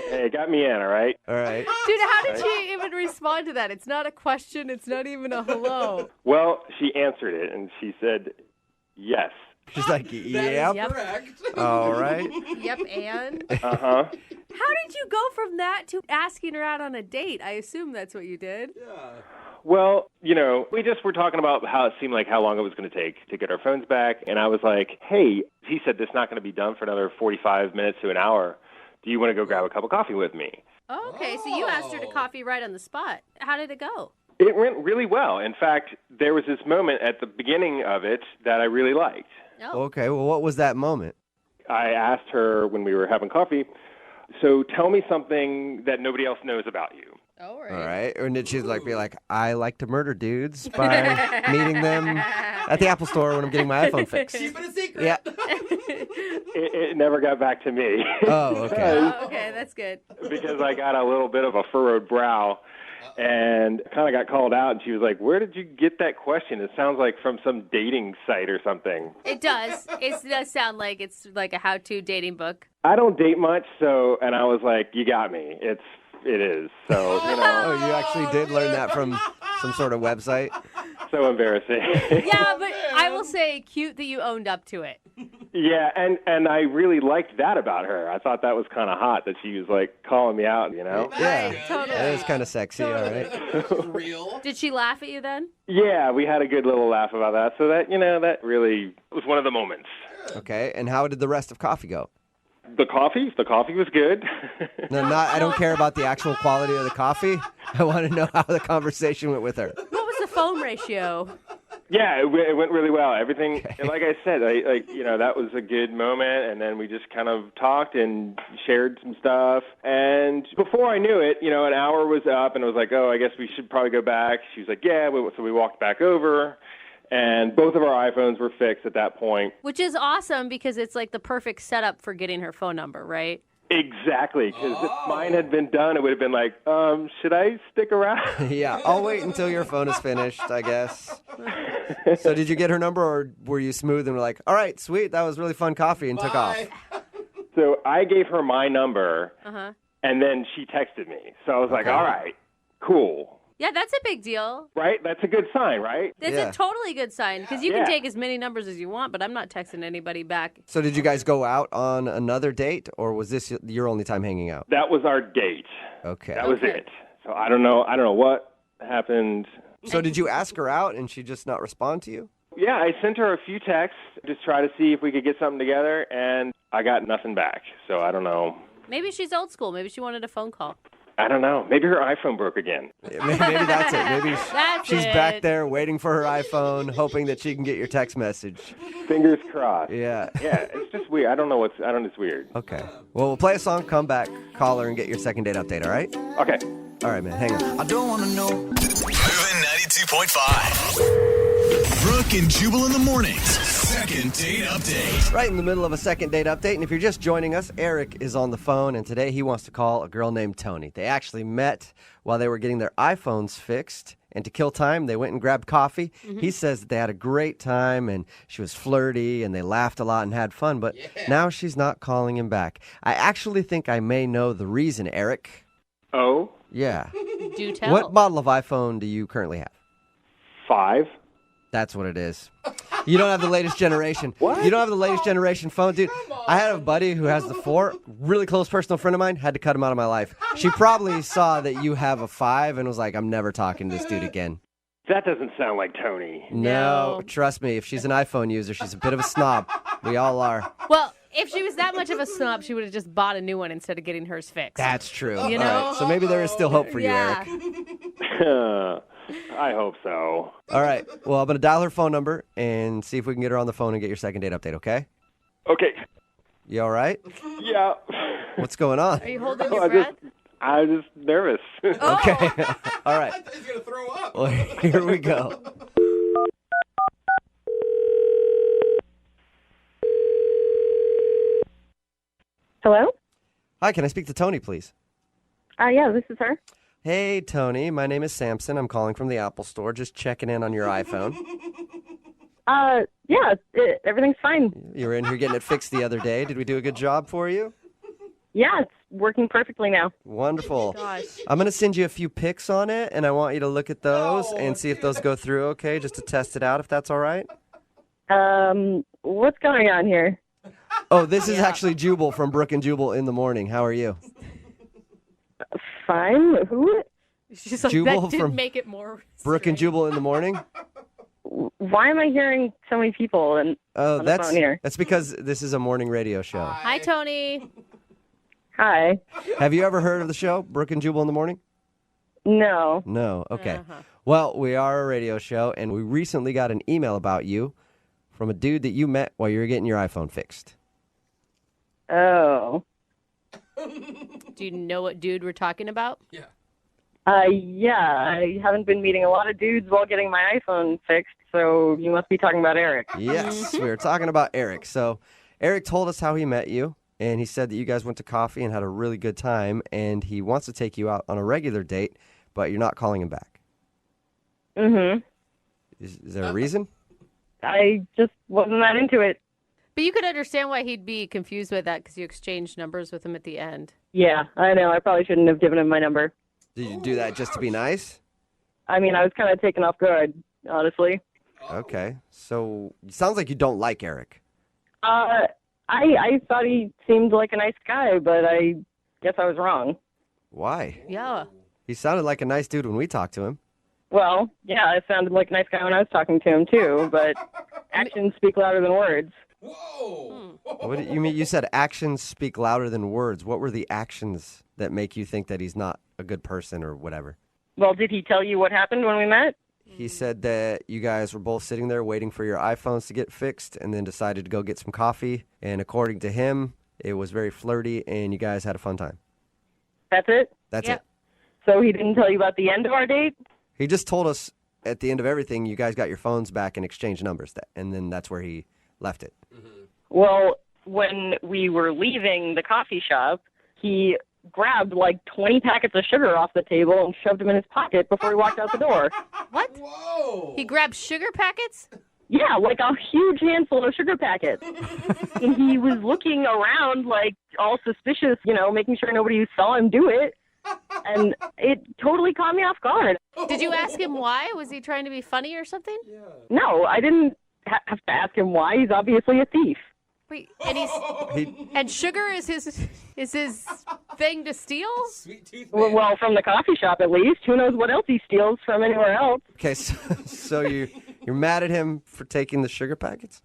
Hey, it got me in, all right? All right. Dude, how did she even respond to that? It's not a question. It's not even a hello. Well, she answered it, and she said, yes. She's like, yep. Correct. All right. Yep, and? Uh-huh. How did you go from that to asking her out on a date? I assume that's what you did. Well, we just were talking about how it seemed like how long it was going to take to get our phones back. And I was like, hey, he said this is not going to be done for another 45 minutes to an hour. Do you want to go grab a cup of coffee with me? Oh, okay, so you asked her to coffee right on the spot. How did it go? It went really well. In fact, there was this moment at the beginning of it that I really liked. Oh. Okay, well, what was that moment? I asked her when we were having coffee, so tell me something that nobody else knows about you. All All right. And did she be like, I like to murder dudes by meeting them at the Apple Store when I'm getting my iPhone fixed? Keep it a secret. Yeah. It never got back to me. Oh, okay. Oh, okay, that's good. Because I got a little bit of a furrowed brow and kind of got called out. And she was like, where did you get that question? It sounds like from some dating site or something. It does. It does sound like it's like a how-to dating book. I don't date much, and I was like, you got me. It is. So, Oh, you actually did learn that from some sort of website? So embarrassing. Yeah, but I will say cute that you owned up to it. Yeah, and I really liked that about her. I thought that was kind of hot that she was like calling me out, Yeah, totally. That is kind of sexy, all right. Real. Did she laugh at you then? Yeah, we had a good little laugh about that. So that, that really was one of the moments. Okay, and how did the rest of coffee go? The coffee was good. No, I don't care about the actual quality of the coffee. I want to know how the conversation went with her. What was the phone ratio? Yeah, it went really well. Everything, and like I said, that was a good moment. And then we just kind of talked and shared some stuff. And before I knew it, an hour was up, and I was like, oh, I guess we should probably go back. She was like, yeah. So we walked back over. And both of our iPhones were fixed at that point. Which is awesome because it's like the perfect setup for getting her phone number, right? Exactly, because if mine had been done, it would have been like, should I stick around? Yeah, I'll wait until your phone is finished, I guess. So did you get her number, or were you smooth and were like, all right, sweet, that was really fun coffee, and took off? So I gave her my number, and then she texted me. So I was like, all right, cool. Yeah, that's a big deal. Right? That's a good sign, right? That's a totally good sign because you Yeah. can take as many numbers as you want, but I'm not texting anybody back. So did you guys go out on another date, or was this your only time hanging out? That was our date. Okay. That was it. So I don't know what happened. So did you ask her out, and she just not respond to you? Yeah, I sent her a few texts, just try to see if we could get something together, and I got nothing back. So I don't know. Maybe she's old school. Maybe she wanted a phone call. I don't know. Maybe her iPhone broke again. Maybe that's it. Maybe she's it. back there waiting for her iPhone, hoping that she can get your text message. Fingers crossed. Yeah. Yeah, it's just weird. I don't know. It's weird. Okay. Well, we'll play a song, come back, call her, and get your second date update, all right? Okay. All right, man. Hang on. I don't want to know. Moving 92.5. Brooke and Jubal in the mornings. Second date update. Right in the middle of a second date update, and if you're just joining us, Eric is on the phone, and today he wants to call a girl named Tony. They actually met while they were getting their iPhones fixed, and to kill time, they went and grabbed coffee. He says that they had a great time, and she was flirty, and they laughed a lot and had fun, but now she's not calling him back. I actually think I may know the reason, Eric. Oh? Yeah. Do tell. What model of iPhone do you currently have? 5. That's what it is. You don't have the latest generation. What? You don't have the latest generation phone, dude. I had a buddy who has the 4, really close personal friend of mine, had to cut him out of my life. She probably saw that you have a 5 and was like, I'm never talking to this dude again. That doesn't sound like Tony. No, trust me, if she's an iPhone user, she's a bit of a snob. We all are. Well, if she was that much of a snob, she would have just bought a new one instead of getting hers fixed. That's true. You know? All right, so maybe there is still hope for you, Eric. I hope so. All right. Well, I'm going to dial her phone number and see if we can get her on the phone and get your second date update, okay? Okay. You all right? Yeah. What's going on? Are you holding your breath? I'm just nervous. Okay. All right. I thought he was going to throw up. Well, here we go. Hello? Hi, can I speak to Tony, please? Yeah, this is her. Hey, Tony. My name is Samson. I'm calling from the Apple Store, just checking in on your iPhone. Yeah, everything's fine. You were in here getting it fixed the other day. Did we do a good job for you? Yeah, it's working perfectly now. Wonderful. Gosh. I'm going to send you a few pics on it, and I want you to look at those and see if those go through okay, just to test it out, if that's all right. What's going on here? Oh, this is actually Jubal from Brooke and Jubal in the morning. How are you? Fine. Who? She's like, Jubal that didn't from make it more. Brooke and Jubal in the morning. Why am I hearing so many people on the phone here? That's because this is a morning radio show. Hi, Tony. Hi. Have you ever heard of the show, Brooke and Jubal in the morning? No. No. Okay. Well, we are a radio show, and we recently got an email about you from a dude that you met while you were getting your iPhone fixed. Oh. Do you know what dude we're talking about? Yeah. Yeah, I haven't been meeting a lot of dudes while getting my iPhone fixed, so you must be talking about Eric. Yes, we were talking about Eric. So Eric told us how he met you, and he said that you guys went to coffee and had a really good time, and he wants to take you out on a regular date, but you're not calling him back. Mm-hmm. Is there a reason? I just wasn't that into it. But you could understand why he'd be confused with that because you exchanged numbers with him at the end. Yeah, I know. I probably shouldn't have given him my number. Did you do that just to be nice? I mean, I was kind of taken off guard, honestly. Okay. So it sounds like you don't like Eric. I thought he seemed like a nice guy, but I guess I was wrong. Why? Yeah. He sounded like a nice dude when we talked to him. Well, yeah, I sounded like a nice guy when I was talking to him, too, but actions speak louder than words. What do you mean? You said actions speak louder than words. What were the actions that make you think that he's not a good person or whatever? Well, did he tell you what happened when we met? He said that you guys were both sitting there waiting for your iPhones to get fixed and then decided to go get some coffee. And according to him, it was very flirty and you guys had a fun time. That's it? That's it. So he didn't tell you about the end of our date? He just told us at the end of everything, you guys got your phones back and exchanged numbers. And then that's where he left it. Well, when we were leaving the coffee shop, he grabbed like 20 packets of sugar off the table and shoved them in his pocket before he walked out the door. What? Whoa. He grabbed sugar packets? Yeah, like a huge handful of sugar packets. And he was looking around like all suspicious, making sure nobody saw him do it. And it totally caught me off guard. Did you ask him why? Was he trying to be funny or something? Yeah. No, I didn't have to ask him why. He's obviously a thief. Wait, and and sugar is his thing to steal? Sweet tooth. Well, from the coffee shop at least. Who knows what else he steals from anywhere else? Okay, so you're mad at him for taking the sugar packets?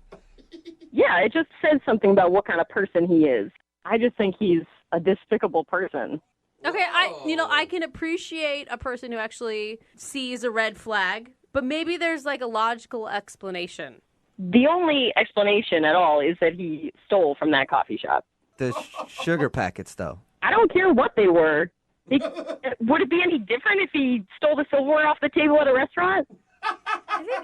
Yeah, it just says something about what kind of person he is. I just think he's a despicable person. Okay, I can appreciate a person who actually sees a red flag, but maybe there's like a logical explanation. The only explanation at all is that he stole from that coffee shop. The sugar packets, though. I don't care what they were. Would it be any different if he stole the silverware off the table at a restaurant?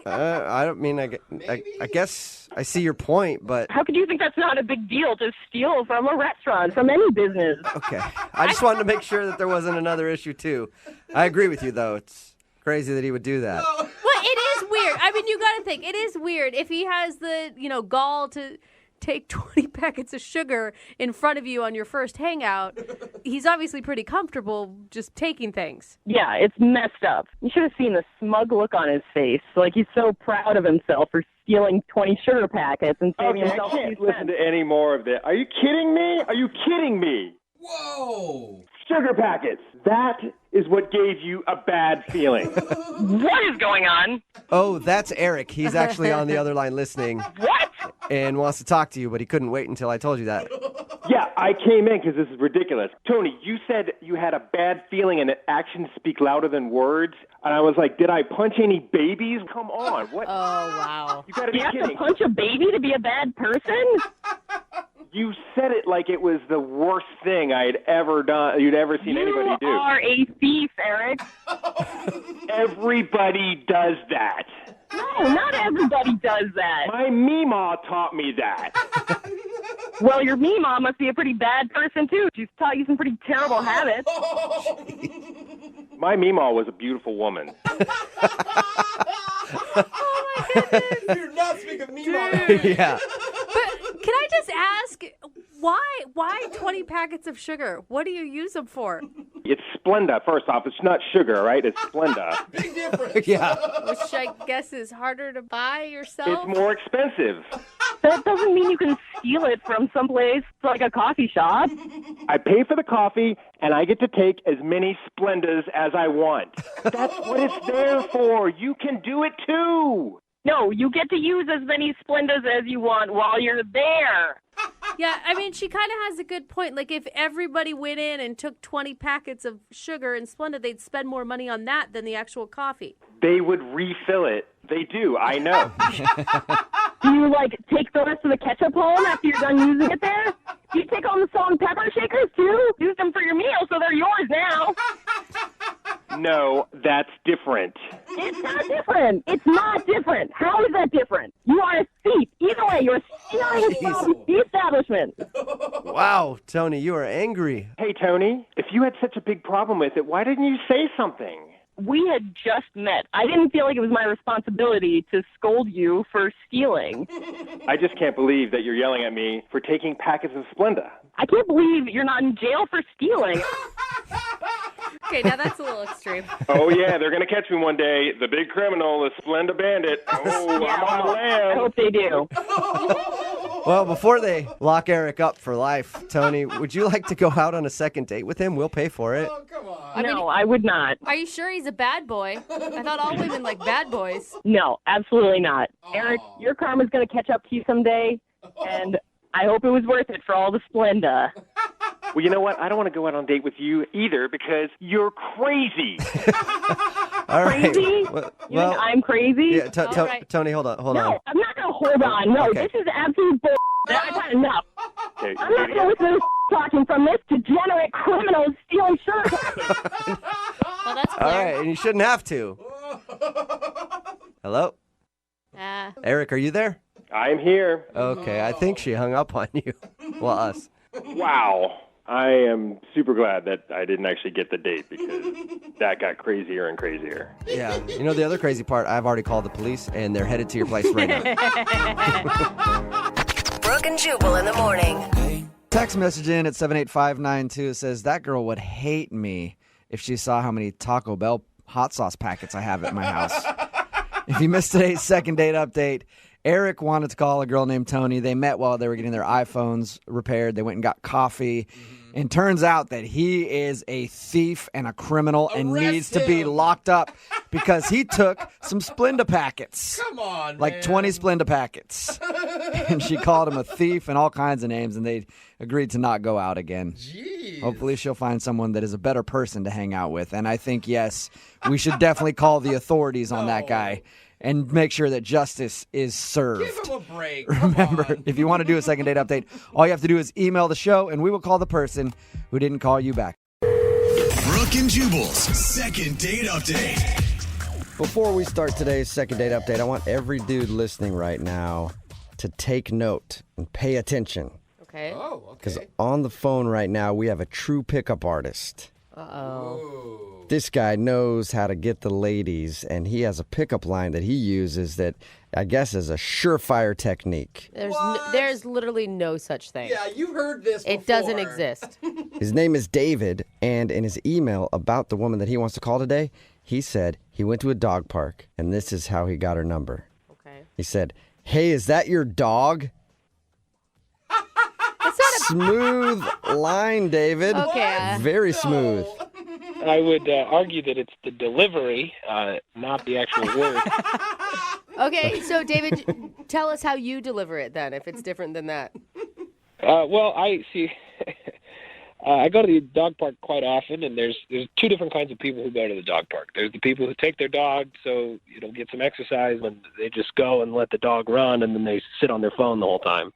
I don't mean, I guess I see your point, but... How could you think that's not a big deal to steal from a restaurant, from any business? Okay. I just wanted to make sure that there wasn't another issue, too. I agree with you, though. It's crazy that he would do that. Well, it is weird. I mean, you got to think. It is weird. If he has the, gall to take 20 packets of sugar in front of you on your first hangout, he's obviously pretty comfortable just taking things. Yeah, it's messed up. You should have seen the smug look on his face. Like he's so proud of himself for stealing 20 sugar packets and saving himself. I can't listen to any more of that. Are you kidding me? Are you kidding me? Whoa. Sugar packets. That is what gave you a bad feeling. What is going on? Oh, that's Eric. He's actually on the other line listening. What? And wants to talk to you, but he couldn't wait until I told you that. Yeah, I came in because this is ridiculous. Tony, you said you had a bad feeling and that actions speak louder than words. And I was like, did I punch any babies? Come on. What? Oh, wow. You gotta be have kidding. to punch a baby to be a bad person? You said it like it was the worst thing I'd ever done. You'd ever seen anybody do. You are a thief, Eric. Everybody does that. No, not everybody does that. My Meemaw taught me that. Well, your Meemaw must be a pretty bad person, too. She's taught you some pretty terrible habits. My Meemaw was a beautiful woman. Oh, my goodness. You're not speaking of Meemaw. Yeah. But can I just ask, why 20 packets of sugar? What do you use them for? It's Splenda, first off. It's not sugar, right? It's Splenda. Big difference. Yeah. Which I guess is harder to buy yourself. It's more expensive. That doesn't mean you can steal it from someplace like a coffee shop. I pay for the coffee, and I get to take as many Splendas as I want. That's what it's there for. You can do it too. No, you get to use as many Splendas as you want while you're there. Yeah, I mean, she kind of has a good point. Like, if everybody went in and took 20 packets of sugar and Splenda, they'd spend more money on that than the actual coffee. They would refill it. They do. I know. Do you, take the rest of the ketchup home after you're done using it there? Do you take home the salt and pepper shakers, too? Use them for your meal, so they're yours now. No, that's different. It's not different. It's not different. How is that different? You are a thief. Either way, you're stealing from the establishment. Wow, Tony, you are angry. Hey, Tony, if you had such a big problem with it, why didn't you say something? We had just met. I didn't feel like it was my responsibility to scold you for stealing. I just can't believe that you're yelling at me for taking packets of Splenda. I can't believe you're not in jail for stealing. Okay, now that's a little extreme. Oh, yeah, they're going to catch me one day. The big criminal, the Splenda bandit. Oh, Yeah, I'm on well, land. I hope they do. Well, before they lock Eric up for life, Tony, would you like to go out on a second date with him? We'll pay for it. No, I would not. Are you sure he's a bad boy? I thought all women like bad boys. No, absolutely not. Eric, your karma's going to catch up to you someday, and I hope it was worth it for all the Splenda. Well, you know what? I don't want to go out on a date with you either because you're crazy. All right. Crazy? You think I'm crazy? Yeah, Right. Tony, hold on. No, I'm not going to hold on. No, Okay. this is absolute bull. I've had enough. Okay, I'm not going to listen to this talking from this degenerate criminal stealing sugar packets. Well, that's All right, and you shouldn't have to. Hello? Eric, are you there? I'm here. Okay, I think she hung up on you. Well, us. Wow. I am super glad that I didn't actually get the date because that got crazier and crazier. Yeah. You know the other crazy part? I've already called the police, and they're headed to your place right now. Brooke and Jubal in the morning. Text message in at 78592 says, that girl would hate me if she saw how many Taco Bell hot sauce packets I have at my house. If you missed today's second date update, Eric wanted to call a girl named Tony. They met while they were getting their iPhones repaired. They went and got coffee. And turns out that he is a thief and a criminal and needs to be locked up because he took some Splenda packets. Come on, like man. 20 Splenda packets. And she called him a thief and all kinds of names, and they agreed to not go out again. Jeez. Hopefully she'll find someone that is a better person to hang out with. And I think, yes, we should definitely call the authorities on that guy and make sure that justice is served. Give him a break. Remember, if you want to do a second date update, all you have to do is email the show, and we will call the person who didn't call you back. Brooke and Jubal's second date update. Before we start today's second date update, I want every dude listening right now to take note and pay attention. Okay. Oh, okay. Because on the phone right now, we have a true pickup artist. Uh-oh. This guy knows how to get the ladies, and he has a pickup line that he uses that I guess is a surefire technique. There's literally no such thing. Yeah, you heard this It doesn't exist. His name is David, and in his email about the woman that he wants to call today, he said he went to a dog park, and this is how he got her number. Okay. He said, "Hey, is that your dog?" Smooth line, David. Okay. Very smooth. I would argue that it's the delivery, not the actual word. Okay, so David, tell us how you deliver it then, if it's different than that. Well, I see. I go to the dog park quite often, and there's two different kinds of people who go to the dog park. There's the people who take their dog so get some exercise, and they just go and let the dog run, and then they sit on their phone the whole time.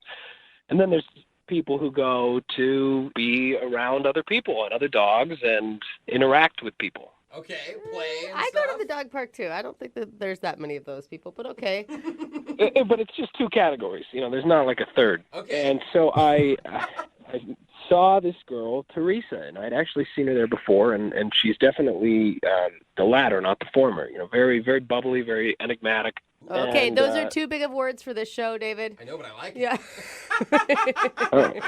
And then there's people who go to be around other people and other dogs and interact with people. Okay, play and I stuff. go to the dog park too. I don't think that there's that many of those people, but okay. But it's just two categories. There's not like a third. Okay. And so I saw this girl, Teresa, and I'd actually seen her there before, and she's definitely the latter, not the former. Very, very bubbly, very enigmatic. Okay, And, those are too big of words for this show, David. I know, but I like it. Yeah.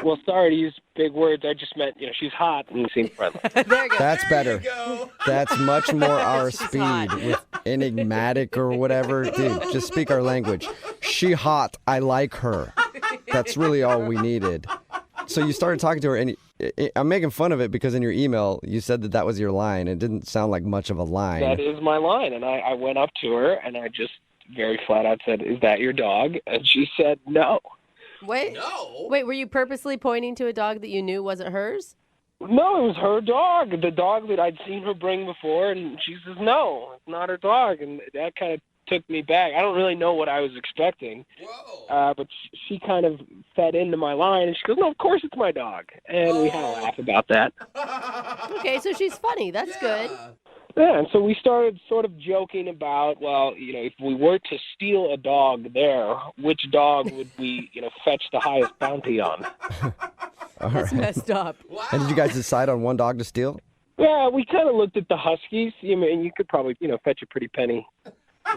Well, sorry to use big words. I just meant, she's hot and seems friendly. There you go. That's better. Go. That's much more our She's speed hot. with enigmatic or whatever. Dude, just speak our language. She hot. I like her. That's really all we needed. So you started talking to her, and I'm making fun of it because in your email, you said that was your line. It didn't sound like much of a line. That is my line. And I went up to her, and I just very flat out said, is that your dog? And she said, no. Wait. No. Wait, were you purposely pointing to a dog that you knew wasn't hers? No, it was her dog, the dog that I'd seen her bring before. And she says, no, it's not her dog. And that kind of took me back. I don't really know what I was expecting. But she kind of fed into my line, and she goes, no, of course it's my dog. And we had a laugh about that. Okay, so she's funny. That's good. Yeah, and so we started sort of joking about, well, if we were to steal a dog there, which dog would we, fetch the highest bounty on? All That's right. messed up. And did you guys decide on one dog to steal? Yeah, we kind of looked at the Huskies. And you could probably, fetch a pretty penny.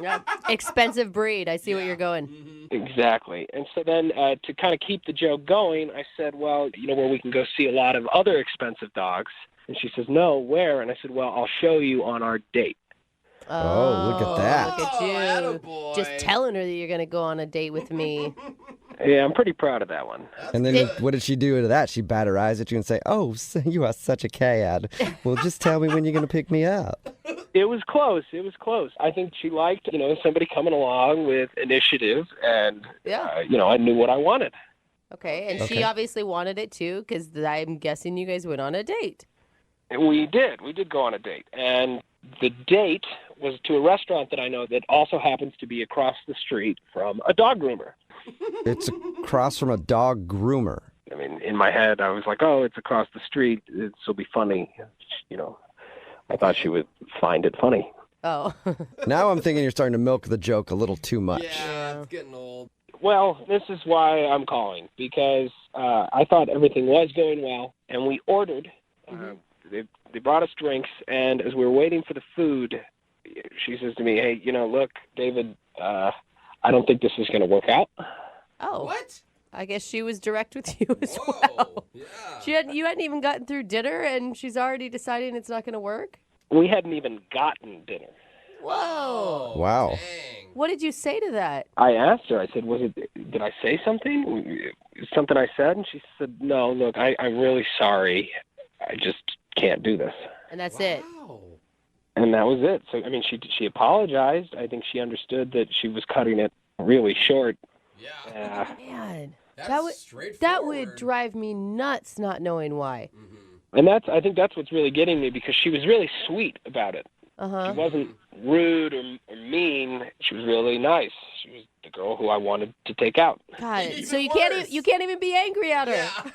Yeah. Expensive breed. I see what you're going. Exactly. And so then to kind of keep the joke going, I said, well, where we can go see a lot of other expensive dogs. And she says, no, where? And I said, well, I'll show you on our date. Oh, look at that. Look at you. Just telling her that you're going to go on a date with me. Yeah, I'm pretty proud of that one. And then what did she do to that? She bat her eyes at you and say, oh, you are such a cad. Well, just tell me when you're going to pick me up. It was close. I think she liked, somebody coming along with initiative, and, I knew what I wanted. Okay, and she obviously wanted it too, because I'm guessing you guys went on a date. We did. We did go on a date. And the date was to a restaurant that I know that also happens to be across the street from a dog groomer. It's across from a dog groomer. I mean, in my head, I was like, oh, it's across the street. This will be funny. I thought she would find it funny. Oh. Now I'm thinking you're starting to milk the joke a little too much. Yeah, it's getting old. Well, this is why I'm calling, because I thought everything was going well, and we ordered. They brought us drinks, and as we were waiting for the food, she says to me, hey, look, David, I don't think this is going to work out. Oh. What? I guess she was direct with you as well. Yeah. You hadn't even gotten through dinner, and she's already deciding it's not going to work? We hadn't even gotten dinner. Whoa. Wow. Dang. What did you say to that? I asked her, I said, did I say something? Something I said? And she said, no, look, I'm really sorry. I just can't do this. And that's it. And that was it. So, I mean, she apologized. I think she understood that she was cutting it really short. Yeah. Man, that would drive me nuts not knowing why. And I think that's what's really getting me, because she was really sweet about it. Uh-huh. She wasn't rude or mean. She was really nice. She was the girl who I wanted to take out. God, so you can't even be angry at her. Yeah.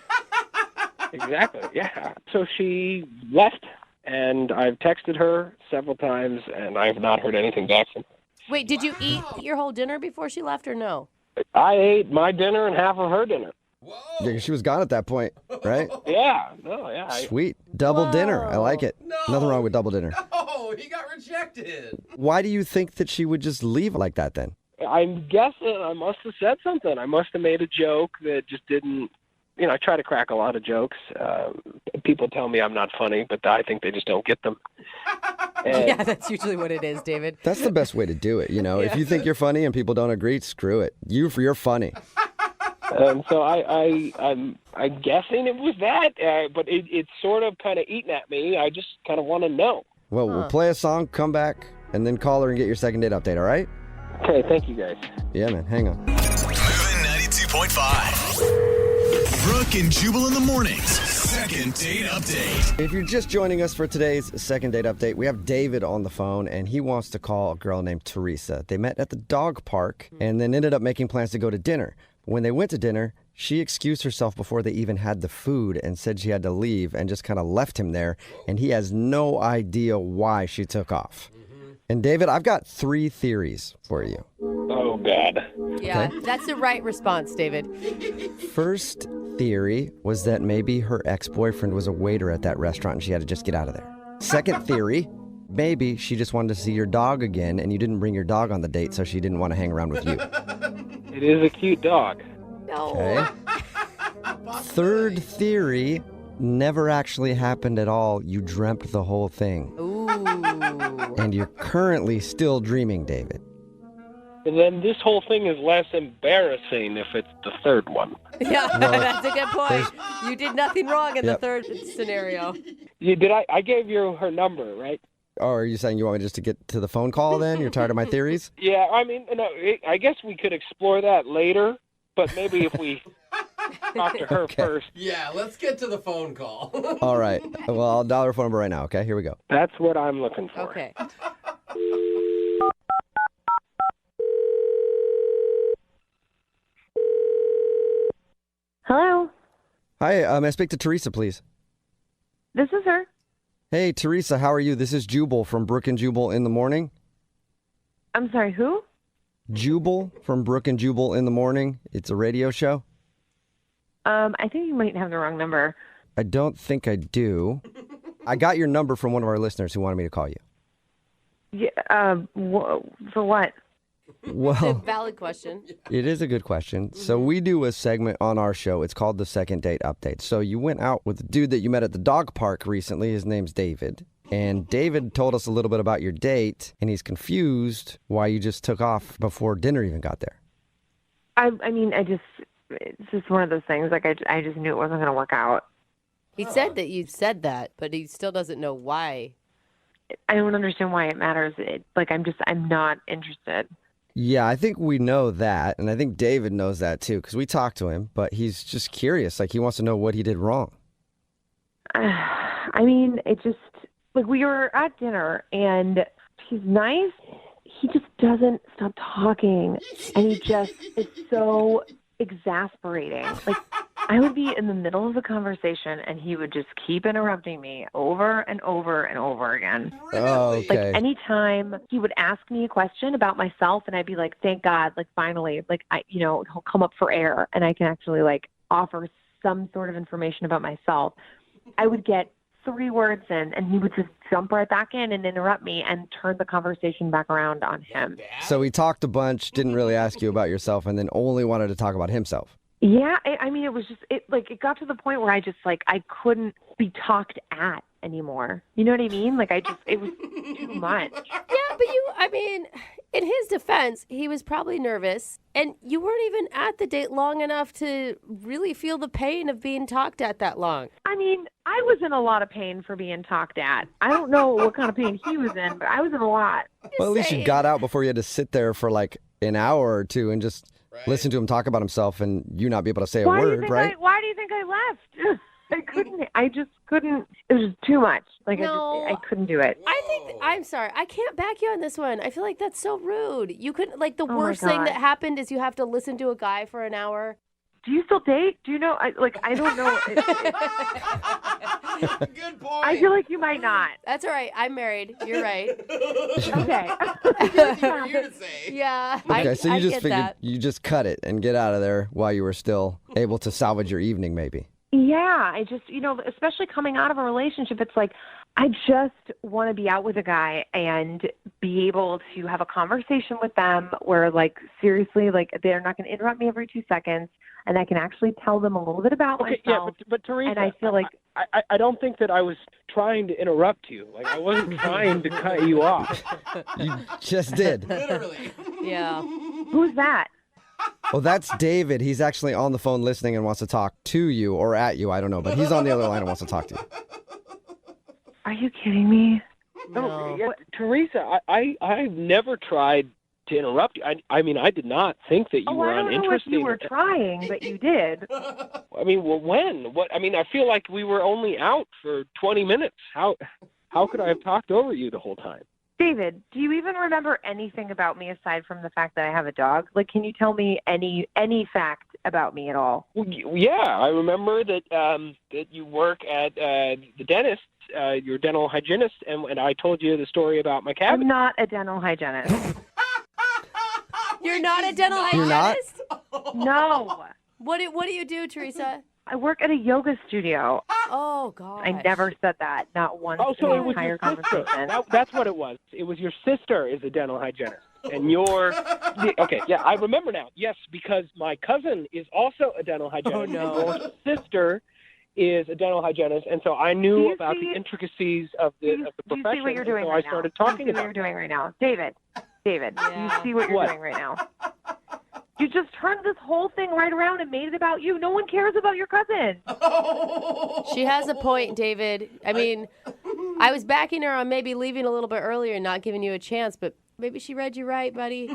Exactly. Yeah. So she left, and I've texted her several times, and I have not heard anything back from her. Wait, did you eat your whole dinner before she left, or no? I ate my dinner and half of her dinner. Yeah, she was gone at that point, right? Yeah. No, yeah. Sweet. Double dinner. I like it. No. Nothing wrong with double dinner. Oh, he got rejected. Why do you think that she would just leave like that then? I'm guessing I must have said something. I must have made a joke that just didn't, I try to crack a lot of jokes. People tell me I'm not funny, but I think they just don't get them. Yeah, that's usually what it is, David. That's the best way to do it, If you think you're funny and people don't agree, screw it. You're funny. So I'm guessing it was that, but it's sort of kind of eating at me. I just kind of want to know. Well, we'll play a song, come back, and then call her and get your second date update, all right? Okay, thank you guys. Yeah, man, hang on. Moving 92.5. Brooke and Jubal in the mornings. Second date update. If you're just joining us for today's second date update, we have David on the phone, and he wants to call a girl named Teresa. They met at the dog park and then ended up making plans to go to dinner. When they went to dinner, she excused herself before they even had the food and said she had to leave and just kind of left him there, and he has no idea why she took off. And David, I've got 3 theories for you. Oh, God. Yeah, that's the right response, David. First theory was that maybe her ex-boyfriend was a waiter at that restaurant and she had to just get out of there. Second theory, maybe she just wanted to see your dog again and you didn't bring your dog on the date, so she didn't want to hang around with you. It is a cute dog. No. Okay. Third theory, never actually happened at all. You dreamt the whole thing. Ooh. And you're currently still dreaming, David. then this whole thing is less embarrassing if it's the third one. Yeah, that's a good point. You did nothing wrong in the third scenario. I gave you her number, right? Oh, are you saying you want me just to get to the phone call then? You're tired of my theories? Yeah, I mean, no, I guess we could explore that later, but maybe if we talk to her first. Yeah, let's get to the phone call. All right. Well, I'll dial her phone number right now, okay? Here we go. That's what I'm looking for. Okay. Hello. Hi, may I speak to Teresa, please? This is her. Hey, Teresa, how are you? This is Jubal from Brooke and Jubal in the Morning. I'm sorry, who? Jubal from Brooke and Jubal in the Morning. It's a radio show. I think you might have the wrong number. I don't think I do. I got your number from one of our listeners who wanted me to call you. Yeah, for what? Well, valid question. it is a good question. So we do a segment on our show. It's called the Second Date Update. So you went out with a dude that you met at the dog park recently. His name's David. And David told us a little bit about your date, and he's confused why you just took off before dinner even got there. I mean, it's just one of those things. Like, I just knew it wasn't going to work out. He said that you said that, but he still doesn't know why. I don't understand why it matters. I'm not interested. Yeah, I think we know that, and I think David knows that too, because we talked to him, but he's just curious. Like, he wants to know what he did wrong. I mean, it just, like, we were at dinner, and he's nice. He just doesn't stop talking, and he just is so exasperating. Like, I would be in the middle of a conversation, and he would just keep interrupting me over and over and over again. Oh, okay. Like, anytime he would ask me a question about myself, and I'd be like, thank God, like, finally, like, he'll come up for air, and I can actually, like, offer some sort of information about myself. I would get 3 words in, and he would just jump right back in and interrupt me and turn the conversation back around on him. So he talked a bunch, didn't really ask you about yourself, and then only wanted to talk about himself. Yeah, I mean, it was just, it got to the point where I just, like, I couldn't be talked at anymore. You know what I mean? Like, it was too much. Yeah, but in his defense, he was probably nervous, and you weren't even at the date long enough to really feel the pain of being talked at that long. I mean, I was in a lot of pain for being talked at. I don't know what kind of pain he was in, but I was in a lot. Well, at least you got out before you had to sit there for like an hour or two and just listen to him talk about himself and you not be able to say a word, right? Why do you think I left? I just couldn't. It was just too much. Like, No. I couldn't do it. I'm sorry. I can't back you on this one. I feel like that's so rude. You couldn't, like, the my worst thing God. that happened is you have to listen to a guy for an hour. Do you still date? Do you know? I don't know. Good point. I feel like you might not. That's all right. I'm married. You're right. Okay. For you to say. Yeah. Okay, so I you just get figured that. you just cut it and get out of there while you were still able to salvage your evening, maybe. Yeah, I just, especially coming out of a relationship, it's like, I just want to be out with a guy and be able to have a conversation with them where, like, seriously, like, they're not going to interrupt me every 2 seconds, and I can actually tell them a little bit about Okay, yeah, myself. but Teresa, and I feel like, I don't think that I was trying to interrupt you. Like, I wasn't trying to cut you off. You just did. Literally. Yeah. who's that? Well, that's David. He's actually on the phone listening and wants to talk to you or at you. I don't know, but he's on the other line and wants to talk to you. Are you kidding me? No. Yeah, Teresa, I've never tried to interrupt you. I mean, I did not think that you were I don't know if uninterested. you were trying, but you did. I mean, well, when? What? I mean, I feel like we were only out for 20 minutes. How could I have talked over you the whole time? David, do you even remember anything about me aside from the fact that I have a dog? Like, can you tell me any fact about me at all? Well, yeah, I remember that that you work at the dentist. You're a dental hygienist, and I told you the story about my cabin. I'm not a dental hygienist. You're not a dental You're not? hygienist? No. What do you do, Teresa? I work at a yoga studio. Oh, God. I never said that. Not once Oh, in so the it was entire your sister. conversation. That's what it was. It was your sister is a dental hygienist. And you're... Okay, yeah, I remember now. Yes, because my cousin is also a dental hygienist. Oh, no. And your sister is a dental hygienist, and so I knew about the intricacies of the profession. Do you see what you're doing so right I started now? talking Do you see what about you're doing right now? David, do you see what you're doing right now? You just turned this whole thing right around and made it about you. No one cares about your cousin. She has a point, David. I mean, I was backing her on maybe leaving a little bit earlier and not giving you a chance, but maybe she read you right, buddy.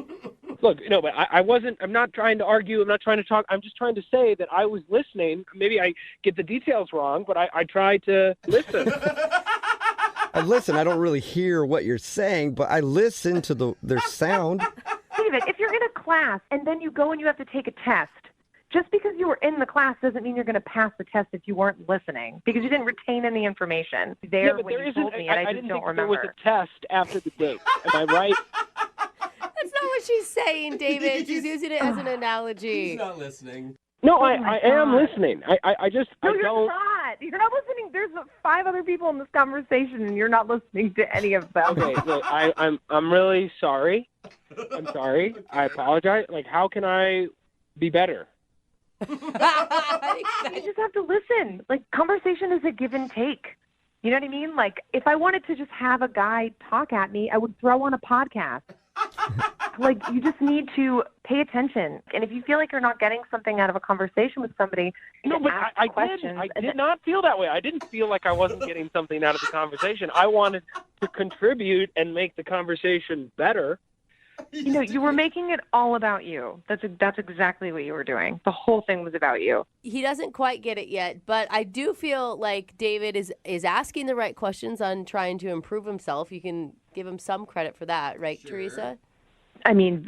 Look, no, but I'm not trying to argue. I'm not trying to talk. I'm just trying to say that I was listening. Maybe I get the details wrong, but I tried to listen. I listen. I don't really hear what you're saying, but I listen to their sound. David, if you're in a class and then you go and you have to take a test, just because you were in the class doesn't mean you're going to pass the test if you weren't listening, because you didn't retain any information Yeah, but when there you told me, and I just didn't don't think remember. there was a test after the date. Am I right? That's not what she's saying, David. She's using it as an analogy. He's not listening. No, Oh I my am God. listening. No, I you're don't. not. You're not listening. There's 5 other people in this conversation, and you're not listening to any of them. Okay, look, I'm really sorry. I'm sorry. I apologize. Like, how can I be better? You just have to listen. Like, conversation is a give and take. You know what I mean? Like, if I wanted to just have a guy talk at me, I would throw on a podcast. Like, you just need to pay attention. And if you feel like you're not getting something out of a conversation with somebody, you No, can but ask I questions. did not feel that way. I didn't feel like I wasn't getting something out of the conversation. I wanted to contribute and make the conversation better. You know, you were making it all about you. That's exactly what you were doing. The whole thing was about you. He doesn't quite get it yet, but I do feel like David is asking the right questions on trying to improve himself. You can give him some credit for that, right, Teresa? I mean,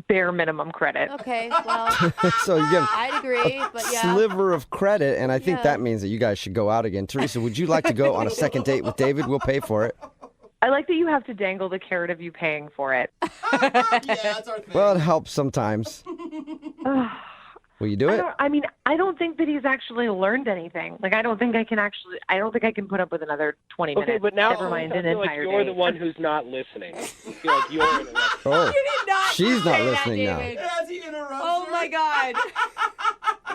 bare minimum credit. Okay, well, So you give I'd agree, but yeah. sliver of credit, and I think Yeah. that means that you guys should go out again. Teresa, would you like to go on a second date with David? We'll pay for it. I like that you have to dangle the carrot of you paying for it. Yeah, that's our thing. Well, it helps sometimes. Will you do it? I don't think that he's actually learned anything. Like, I don't think I can put up with another 20 minutes. Okay, but now Never mind I an feel like entire you're day. the one who's not listening. I feel like you're in a Oh, she's not say that, listening now. David. As he interrupts Oh her. my God.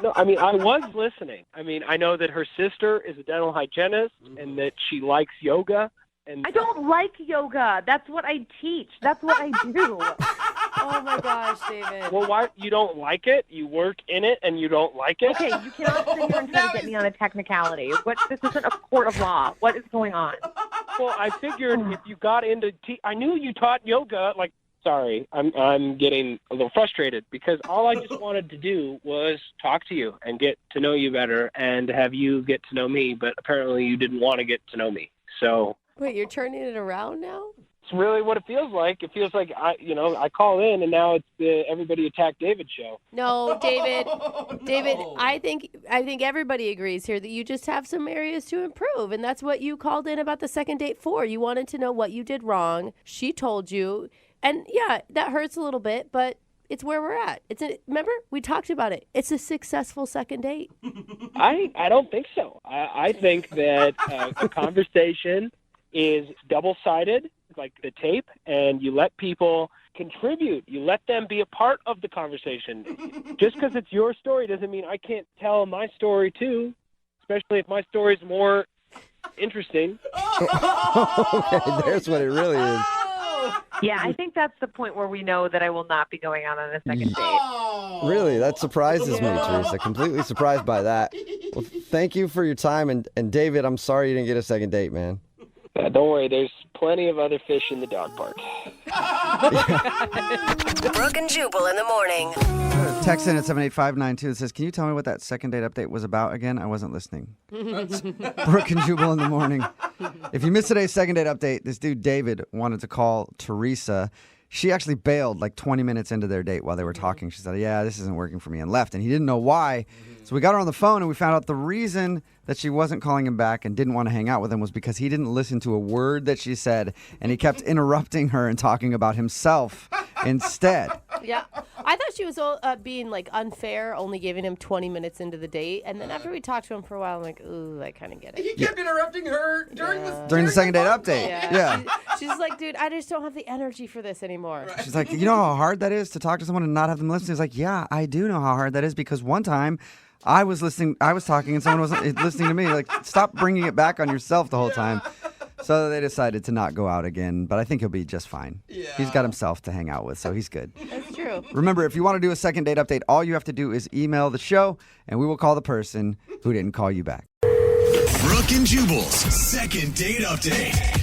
No, I mean, I was listening. I mean, I know that her sister is a dental hygienist and that she likes yoga. And I don't like yoga. That's what I teach. That's what I do. Oh my gosh, David. Well, why you don't like it? You work in it and you don't like it? Okay, you cannot sit here and try to get me on a technicality. This isn't a court of law. What is going on? Well, I figured if you got into I knew you taught yoga. Like, sorry, I'm getting a little frustrated because all I just wanted to do was talk to you and get to know you better and have you get to know me. But apparently, you didn't want to get to know me. So. Wait, you're turning it around now? It's really what it feels like. It feels like I call in and now it's the Everybody Attack David show. No, David. David, I think everybody agrees here that you just have some areas to improve, and that's what you called in about the second date for. You wanted to know what you did wrong. She told you, and yeah, that hurts a little bit, but it's where we're at. Remember, we talked about it. It's a successful second date. I don't think so. I think that a conversation is double-sided, like the tape, and you let people contribute. You let them be a part of the conversation. Just because it's your story doesn't mean I can't tell my story too, especially if my story's more interesting. Okay, there's what it really is. Yeah, I think that's the point where we know that I will not be going out on a second date. Really, that surprises me, Teresa. Completely surprised by that. Well, thank you for your time, and David, I'm sorry you didn't get a second date, man. Don't worry, there's plenty of other fish in the dog park. Brooke and Jubal in the morning. Text in at 78592 that says, can you tell me what that second date update was about again? I wasn't listening. Brooke and Jubal in the morning. If you missed today's second date update, this dude David wanted to call Teresa. She actually bailed like 20 minutes into their date while they were talking. She said, yeah, this isn't working for me, and left. And he didn't know why. So we got her on the phone, and we found out the reason that she wasn't calling him back and didn't want to hang out with him was because he didn't listen to a word that she said, and he kept interrupting her and talking about himself instead. Yeah. I thought she was being like unfair, only giving him 20 minutes into the date. And then after we talked to him for a while, I'm like, ooh, I kind of get it. He kept interrupting her during During the second date update. Yeah. She's like, dude, I just don't have the energy for this anymore. She's like, you know how hard that is to talk to someone and not have them listen? He's like, yeah, I do know how hard that is because one time I was talking, and someone wasn't listening to me. Like, stop bringing it back on yourself the whole time. So they decided to not go out again, but I think he'll be just fine. Yeah. He's got himself to hang out with, so he's good. That's true. Remember, if you want to do a second date update, all you have to do is email the show, and we will call the person who didn't call you back. Brooke and Jubal's second date update.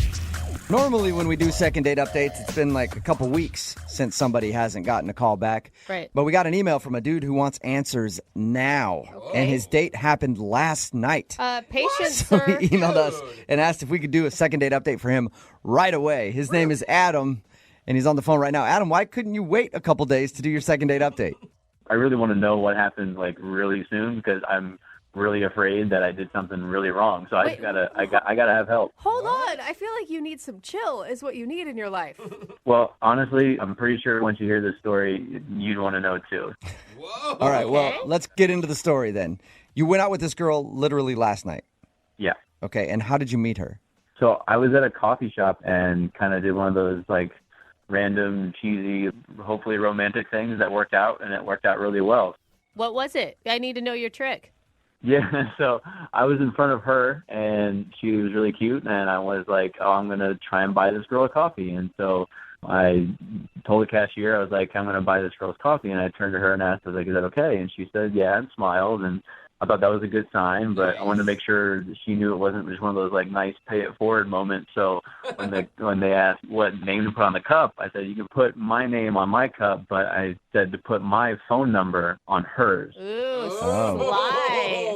Normally, when we do second date updates, it's been like a couple weeks since somebody hasn't gotten a call back. Right. But we got an email from a dude who wants answers now. Okay. And his date happened last night. Patience, So sir. he emailed us and asked if we could do a second date update for him right away. His name is Adam, and he's on the phone right now. Adam, why couldn't you wait a couple days to do your second date update? I really want to know what happened like really soon because I'm really afraid that I did something really wrong. So I gotta have help. Hold on. I feel like you need some chill is what you need in your life. Well, honestly, I'm pretty sure once you hear this story, you'd want to know too. Whoa. All right, well, let's get into the story then. You went out with this girl literally last night. Yeah. Okay, and how did you meet her? So I was at a coffee shop and kind of did one of those like random, cheesy, hopefully romantic things that worked out, and it worked out really well. What was it? I need to know your trick. Yeah, so I was in front of her, and she was really cute, and I was like, oh, I'm going to try and buy this girl a coffee. And so I told the cashier, I was like, I'm going to buy this girl's coffee. And I turned to her and asked, I was like, is that okay? And she said, yeah, and smiled. And I thought that was a good sign, but I wanted to make sure that she knew it wasn't just one of those like nice pay it forward moments. So when they asked what name to put on the cup, I said you can put my name on my cup, but I said to put my phone number on hers. Ooh, sly.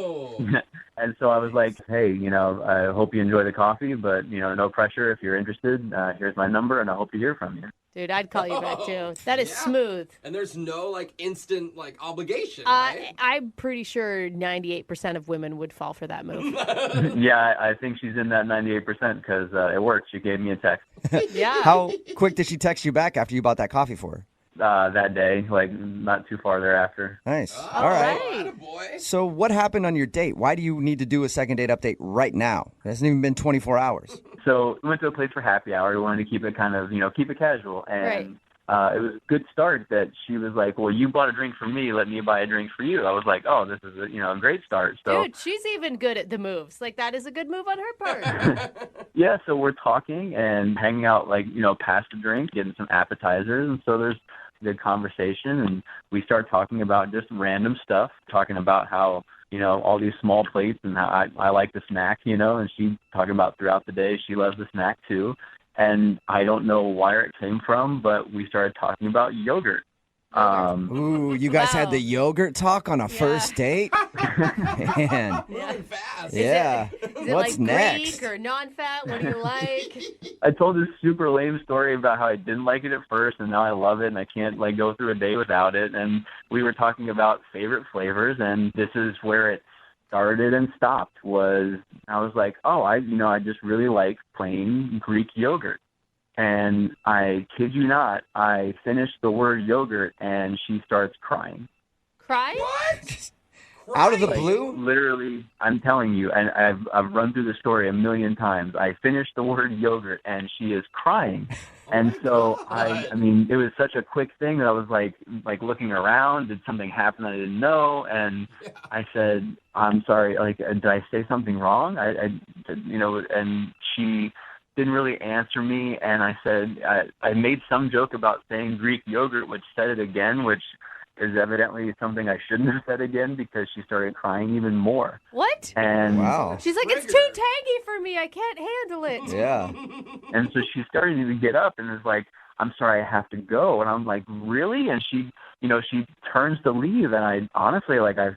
And so I was like, hey, I hope you enjoy the coffee, but no pressure. If you're interested, here's my number, and I hope to hear from you. Dude, I'd call you back too. That is smooth. And there's no like instant like obligation, right? I'm pretty sure 98% of women would fall for that move. Yeah, I think she's in that 98% because it worked. She gave me a text. Yeah. How quick did she text you back after you bought that coffee for her? That day, like not too far thereafter. Nice. All right. So what happened on your date? Why do you need to do a second date update right now? It hasn't even been 24 hours. So we went to a place for happy hour. We wanted to keep it kind of, keep it casual. And it was a good start that she was like, well, you bought a drink for me. Let me buy a drink for you. I was like, oh, this is a great start. So, dude, she's even good at the moves. Like, that is a good move on her part. Yeah, so we're talking and hanging out, like, past the drink, getting some appetizers. And so there's good conversation, and we start talking about just random stuff, talking about how, all these small plates and how I like the snack, and she talking about throughout the day she loves the snack too. And I don't know where it came from, but we started talking about yogurt. Ooh, you guys had the yogurt talk on a first date? Man. Yeah. Is it What's like next? Greek or non-fat? What do you like? I told this super lame story about how I didn't like it at first, and now I love it, and I can't like go through a day without it. And we were talking about favorite flavors, and this is where it started and stopped. I was like, oh, I just really like plain Greek yogurt. And I kid you not, I finished the word yogurt, and she starts crying. Crying? What? Out of the blue? Literally, I'm telling you, and I've run through the story a million times. I finished the word yogurt, and she is crying. And so I mean, it was such a quick thing that I was like looking around. Did something happen I didn't know? And I said, I'm sorry. Like, did I say something wrong? And she didn't really answer me. And I said, I made some joke about saying Greek yogurt, which said it again, which is evidently something I shouldn't have said again because she started crying even more. What? And She's like, it's too tangy for me. I can't handle it. Yeah. And so she started to get up and was like, I'm sorry, I have to go. And I'm like, really? And she, she turns to leave. And I honestly, I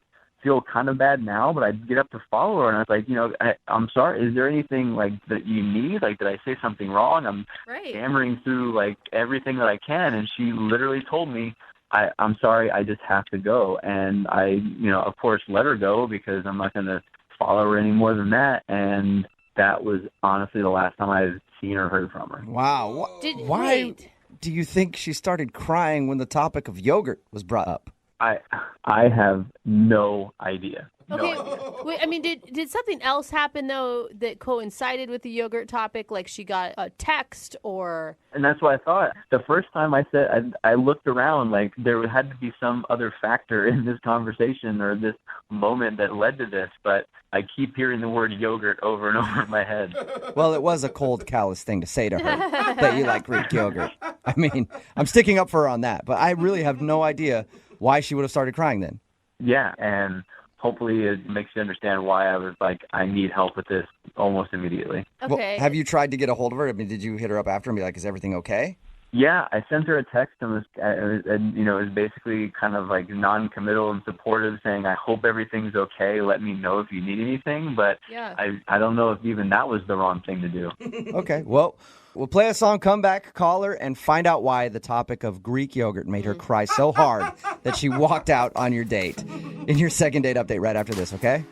feel kind of bad now, but I get up to follow her. And I was like, I'm sorry. Is there anything that you need? Like, did I say something wrong? I'm hammering through everything that I can. And she literally told me, I'm sorry, I just have to go. And I, of course, let her go because I'm not going to follow her any more than that. And that was honestly the last time I've seen or heard from her. Wow. Why do you think she started crying when the topic of yogurt was brought up? I have no idea. Okay, No. wait, I mean, did something else happen, though, that coincided with the yogurt topic? Like she got a text or... And that's what I thought. The first time I said, I looked around, like there had to be some other factor in this conversation or this moment that led to this, but I keep hearing the word yogurt over and over in my head. Well, it was a cold, callous thing to say to her that you like Greek yogurt. I mean, I'm sticking up for her on that, but I really have no idea why she would have started crying then. Yeah, and hopefully it makes you understand why I was like, I need help with this almost immediately. Okay. Well, have you tried to get a hold of her? I mean, did you hit her up after and be like, is everything okay? Yeah, I sent her a text and it was basically kind of like non-committal and supportive, saying, I hope everything's okay. Let me know if you need anything. But yeah. I don't know if even that was the wrong thing to do. Okay, well, we'll play a song, come back, call her, and find out why the topic of Greek yogurt made her cry so hard that she walked out on your date. In your second date update right after this, okay?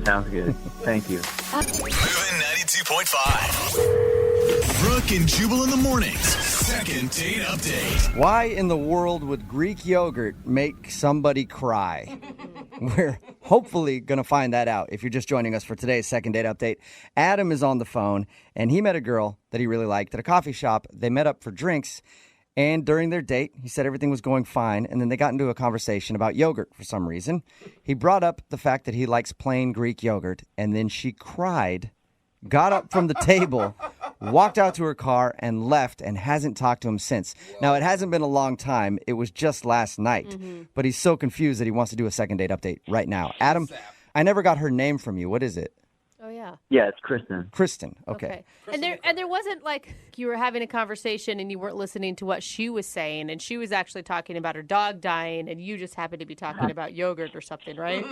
Sounds good. Thank you. Moving 92.5. Brooke and Jubal in the mornings. Second date update. Why in the world would Greek yogurt make somebody cry? We're hopefully going to find that out if you're just joining us for today's second date update. Adam is on the phone, and he met a girl that he really liked at a coffee shop. They met up for drinks, and during their date, he said everything was going fine, and then they got into a conversation about yogurt for some reason. He brought up the fact that he likes plain Greek yogurt, and then she cried, got up from the table, walked out to her car, and left, and hasn't talked to him since. Now, it hasn't been a long time. It was just last night. But he's so confused that he wants to do a second date update right now. Adam, I never got her name from you. What is it? Oh, yeah. Yeah, it's Kristen. Kristen, okay. And there wasn't like you were having a conversation and you weren't listening to what she was saying, and she was actually talking about her dog dying, and you just happened to be talking about yogurt or something, right?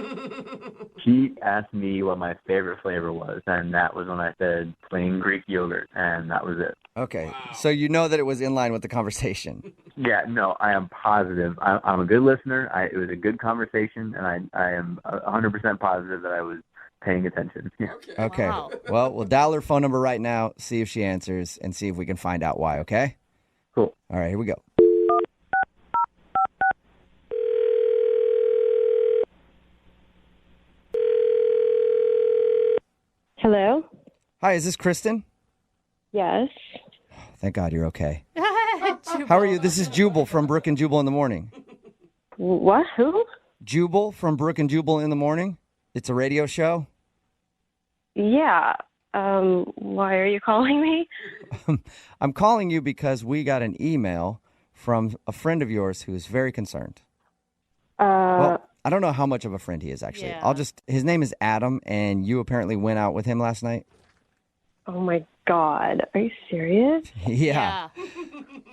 She asked me what my favorite flavor was, and that was when I said plain Greek yogurt, and that was it. Okay, so you know that it was in line with the conversation. Yeah, no, I am positive. I'm a good listener. It was a good conversation, and I am 100% positive that I was paying attention. Yeah. Okay. Wow. Well, we'll dial her phone number right now, see if she answers, and see if we can find out why, okay? Cool. All right, here we go. Hello? Hi, is this Kristen? Yes. Thank God you're okay. How are you? This is Jubal from Brooke and Jubal in the morning. What? Who? Jubal from Brooke and Jubal in the morning. It's a radio show. Yeah. Why are you calling me? I'm calling you because we got an email from a friend of yours who is very concerned. Well, I don't know how much of a friend he is, actually. Yeah. His name is Adam, and you apparently went out with him last night. Oh my God. Are you serious? Yeah.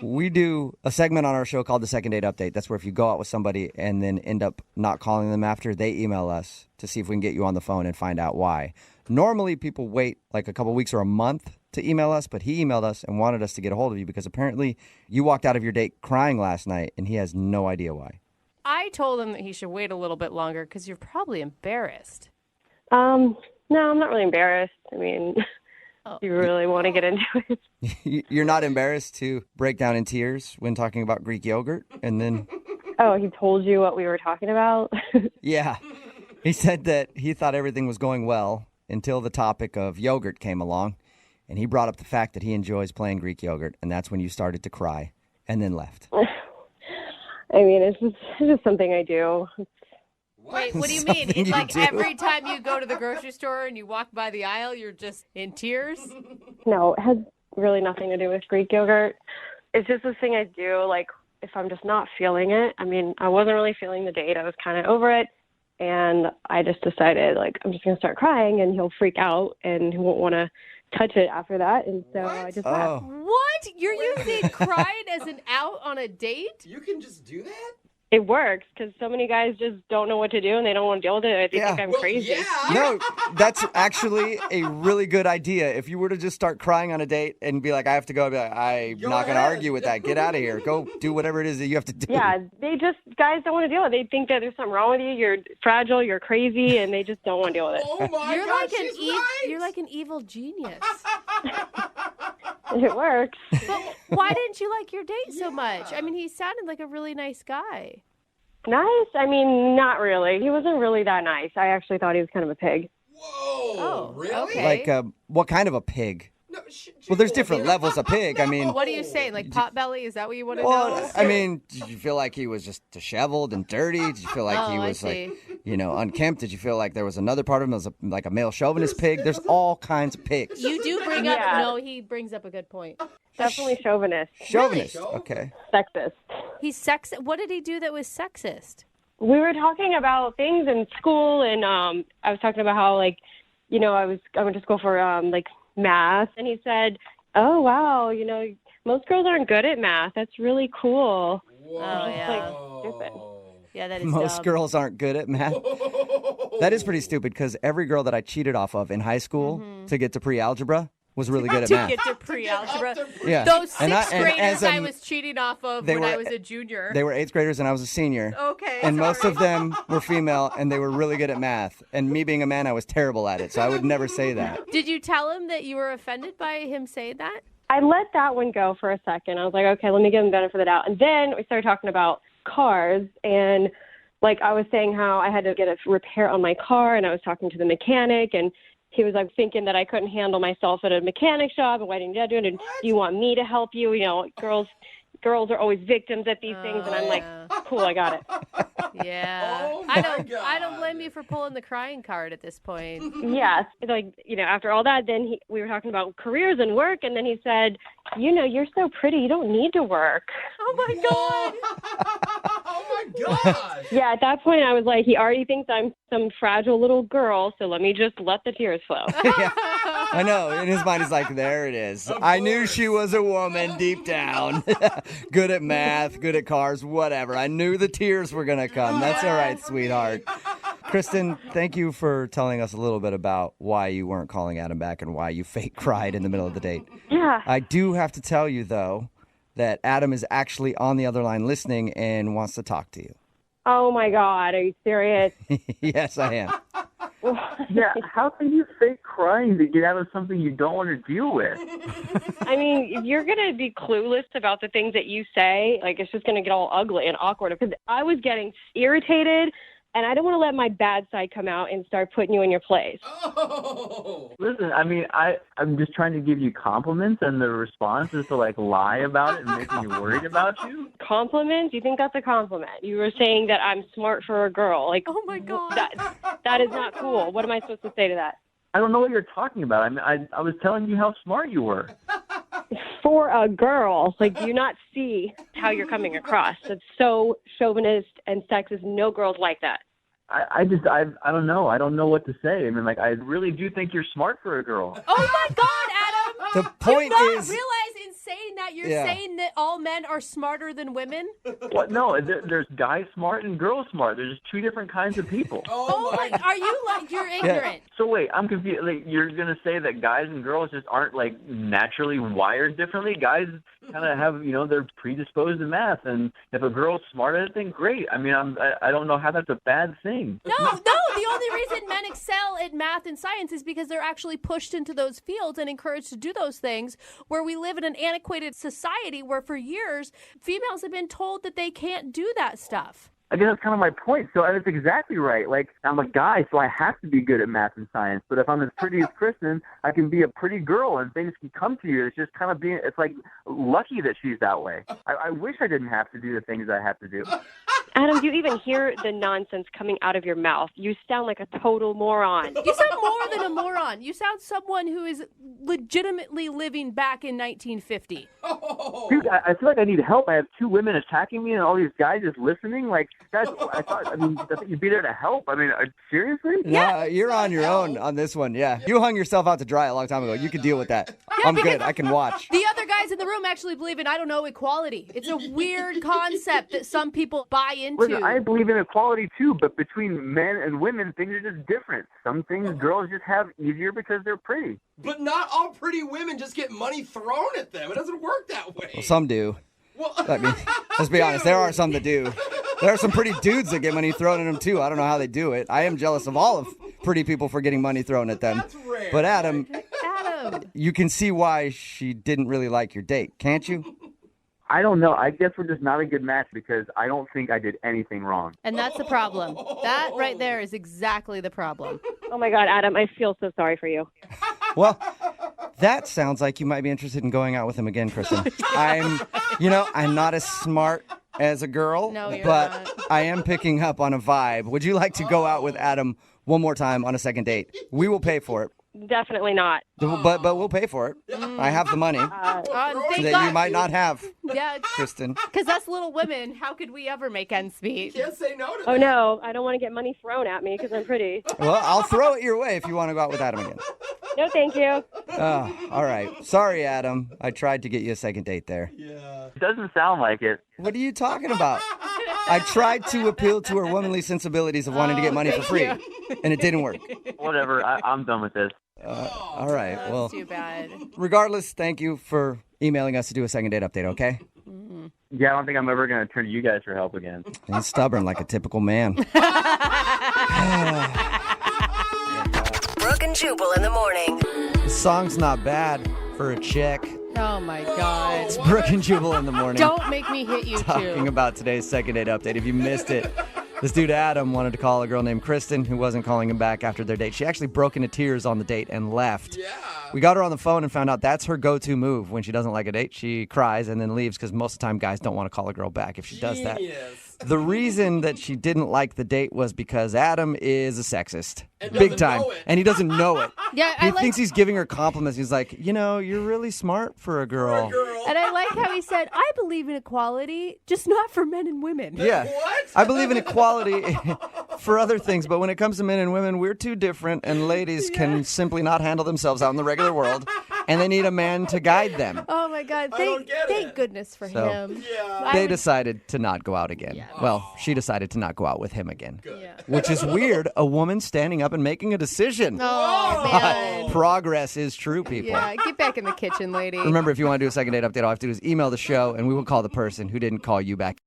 We do a segment on our show called the Second Date Update. That's where if you go out with somebody and then end up not calling them after, they email us to see if we can get you on the phone and find out why. Normally, people wait like a couple weeks or a month to email us, but he emailed us and wanted us to get a hold of you because apparently you walked out of your date crying last night, and he has no idea why. I told him that he should wait a little bit longer because you're probably embarrassed. No, I'm not really embarrassed. I mean, you really want to get into it? You're not embarrassed to break down in tears when talking about Greek yogurt and then... Oh, he told you what we were talking about? Yeah. He said that he thought everything was going well until the topic of yogurt came along, and he brought up the fact that he enjoys plain Greek yogurt, and that's when you started to cry and then left. I mean, it's just something I do. Wait, what do you mean? It's like every time you go to the grocery store and you walk by the aisle, you're just in tears? No, it has really nothing to do with Greek yogurt. It's just this thing I do, like, if I'm just not feeling it. I mean, I wasn't really feeling the date. I was kind of over it. And I just decided, like, I'm just going to start crying, and he'll freak out, and he won't want to touch it after that. And so I just left. What? You're using crying as an out on a date? You can just do that? It works because so many guys just don't know what to do, and they don't want to deal with it. They think I'm crazy. No, that's actually a really good idea. If you were to just start crying on a date and be like, I have to go, I'd be like, I'm not going to argue with that. Get out of here. Go do whatever it is that you have to do. Yeah, guys don't want to deal with it. They think that there's something wrong with you. You're fragile, you're crazy, and they just don't want to deal with it. Oh my You're God, you're like an evil genius. It works. But why didn't you like your date so much? I mean, he sounded like a really nice guy. Nice? I mean, not really. He wasn't really that nice. I actually thought he was kind of a pig. Oh, really? Like, what kind of a pig? Well, there's different levels of pig. I mean, What are you saying? Like potbelly? Is that what you want to well, know? I mean, did you feel like he was just disheveled and dirty? Did you feel like he Oh, I was see. like, unkempt? Did you feel like there was another part of him that was like a male chauvinist pig? There's all kinds of pigs. You do bring up. Yeah. No, he brings up a good point. Definitely chauvinist. Chauvinist. Okay. Sexist. He's sexist. What did he do that was sexist? We were talking about things in school, and I was talking about how, like, I went to school for math, and he said, "Oh wow, most girls aren't good at math. That's really cool." Oh yeah. Stupid. Yeah, that is Most dumb. girls aren't good at math. That is pretty stupid because every girl that I cheated off of in high school to get to pre-algebra was really good at to math. get to pre-algebra. Yeah. Those And sixth and graders as a- I was cheating off of they when I were- was a junior. They were 8th graders and I was a senior. Okay, And most of them were female and they were really good at math. And me being a man, I was terrible at it. So I would never say that. Did you tell him that you were offended by him saying that? I let that one go for a second. I was like, okay, let me give him the benefit of the doubt. And then we started talking about cars, and like I was saying how I had to get a repair on my car, and I was talking to the mechanic, and he was like thinking that I couldn't handle myself at a mechanic shop, and why didn't you do it? And do you want me to help you? Girls are always victims at these things, and I'm like, cool, I got it. Yeah. I don't blame you for pulling the crying card at this point. Yes, like after all that, then we were talking about careers and work, and then he said, you're so pretty, you don't need to work. Oh my god. Oh my gosh. Yeah, at that point I was like, he already thinks I'm some fragile little girl, so let me just let the tears flow. I know. In his mind, he's like, there it is. I knew she was a woman deep down. Good at math, good at cars, whatever. I knew the tears were going to come. That's all right, sweetheart. Kristen, thank you for telling us a little bit about why you weren't calling Adam back and why you fake cried in the middle of the date. Yeah. I do have to tell you, though, that Adam is actually on the other line listening and wants to talk to you. Oh my God, are you serious? Yes, I am. Yeah, how can you fake crying to get out of something you don't want to deal with? I mean, if you're going to be clueless about the things that you say, like it's just going to get all ugly and awkward. Because I was getting irritated, and I don't want to let my bad side come out and start putting you in your place. Listen, I mean, I'm just trying to give you compliments, and the response is to lie about it and make me worried about you. Compliments? You think that's a compliment? You were saying that I'm smart for a girl. Like, oh my God, that is not cool. What am I supposed to say to that? I don't know what you're talking about. I mean, I was telling you how smart you were. For a girl, do you not see how you're coming across? It's so chauvinist and sexist. No girls like that. I don't know. I don't know what to say. I mean, I really do think you're smart for a girl. Oh my God, Adam! The point Do you not is, realize in saying that you're Yeah. saying that all men are smarter than women? What? No, there's guy smart and girl smart. There's two different kinds of people. Oh my! Are you you're ignorant? So wait, I'm confused. You're gonna say that guys and girls just aren't naturally wired differently? Guys kind of have, they're predisposed to math, and if a girl's smart at it, then great. I mean, I don't know how that's a bad thing. No. The only reason men excel at math and science is because they're actually pushed into those fields and encouraged to do those things. Where we live in an antiquated society where for years females have been told that they can't do that stuff. I guess that's kind of my point. So that's exactly right. I'm a guy, so I have to be good at math and science. But if I'm as pretty as Kristen, I can be a pretty girl, and things can come to you. It's just kind of it's lucky that she's that way. I wish I didn't have to do the things I have to do. Adam, do you even hear the nonsense coming out of your mouth? You sound like a total moron. You sound more than a moron. You sound someone who is legitimately living back in 1950. Dude, I feel like I need help. I have two women attacking me and all these guys just listening. Guys, I thought you'd be there to help. I mean, seriously? Yeah, you're on your own on this one. Yeah, you hung yourself out to dry a long time ago. You can deal with that. I'm good. I can watch. The other guys in the room actually believe in, equality. It's a weird concept that some people buy into. Listen, I believe in equality too, but between men and women, things are just different. Some things girls just have easier because they're pretty. But not all pretty women just get money thrown at them. It doesn't work that way. Well, some do. I mean, let's be honest. There are some that do. There are some pretty dudes that get money thrown at them too. I don't know how they do it. I am jealous of all of pretty people for getting money thrown at them. That's rare. But Adam, you can see why she didn't really like your date, can't you? I don't know. I guess we're just not a good match because I don't think I did anything wrong. And that's the problem. That right there is exactly the problem. Oh my God, Adam, I feel so sorry for you. Well, that sounds like you might be interested in going out with him again, Kristen. I'm not as smart as a girl, but not. I am picking up on a vibe. Would you like to go out with Adam one more time on a second date? We will pay for it. Definitely not. But we'll pay for it. I have the money that you might not have, Yeah, Kristen. because us little women, how could we ever make ends meet? Can't say no to Oh no, I don't want to get money thrown at me because I'm pretty. Well, I'll throw it your way if you want to go out with Adam again. No, thank you. Oh, all right. Sorry, Adam. I tried to get you a second date there. It doesn't sound like it. What are you talking about? I tried to appeal to her womanly sensibilities of wanting to get money for free, and it didn't work. Whatever. I'm done with this. All right. Well, Too bad. regardless, thank you for emailing us to do a second date update, okay? Yeah, I don't think I'm ever going to turn to you guys for help again. He's stubborn like a typical man. Brooke and Jubal in the morning. The song's not bad for a chick. Oh my God. It's Brooke and Jubal in the morning. Don't make me hit you Talking too. about today's second date update. If you missed it, this dude Adam wanted to call a girl named Kristen who wasn't calling him back after their date. She actually broke into tears on the date and left. Yeah. We got her on the phone and found out that's her go-to move. When she doesn't like a date, she cries and then leaves because most of the time guys don't want to call a girl back if she does that. The reason that she didn't like the date was because Adam is a sexist. Big time. And he doesn't know it. Yeah, He thinks he's giving her compliments. He's like, you're really smart for a girl. And I like how he said, I believe in equality, just not for men and women. Yeah. I believe in equality for other things, but when it comes to men and women, we're too different, and ladies can simply not handle themselves out in the regular world, and they need a man to guide them. Oh my God. Thank goodness for So, him. They decided to not go out again. Well, she decided to not go out with him again. Which is weird. A woman standing up and making a decision. Oh, man. Progress is true, people. Yeah, get back in the kitchen, lady. Remember, if you want to do a second date update, all I have to do is email the show, and we will call the person who didn't call you back.